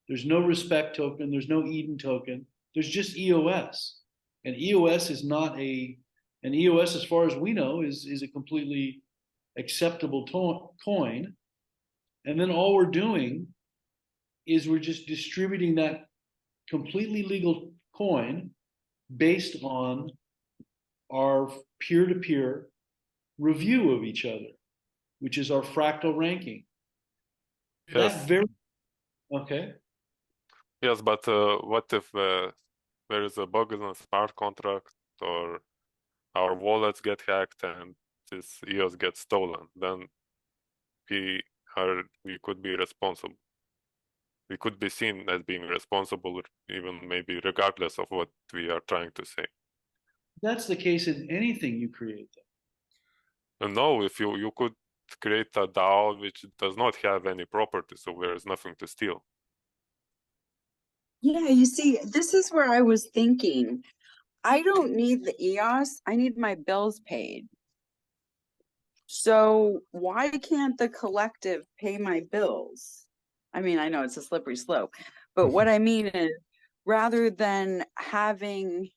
There's no respect token. There's no Eden token. There's just EOS. And EOS is not an EOS, as far as we know, is a completely acceptable coin. And then all we're doing is we're just distributing that completely legal coin based on our peer-to-peer review of each other, which is our fractal ranking. Yes. Okay. Yes, but what if there is a bug in a smart contract, or our wallets get hacked and this EOS gets stolen? Then we could be responsible. we could be seen as being responsible, even maybe regardless of what we are trying to say. That's the case in anything you create. And no, if you could create a DAO which does not have any property, so there is nothing to steal. Yeah, you see, this is where I was thinking. I don't need the EOS, I need my bills paid. So why can't the collective pay my bills? I mean, I know it's a slippery slope, but what I mean is rather than having,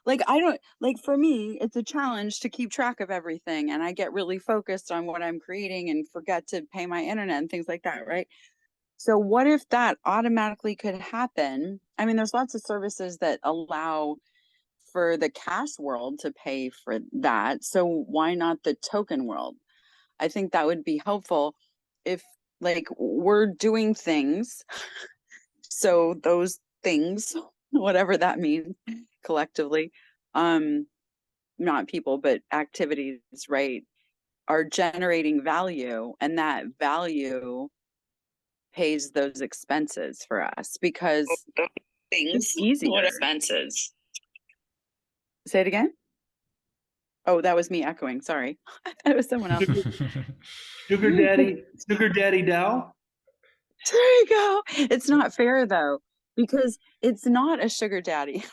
like, I don't, like, for me, it's a challenge to keep track of everything. And I get really focused on what I'm creating and forget to pay my internet and things like that, right? So what if that automatically could happen? I mean, there's lots of services that allow for the cash world to pay for that. So why not the token world? I think that would be helpful if, like, we're doing things. So those things, whatever that means collectively, not people, but activities, right, are generating value, and that value pays those expenses for us because it's easy. What expenses? Say it again. Oh, that was me echoing. Sorry. I thought it was someone else. Sugar daddy DAO. There you go. It's not fair though, because it's not a sugar daddy.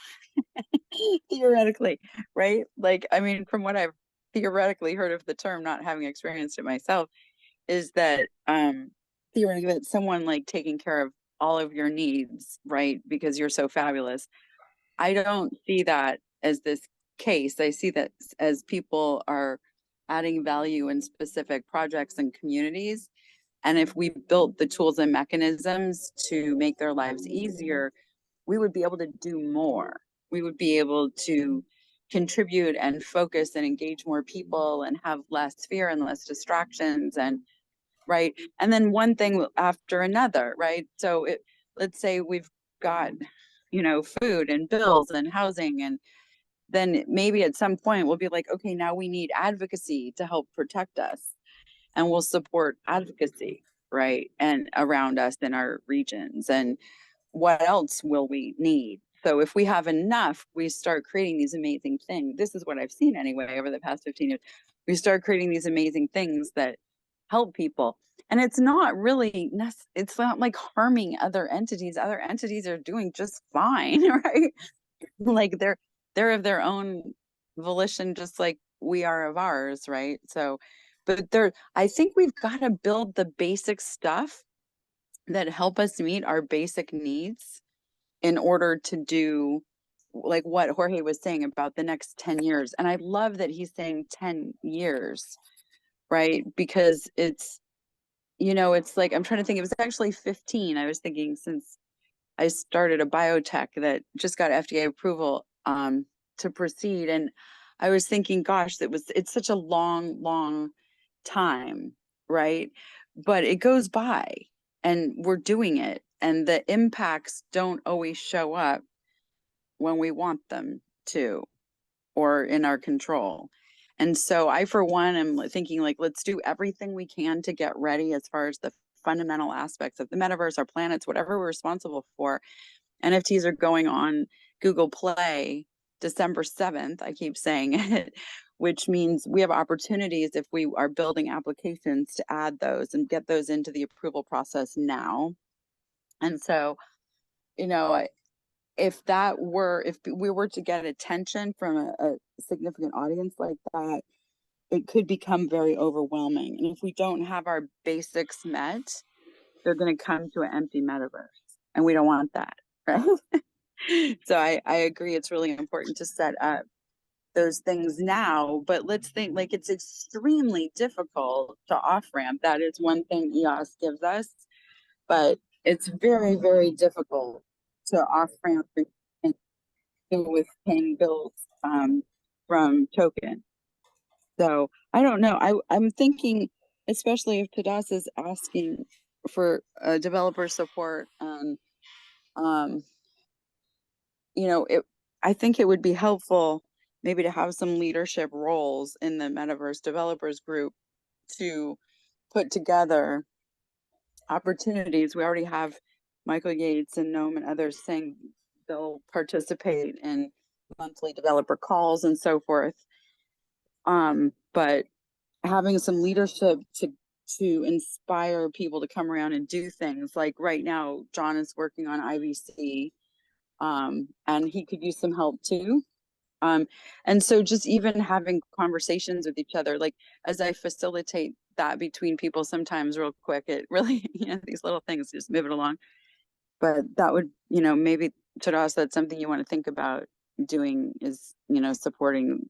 Theoretically, right? Like, I mean, from what I've theoretically heard of the term, not having experienced it myself, is that theoretically it's someone like taking care of all of your needs, right? Because you're so fabulous. I don't see that as this case. I see that as people are adding value in specific projects and communities. And if we built the tools and mechanisms to make their lives easier, we would be able to do more. We would be able to contribute and focus and engage more people and have less fear and less distractions, and right. And then one thing after another, right? So let's say we've got, food and bills and housing, and then maybe at some point we'll be like, okay, now we need advocacy to help protect us, and we'll support advocacy, right? And around us in our regions. And what else will we need? So if we have enough, we start creating these amazing things. This is what I've seen anyway over the past 15 years. We start creating these amazing things that help people. And it's not really, it's not like harming other entities. Other entities are doing just fine, right? Like they're of their own volition, just like we are of ours, right? So, but I think we've got to build the basic stuff that help us meet our basic needs in order to do like what Jorge was saying about the next 10 years. And I love that he's saying 10 years, right? Because it's, it's like, I'm trying to think, it was actually 15. I was thinking since I started a biotech that just got FDA approval to proceed. And I was thinking, gosh, it's such a long time, right? But it goes by and we're doing it. And the impacts don't always show up when we want them to, or in our control. And so I, for one, am thinking like, let's do everything we can to get ready as far as the fundamental aspects of the metaverse, our planets, whatever we're responsible for. NFTs are going on Google Play December 7th. I keep saying it, which means we have opportunities if we are building applications to add those and get those into the approval process now. And so, if we were to get attention from a significant audience like that, it could become very overwhelming. And if we don't have our basics met, they're going to come to an empty metaverse. And we don't want that, right? So I agree. It's really important to set up those things now, but let's think, like, it's extremely difficult to off ramp. That is one thing EOS gives us, but it's very, very difficult to off ramp and deal with paying bills from token. So I don't know. I'm thinking, especially if Tadas is asking for developer support, and I think it would be helpful maybe to have some leadership roles in the metaverse developers group to put together opportunities. We already have Michael Yates and Noam and others saying they'll participate in monthly developer calls and so forth. But having some leadership to inspire people to come around and do things, like right now, John is working on IVC, and he could use some help too. And so just even having conversations with each other, like as I facilitate that between people sometimes real quick, it really, these little things just move it along. But that would, maybe Tadas, that's something you want to think about doing, is, supporting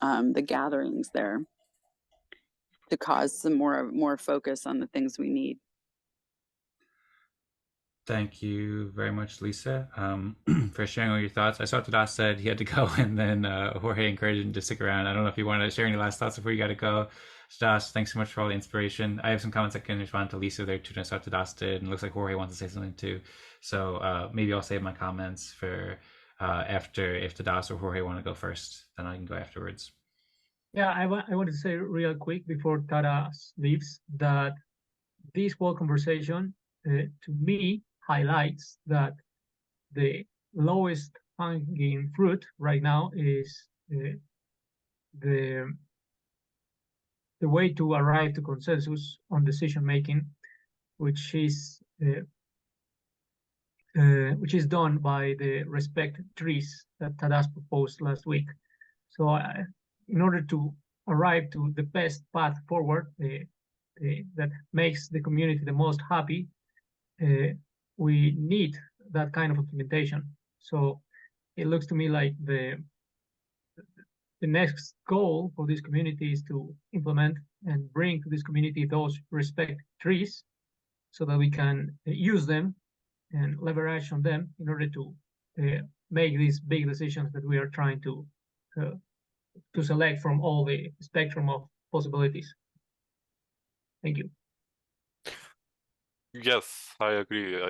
the gatherings there to cause some more focus on the things we need. Thank you very much, Lisa, for sharing all your thoughts. I saw Tadas said he had to go, and then Jorge encouraged him to stick around. I don't know if you want to share any last thoughts before you got to go. Tadas, thanks so much for all the inspiration. I have some comments I can respond to Lisa there too. I saw Tadas did, and it looks like Jorge wants to say something too. So maybe I'll save my comments for after, if Tadas or Jorge want to go first, then I can go afterwards. Yeah, I wanted to say real quick before Tadas leaves that this whole conversation, to me, highlights that the lowest hanging fruit right now is the way to arrive to consensus on decision making, which is done by the respect trees that Tadas proposed last week. So in order to arrive to the best path forward that makes the community the most happy, we need that kind of implementation. So it looks to me like the next goal for this community is to implement and bring to this community those respect trees so that we can use them and leverage on them in order to make these big decisions that we are trying to select from all the spectrum of possibilities. Thank you. Yes, I agree.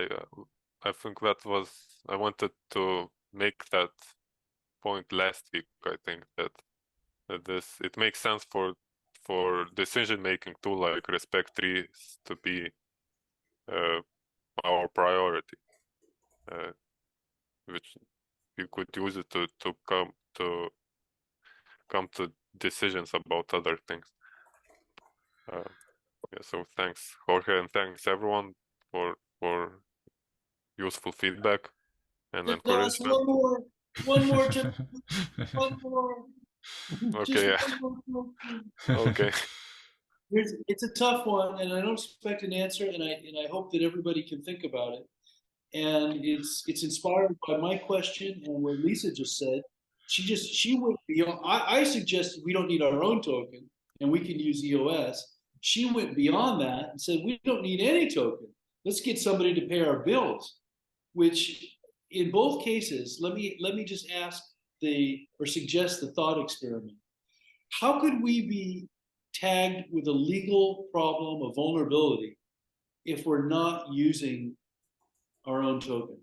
I think that was, I wanted to make that point last week. I think that it makes sense for decision making to like respect trees to be our priority, which you could use it to come to decisions about other things. Yeah, so thanks, Jorge, and thanks everyone for useful feedback and encouragement. One more, one more. Okay, yeah. Okay. It's a tough one, and I don't expect an answer, and I hope that everybody can think about it. And it's inspired by my question and what Lisa just said. She went beyond. I suggested we don't need our own token and we can use EOS. She went beyond that and said we don't need any token. Let's get somebody to pay our bills. Which in both cases, let me just ask or suggest the thought experiment. How could we be tagged with a legal problem of vulnerability if we're not using our own token?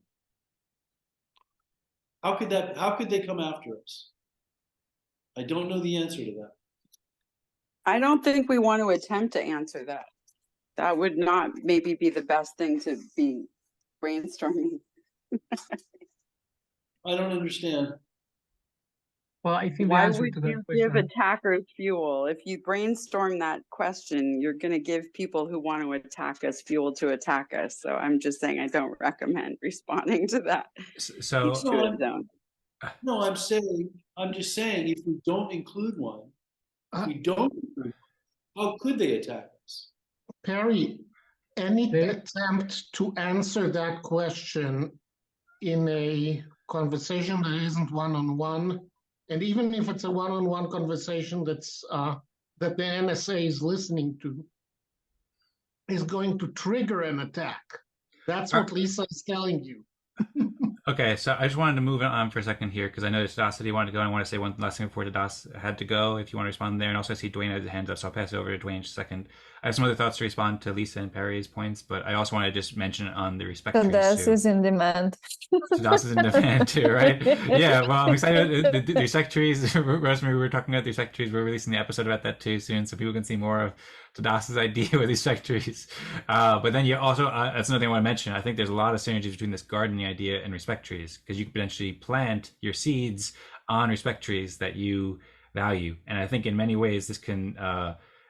How could they come after us? I don't know the answer to that. I don't think we want to attempt to answer that. That would not maybe be the best thing to be brainstorming. I don't understand. Well, I think Why the answer would to that you question, give attackers fuel? If you brainstorm that question, you're going to give people who want to attack us fuel to attack us. So I'm just saying I don't recommend responding to that. So I'm just saying if we don't include one, how could they attack us? Perry, any attempt to answer that question in a conversation that isn't one-on-one, and even if it's a one-on-one conversation that's that the NSA is listening to, is going to trigger an attack. That's what Lisa is telling you. Okay, so I just wanted to move on for a second here because I know Tadas said he wanted to go, and I want to say one last thing before Tadas had to go, if you want to respond there. And also I see Duane has his hands up, so I'll pass it over to Duane in just a second. I have some other thoughts to respond to Lisa and Perry's points, but I also want to just mention on the respect trees Tadas is in demand. Tadas is in demand too, right? Yeah, well, I'm excited. The respect trees, Rosmari, we were talking about the respect trees. We're releasing the episode about that too soon, so people can see more of Tadas's idea with these factories. But then you also, that's another thing I want to mention. I think there's a lot of synergies between this gardening idea and respect trees, because you could potentially plant your seeds on respect trees that you value. And I think in many ways this can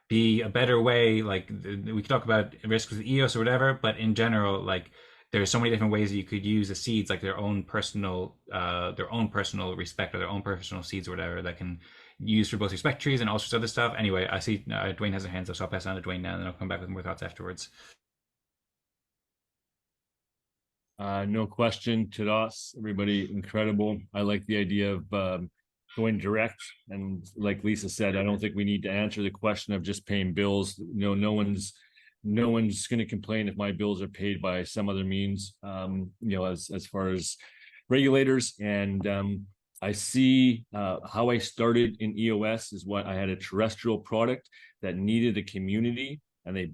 be a better way. Like we could talk about risks with EOS or whatever, but in general, like there's so many different ways that you could use the seeds, like their own personal respect or their own personal seeds or whatever, that can use for both respect trees and all sorts of other stuff. Anyway, I see Duane has a hand up, so I'll pass it on to Duane now, and then I'll come back with more thoughts afterwards. No question, Tadas, everybody incredible. I like the idea of going direct, and like Lisa said, I don't think we need to answer the question of just paying bills. You know, no one's going to complain if my bills are paid by some other means, you know, as far as regulators. And I see how I started in EOS is what I had a terrestrial product that needed a community, and they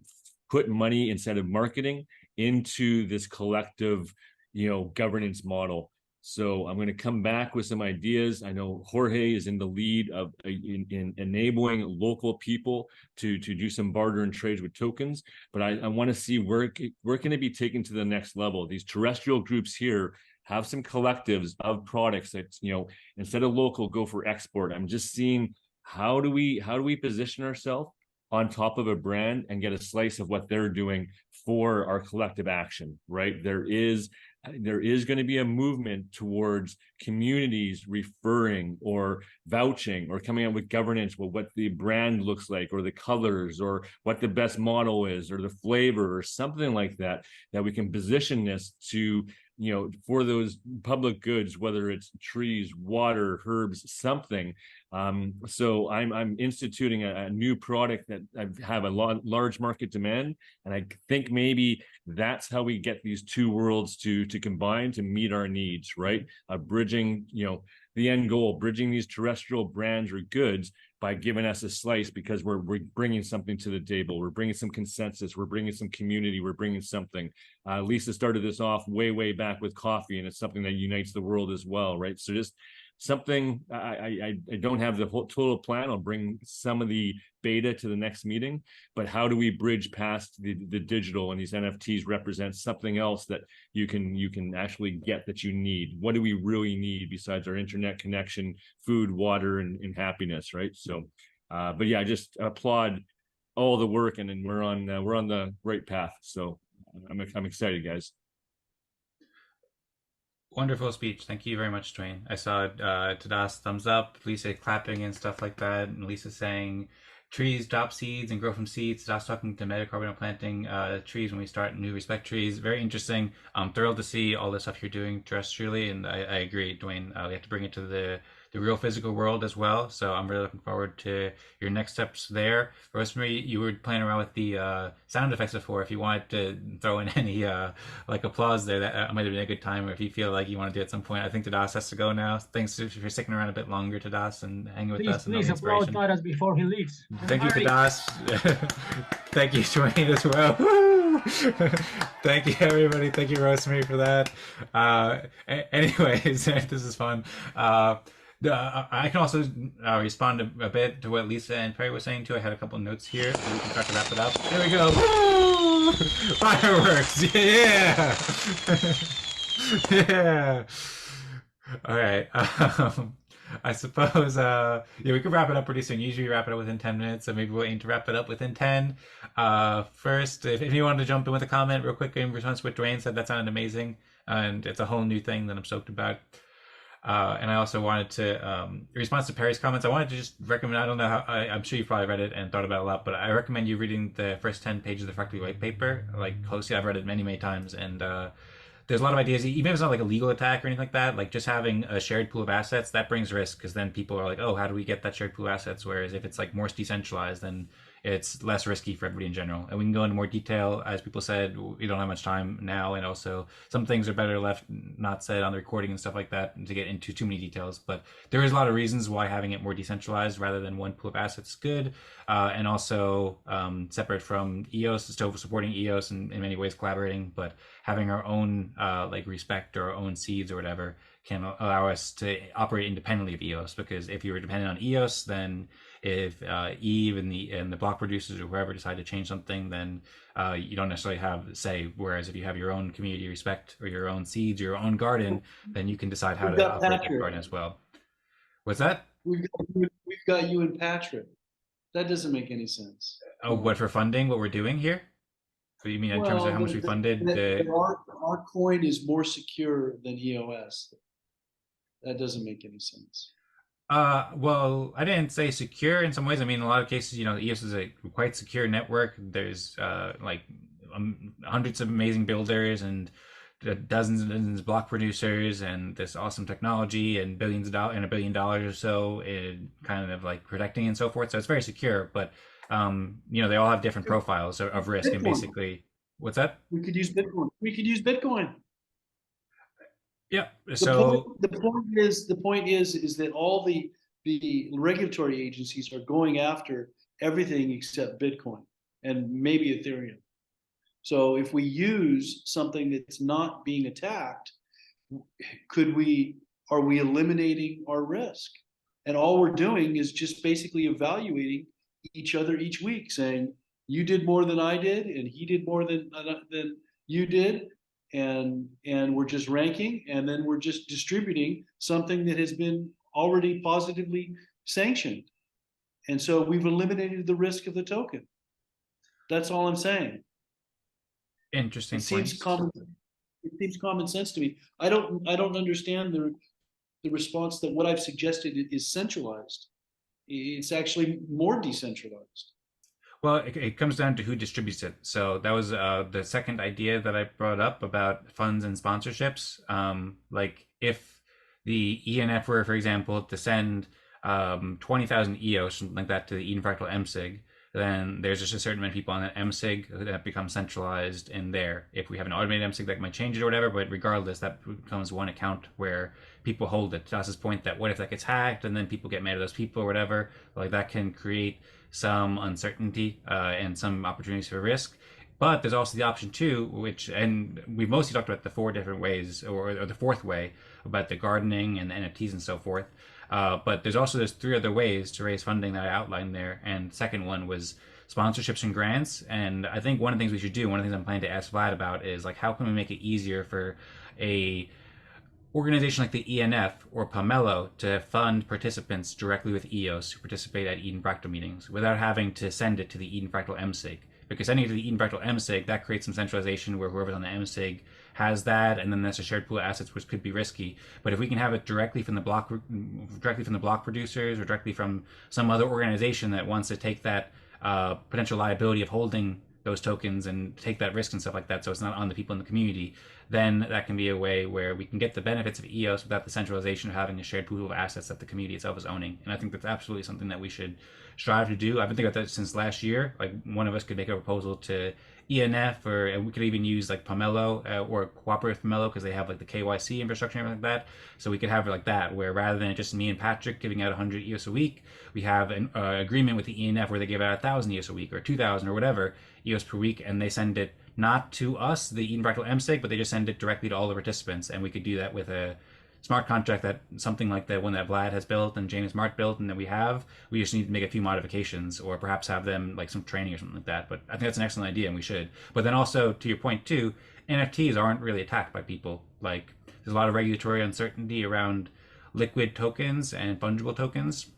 put money instead of marketing into this collective, you know, governance model. So I'm going to come back with some ideas. I know Jorge is in the lead of in enabling local people to do some barter and trades with tokens, but I want to see where can it be taken to the next level. These terrestrial groups here have some collectives of products that, you know, instead of local, go for export. I'm just seeing how do we position ourselves on top of a brand and get a slice of what they're doing for our collective action, right? There is going to be a movement towards communities referring or vouching or coming up with governance, well, what the brand looks like, or the colors, or what the best model is, or the flavor, or something like that, that we can position this to, you know, for those public goods, whether it's trees, water, herbs, something. So I'm instituting a new product that I have a large market demand, and I think maybe that's how we get these two worlds to combine to meet our needs, right? Bridging, you know, the end goal, bridging these terrestrial brands or goods by giving us a slice, because we're bringing something to the table. We're bringing some consensus. We're bringing some community. We're bringing something. Lisa started this off way back with coffee, and it's something that unites the world as well, right? So just something, I don't have the whole total plan. I'll bring some of the beta to the next meeting, but how do we bridge past the digital, and these NFTs represent something else that you can actually get that you need? What do we really need besides our internet connection, food, water, and happiness, right? So, but yeah, I just applaud all the work, and then we're on the right path. So I'm excited, guys. Wonderful speech. Thank you very much, Duane. I saw Tadas thumbs up, Lisa clapping and stuff like that, and Lisa saying trees drop seeds and grow from seeds. Tadas talking to metacarbon planting trees when we start new respect trees. Very interesting. I'm thrilled to see all the stuff you're doing terrestrially, and I agree, Duane. We have to bring it to the real physical world as well. So I'm really looking forward to your next steps there. Rosmari, you were playing around with the sound effects before. If you wanted to throw in any like applause there, that might have been a good time. Or if you feel like you want to do it at some point, I think Tadas has to go now. Thanks if you're sticking around a bit longer, Tadas, and hanging with us. Please applaud Tadas before he leaves. Thank you, Tadas. Thank you, Duane, as well. Woo! Thank you, everybody. Thank you, Rosmari, for that. Anyways, this is fun. I can also respond a bit to what Lisa and Perry were saying too. I had a couple notes here, so we can start to wrap it up. There we go. Woo! Fireworks! Yeah! Yeah! All right. I suppose yeah, we could wrap it up pretty soon. Usually we wrap it up within 10 minutes, so maybe we'll aim to wrap it up within 10. First, if you wanted to jump in with a comment real quick in response to what Duane said, that sounded amazing, and it's a whole new thing that I'm stoked about. And I also wanted to, in response to Perry's comments, I wanted to just recommend, I don't know how, I'm sure you've probably read it and thought about it a lot, but I recommend you reading the first 10 pages of the Fractal white paper, like closely. I've read it many times, and there's a lot of ideas, even if it's not like a legal attack or anything like that, like just having a shared pool of assets, that brings risk, because then people are like, oh, how do we get that shared pool of assets? Whereas if it's like more decentralized, then it's less risky for everybody in general. And we can go into more detail. As people said, we don't have much time now, and also some things are better left not said on the recording and stuff like that, and to get into too many details. But there is a lot of reasons why having it more decentralized rather than one pool of assets is good, and also separate from EOS, still supporting EOS and in many ways collaborating, but having our own like respect or our own seeds or whatever can allow us to operate independently of EOS. Because if you were dependent on EOS, then if Eve and the block producers or whoever decide to change something, then you don't necessarily have say. Whereas if you have your own community respect or your own seeds, your own garden, then you can decide how We've to got operate that Patrick. garden as well. What's that? We've got you and Patrick. That doesn't make any sense. Oh, what for funding? What we're doing here? What do you mean in terms of how much we funded? Our coin is more secure than EOS. That doesn't make any sense. Well, I didn't say secure in some ways. I mean, in a lot of cases, EOS is a quite secure network. There's like hundreds of amazing builders and dozens and dozens of block producers and this awesome technology and billions of dollars and $1 billion or so in kind of like protecting and so forth. So it's very secure, but they all have different profiles of risk. And basically, what's that? We could use Bitcoin. Yeah. So the point is that all the regulatory agencies are going after everything except Bitcoin and maybe Ethereum. So if we use something that's not being attacked, are we eliminating our risk? And all we're doing is just basically evaluating each other each week, saying you did more than I did, and he did more than you did. And we're just ranking, and then we're just distributing something that has been already positively sanctioned. And so we've eliminated the risk of the token. That's all I'm saying. Interesting. It seems common sense to me. I don't understand the response that what I've suggested is centralized. It's actually more decentralized. Well, it comes down to who distributes it. So that was the second idea that I brought up about funds and sponsorships. Like if the ENF were, for example, to send 20,000 EOS, something like that, to the Eden Fractal msig, then there's just a certain amount of people on that msig that becomes centralized in there. If we have an automated msig, that might change it or whatever, but regardless, that becomes one account where people hold it. To Tas's point that what if that gets hacked and then people get mad at those people or whatever, like that can create some uncertainty and some opportunities for risk. But there's also the option too, and we've mostly talked about the 4 different ways, or the 4th way, about the gardening and the NFTs and so forth. But there's 3 other ways to raise funding that I outlined there. And the second one was sponsorships and grants. And I think one of the things we should do, one of the things I'm planning to ask Vlad about is like, how can we make it easier for a organization like the ENF or Pomelo to fund participants directly with EOS who participate at Eden Fractal meetings without having to send it to the Eden Fractal msig. Because sending it to the Eden Fractal msig, that creates some centralization where whoever's on the msig has that, and then that's a shared pool of assets, which could be risky. But if we can have it directly from the block producers or directly from some other organization that wants to take that potential liability of holding those tokens and take that risk and stuff like that, so it's not on the people in the community, then that can be a way where we can get the benefits of EOS without the centralization of having a shared pool of assets that the community itself is owning. And I think that's absolutely something that we should strive to do. I've been thinking about that since last year. Like one of us could make a proposal to ENF, and we could even use like Pomelo or cooperate with Pomelo because they have like the KYC infrastructure and everything like that. So we could have it like that, where rather than just me and Patrick giving out 100 EOS a week, we have an agreement with the ENF where they give out 1,000 EOS a week or 2,000 or whatever EOS per week, and they send it not to us, the Eden Fractal msig, but they just send it directly to all the participants. And we could do that with a smart contract, that something like the one that Vlad has built and James Mart built and that we have. We just need to make a few modifications or perhaps have them like some training or something like that. But I think that's an excellent idea and we should. But then also, to your point too, NFTs aren't really attacked by people. Like there's a lot of regulatory uncertainty around liquid tokens and fungible tokens.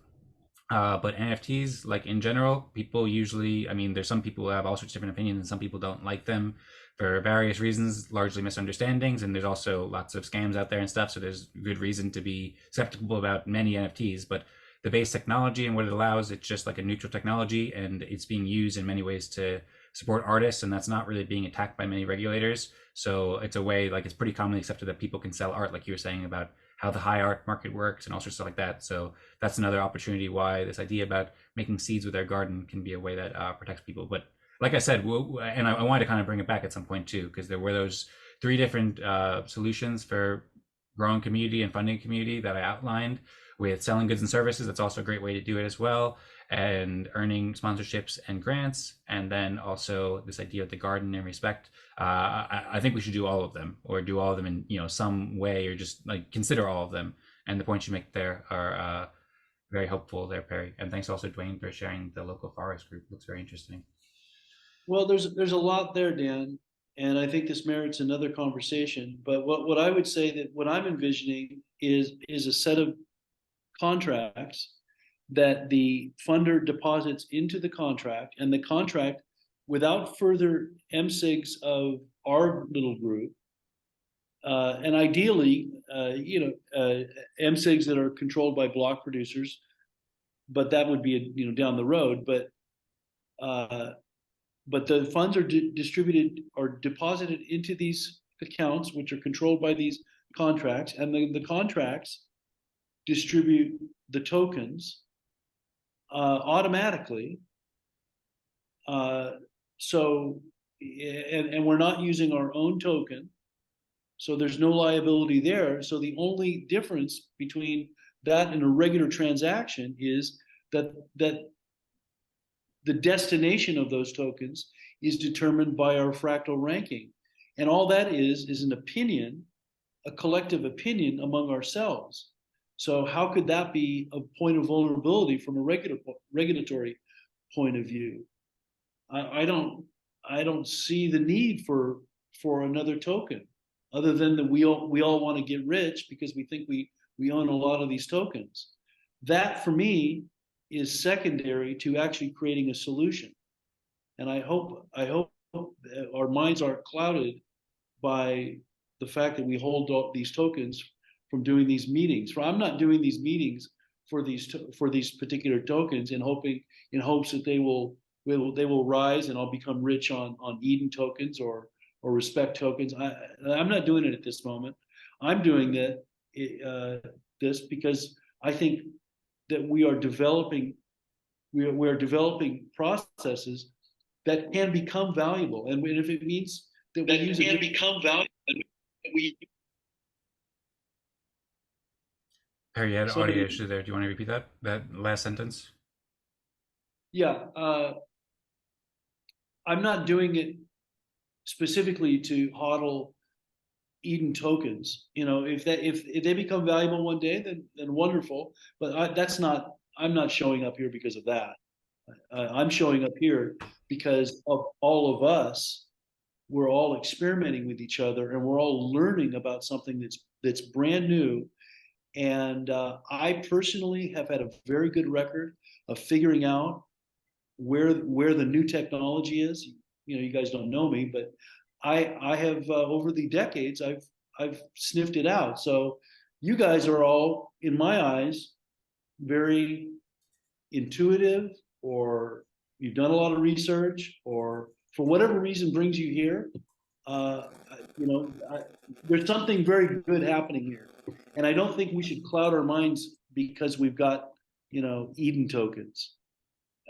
But NFTs, like in general, people usually, I mean, there's some people who have all sorts of different opinions and some people don't like them for various reasons, largely misunderstandings. And there's also lots of scams out there and stuff. So there's good reason to be skeptical about many NFTs, but the base technology and what it allows, it's just like a neutral technology and it's being used in many ways to support artists. And that's not really being attacked by many regulators. So it's a way, like it's pretty commonly accepted that people can sell art, like you were saying about how the high art market works and all sorts of stuff like that. So that's another opportunity why this idea about making seeds with their garden can be a way that protects people. But like I said, and I wanted to kind of bring it back at some point too, because there were those 3 different solutions for growing community and funding community that I outlined with selling goods and services. That's also a great way to do it as well. And earning sponsorships and grants. And then also this idea of the garden and respect. I think we should do all of them or do all of them in, some way, or just like consider all of them. And the points you make there are very helpful there, Perry. And thanks also, Duane, for sharing the local forest group. Looks very interesting. Well, there's a lot there, Dan, and I think this merits another conversation. But what I would say that what I'm envisioning is a set of contracts that the funder deposits into the contract, and the contract, without further msigs of our little group, and ideally, msigs that are controlled by block producers, but that would be down the road. But the funds are distributed or deposited into these accounts, which are controlled by these contracts, and the contracts distribute the tokens automatically. So we're not using our own token, so there's no liability there. So the only difference between that and a regular transaction is that the destination of those tokens is determined by our fractal ranking. And all that is an opinion, a collective opinion among ourselves. So how could that be a point of vulnerability from a regulatory point of view? I don't see the need for another token, other than that we all want to get rich because we think we own a lot of these tokens. That, for me, is secondary to actually creating a solution. And I hope our minds aren't clouded by the fact that we hold these tokens from doing these meetings. I'm not doing these meetings for these particular tokens in hopes that they will rise and I'll become rich on Eden tokens or respect tokens. I'm not doing it at this moment. I'm doing this because I think that we are developing processes that can become valuable, and if it means that we use it, become valuable. Perry, you had an audio issue there. Do you want to repeat that last sentence? Yeah, I'm not doing it specifically to hodl Eden tokens. If they become valuable one day, then wonderful. But I'm not showing up here because of that. I'm showing up here because of all of us. We're all experimenting with each other, and we're all learning about something that's brand new. And I personally have had a very good record of figuring out where the new technology is. You guys don't know me, but I have over the decades I've sniffed it out. So you guys are all, in my eyes, very intuitive, or you've done a lot of research, or for whatever reason brings you here. There's something very good happening here, and I don't think we should cloud our minds because we've got Eden tokens,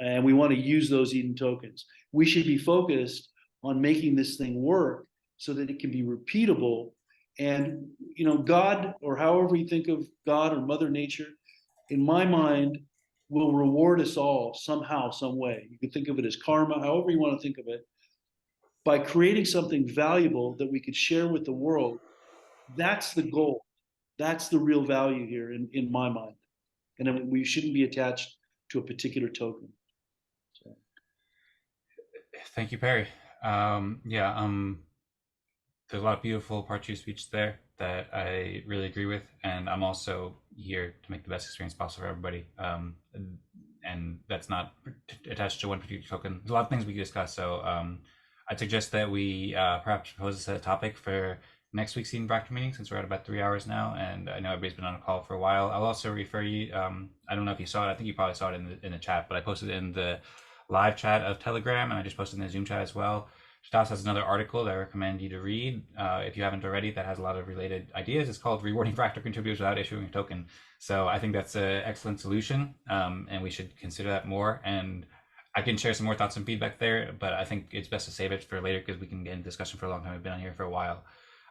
and we want to use those Eden tokens. We should be focused on making this thing work so that it can be repeatable. And God, or however you think of God or Mother Nature, in my mind, will reward us all somehow, some way. You can think of it as karma, however you want to think of it, by creating something valuable that we could share with the world. That's the goal. That's the real value here in my mind. And we shouldn't be attached to a particular token. So. Thank you, Perry. There's a lot of beautiful parts of your speech there that I really agree with, and I'm also here to make the best experience possible for everybody. And that's not attached to one particular token. There's a lot of things we can discuss, so I'd suggest that we perhaps propose this as a topic for next week's Eden Fractal meeting, since we're at about 3 hours now, and I know everybody's been on a call for a while. I'll also refer you, I don't know if you saw it, I think you probably saw it in the chat, but I posted it in the live chat of Telegram, and I just posted in the Zoom chat as well. Tadas has another article that I recommend you to read if you haven't already, that has a lot of related ideas. It's called Rewarding Fractal Contributors Without Issuing a Token. So I think that's an excellent solution, and we should consider that more. And I can share some more thoughts and feedback there, but I think it's best to save it for later because we can get in discussion for a long time. We've been on here for a while.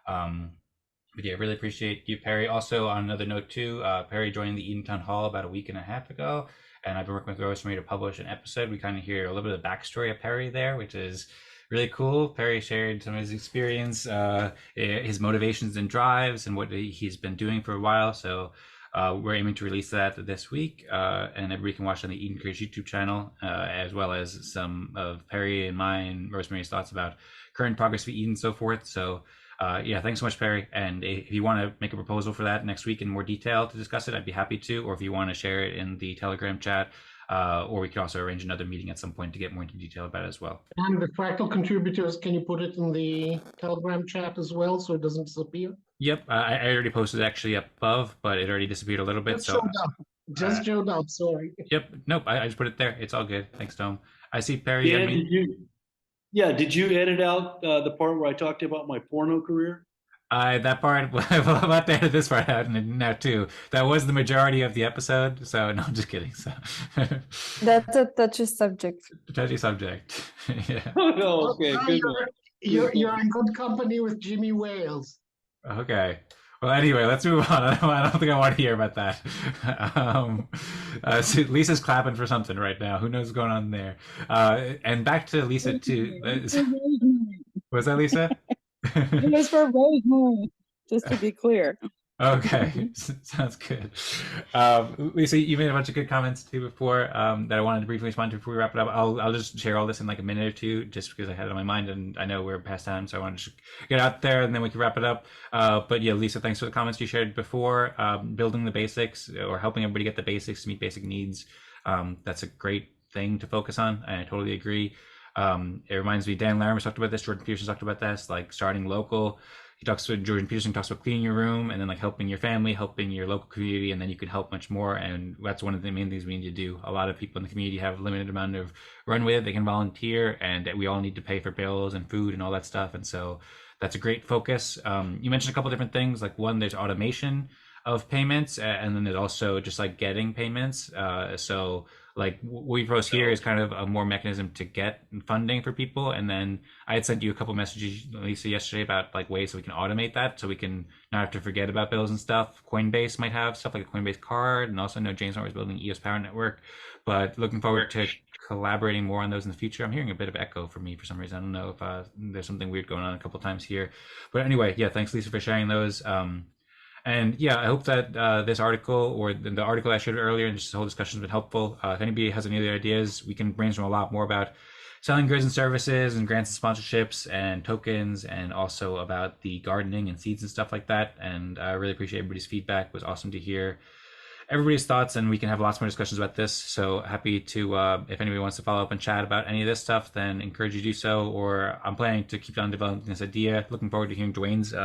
But yeah, really appreciate you, Perry. Also, on another note too, Perry joined the Eden Town Hall about a week and a half ago, and I've been working with Rosmari to publish an episode. We kind of hear a little bit of the backstory of Perry there, which is really cool. Perry shared some of his experience, his motivations and drives, and what he's been doing for a while. So We're aiming to release that this week, and everybody can watch on the Eden Creates YouTube channel, as well as some of Perry and mine, Rosemary's thoughts about current progress for Eden and so forth. So yeah, thanks so much, Perry. And if you want to make a proposal for that next week in more detail to discuss it, I'd be happy to. Or if you want to share it in the Telegram chat, or we could also arrange another meeting at some point to get more into detail about it as well. And the fractal contributors, can you put it in the Telegram chat as well so it doesn't disappear? Yep, I already posted it actually up above, but it already disappeared a little bit. Just So showed up. Just showed up. Sorry. yep, nope, I just put it there. It's all good. Thanks, Tom. I see Perry. Dan, did you edit out the part where I talked about my porno career? That part, well, I'm about to edit this part out now too. That was the majority of the episode, so no, I'm just kidding. So That's a touchy subject. touchy subject. Yeah. Oh, okay, good. You're in good company with Jimmy Wales. Okay. Well, anyway, let's move on. I don't think I want to hear about that. So Lisa's clapping for something right now. Who knows what's going on there? And back to Lisa too. Was that Lisa? It was for Rosemary, just to be clear. Okay, sounds good. Lisa, you made a bunch of good comments too before that I wanted to briefly respond to before we wrap it up. I'll just share all this in like a minute or two, just because I had it on my mind and I know we're past time, so I wanted to get out there and then we can wrap it up. But yeah, Lisa, thanks for the comments you shared before. Building the basics or helping everybody get the basics to meet basic needs. That's a great thing to focus on. I totally agree. It reminds me, Dan Larimer talked about this, Jordan Peterson talked about this, like starting local. Jordan Peterson talks about cleaning your room and then like helping your family, helping your local community, and then you can help much more. And that's one of the main things we need to do. A lot of people in the community have a limited amount of runway that they can volunteer, and we all need to pay for bills and food and all that stuff. And so that's a great focus. You mentioned a couple different things, like one, there's automation of payments, and then there's also just like getting payments. So like what we propose here is kind of a more mechanism to get funding for people. And then I had sent you a couple messages, Lisa, yesterday about like ways so we can automate that, so we can not have to forget about bills and stuff. Coinbase might have stuff like a Coinbase card, and also I know James Norton is building EOS Power Network, but looking forward to collaborating more on those in the future. I'm hearing a bit of echo from me for some reason. I don't know if there's something weird going on a couple times here, but anyway, yeah, thanks Lisa for sharing those. And yeah, I hope that this article or the article I shared earlier and just the whole discussion has been helpful. If anybody has any other ideas, we can brainstorm a lot more about selling goods and services and grants and sponsorships and tokens, and also about the gardening and seeds and stuff like that. And I really appreciate everybody's feedback. It was awesome to hear everybody's thoughts, and we can have lots more discussions about this. So happy to, if anybody wants to follow up and chat about any of this stuff, then encourage you to do so. Or I'm planning to keep on developing this idea. Looking forward to hearing Duane's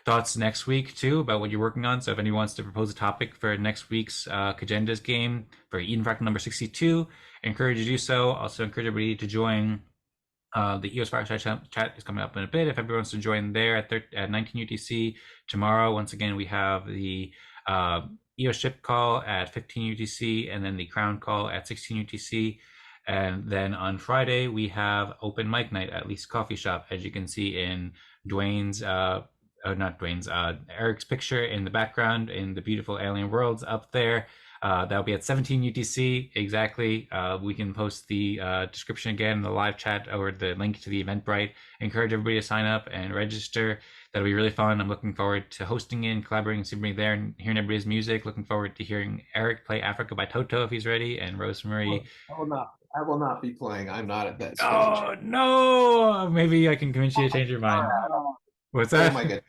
thoughts next week too about what you're working on. So if anyone wants to propose a topic for next week's cagendas game for Eden Fractal number 62, I encourage you to do so. Also encourage everybody to join the EOS Fireside chat is coming up in a bit. If everyone wants to join there at 19 UTC tomorrow, once again we have the EOS ship call at 15 UTC and then the crown call at 16 UTC. And then on Friday we have open mic night at Lee's Coffee Shop, as you can see in Duane's Eric's picture in the background in the beautiful alien worlds up there. That'll be at 17 UTC exactly. We can post the description again in the live chat or the link to the Eventbrite. Encourage everybody to sign up and register. That'll be really fun. I'm looking forward to hosting and collaborating with everybody there and hearing everybody's music. Looking forward to hearing Eric play Africa by Toto if he's ready, and Rosmari. I will not be playing. I'm not at that stage. Oh no! Maybe I can convince you to change your mind. What's that? Oh my God.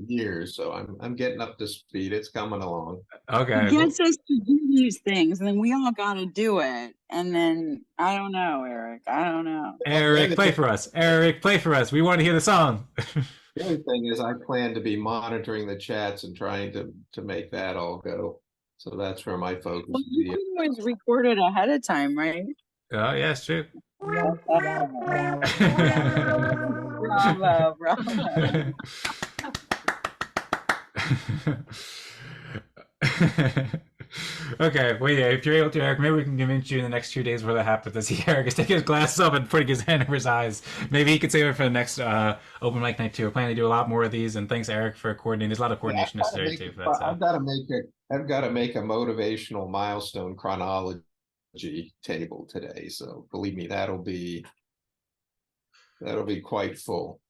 Years, so I'm getting up to speed. It's coming along. Okay. He gets us to do these things, and then we all got to do it. And then I don't know, Eric. I don't know. Eric, play for us. Eric, play for us. We want to hear the song. The other thing is, I plan to be monitoring the chats and trying to make that all go. So that's where my focus Well, is. you can always record it ahead of time, right? Oh yeah, it's true. Bravo, bravo. Okay, well, yeah, if you're able to, Eric, maybe we can convince you in the next 2 days where that happens. I see Eric is taking his glasses off and putting his hand over his eyes. Maybe he could save it for the next open mic night too. We're planning to do a lot more of these, and thanks, Eric, for coordinating. There's a lot of coordination necessary too. For that, I've got to make a motivational milestone chronology table today. So believe me, that'll be quite full.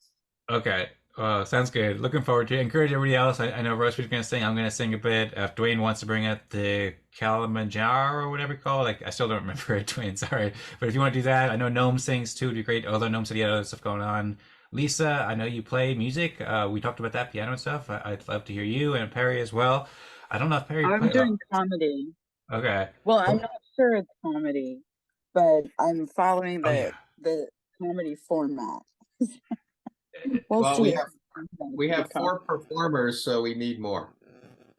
Okay. Sounds good. Looking forward to it. Encourage everybody else. I know Rosemary's going to sing. I'm going to sing a bit. If Duane wants to bring out the Kilimanjaro or whatever you call it, like I still don't remember it, Duane. Sorry, but if you want to do that, I know Noam sings too. It'd be great. Although Noam said he had other stuff going on. Lisa, I know you play music. We talked about that piano and stuff. I'd love to hear you and Perry as well. I don't know if Perry. I'm doing comedy. Okay. Well, I'm not sure it's comedy, but I'm following the comedy format. Well, see. we have 4 performers, so we need more.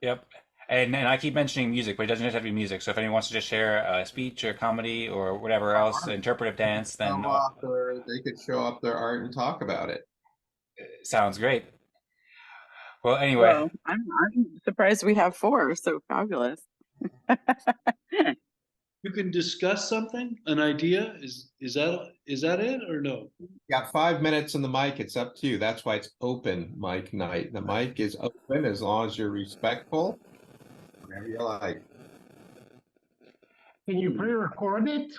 Yep. And I keep mentioning music, but it doesn't just have to be music. So if anyone wants to just share a speech or comedy or whatever else, interpretive dance, then They could show up their art and talk about it. sounds great. Well, anyway, Well, I'm surprised we have 4. So fabulous. You can discuss something, an idea. Is that it or no? You got 5 minutes in the mic. It's up to you. That's why it's open mic night. The mic is open as long as you're respectful. Whatever you like. Can you pre-record it?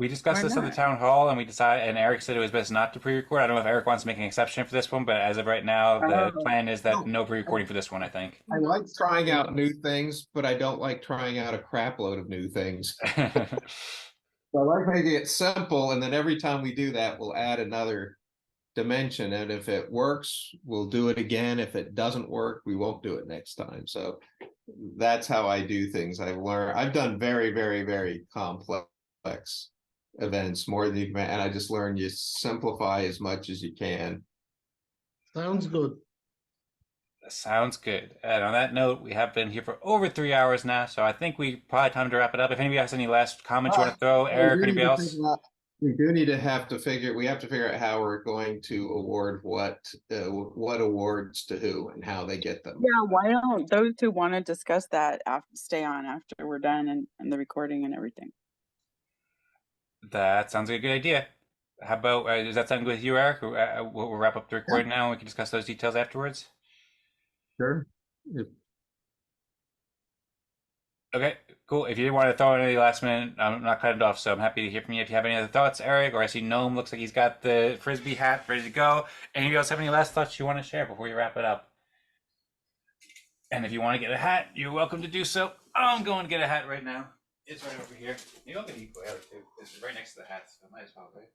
we discussed Why this at the not? town hall, and we decided. And Eric said it was best not to pre-record. I don't know if Eric wants to make an exception for this one, but as of right now, the plan is that no pre-recording for this one. I think. I like trying out new things, but I don't like trying out a crap load of new things. So I like making it simple, and then every time we do that, we'll add another dimension. And if it works, we'll do it again. If it doesn't work, we won't do it next time. So that's how I do things. I've done very, very, very complex events more than you can, and I just learned you simplify as much as you can. Sounds good. Sounds good. And on that note, we have been here for over 3 hours now, so I think we probably time to wrap it up. If anybody has any last comments you want to throw, Eric, anybody else? We do need to we have to figure out how we're going to award what awards to who and how they get them. Yeah, why don't those who want to discuss that stay on after we're done and the recording and everything? That sounds like a good idea. How about, does that sound good with you, Eric? We'll wrap up the recording now and we can discuss those details afterwards. Sure. Okay, cool. If you didn't want to throw in any last minute, I'm not cutting it off, so I'm happy to hear from you. If you have any other thoughts, Eric, or I see Noam looks like he's got the Frisbee hat ready to go. Anybody else have any last thoughts you want to share before we wrap it up? And if you want to get a hat, you're welcome to do so. I'm going to get a hat right now. It's right over here. Maybe I'll get an equal too. This is right next to the hat, so I might as well, right?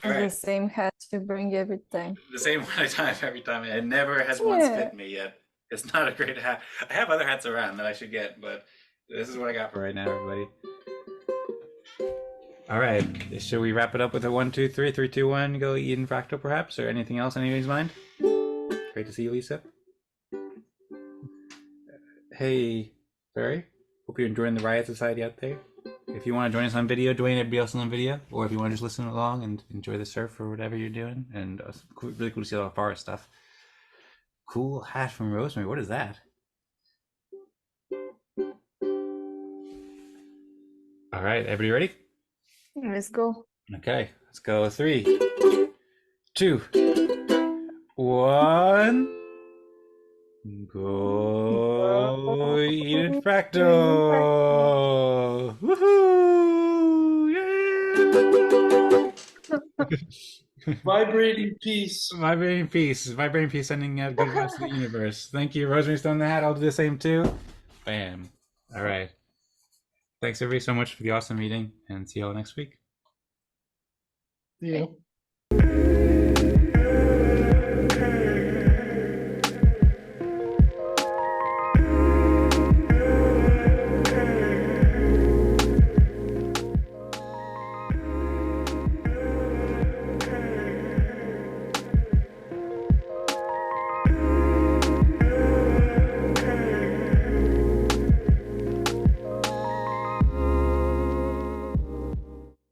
All right. The same hat you bring every time. The same one I tie every time. It never has once fit me yet. It's not a great hat. I have other hats around that I should get, but this is what I got for right now, everybody. All right. Should we wrap it up with a 1, 2, 3, 3, 2, 1, go eat in fractal perhaps, or anything else on anybody's mind? Great to see you, Lisa. Hey, Barry. Hope you're enjoying the Riot Society out there. If you want to join us on video, Duane, everybody else on video, or if you want to just listen along and enjoy the surf or whatever you're doing, and really cool to see all the forest stuff. Cool hat from Rosmari. What is that? All right, everybody ready? Let's go. Okay, let's go. 3, 2, 1. Go eat in fractal. Woohoo! Yeah! Vibrating peace. Vibrating peace. Vibrating peace sending out good vibes to the universe. Thank you. Rosemary's done the hat. I'll do the same too. Bam. All right. Thanks everybody so much for the awesome meeting, and see you all next week. Yeah.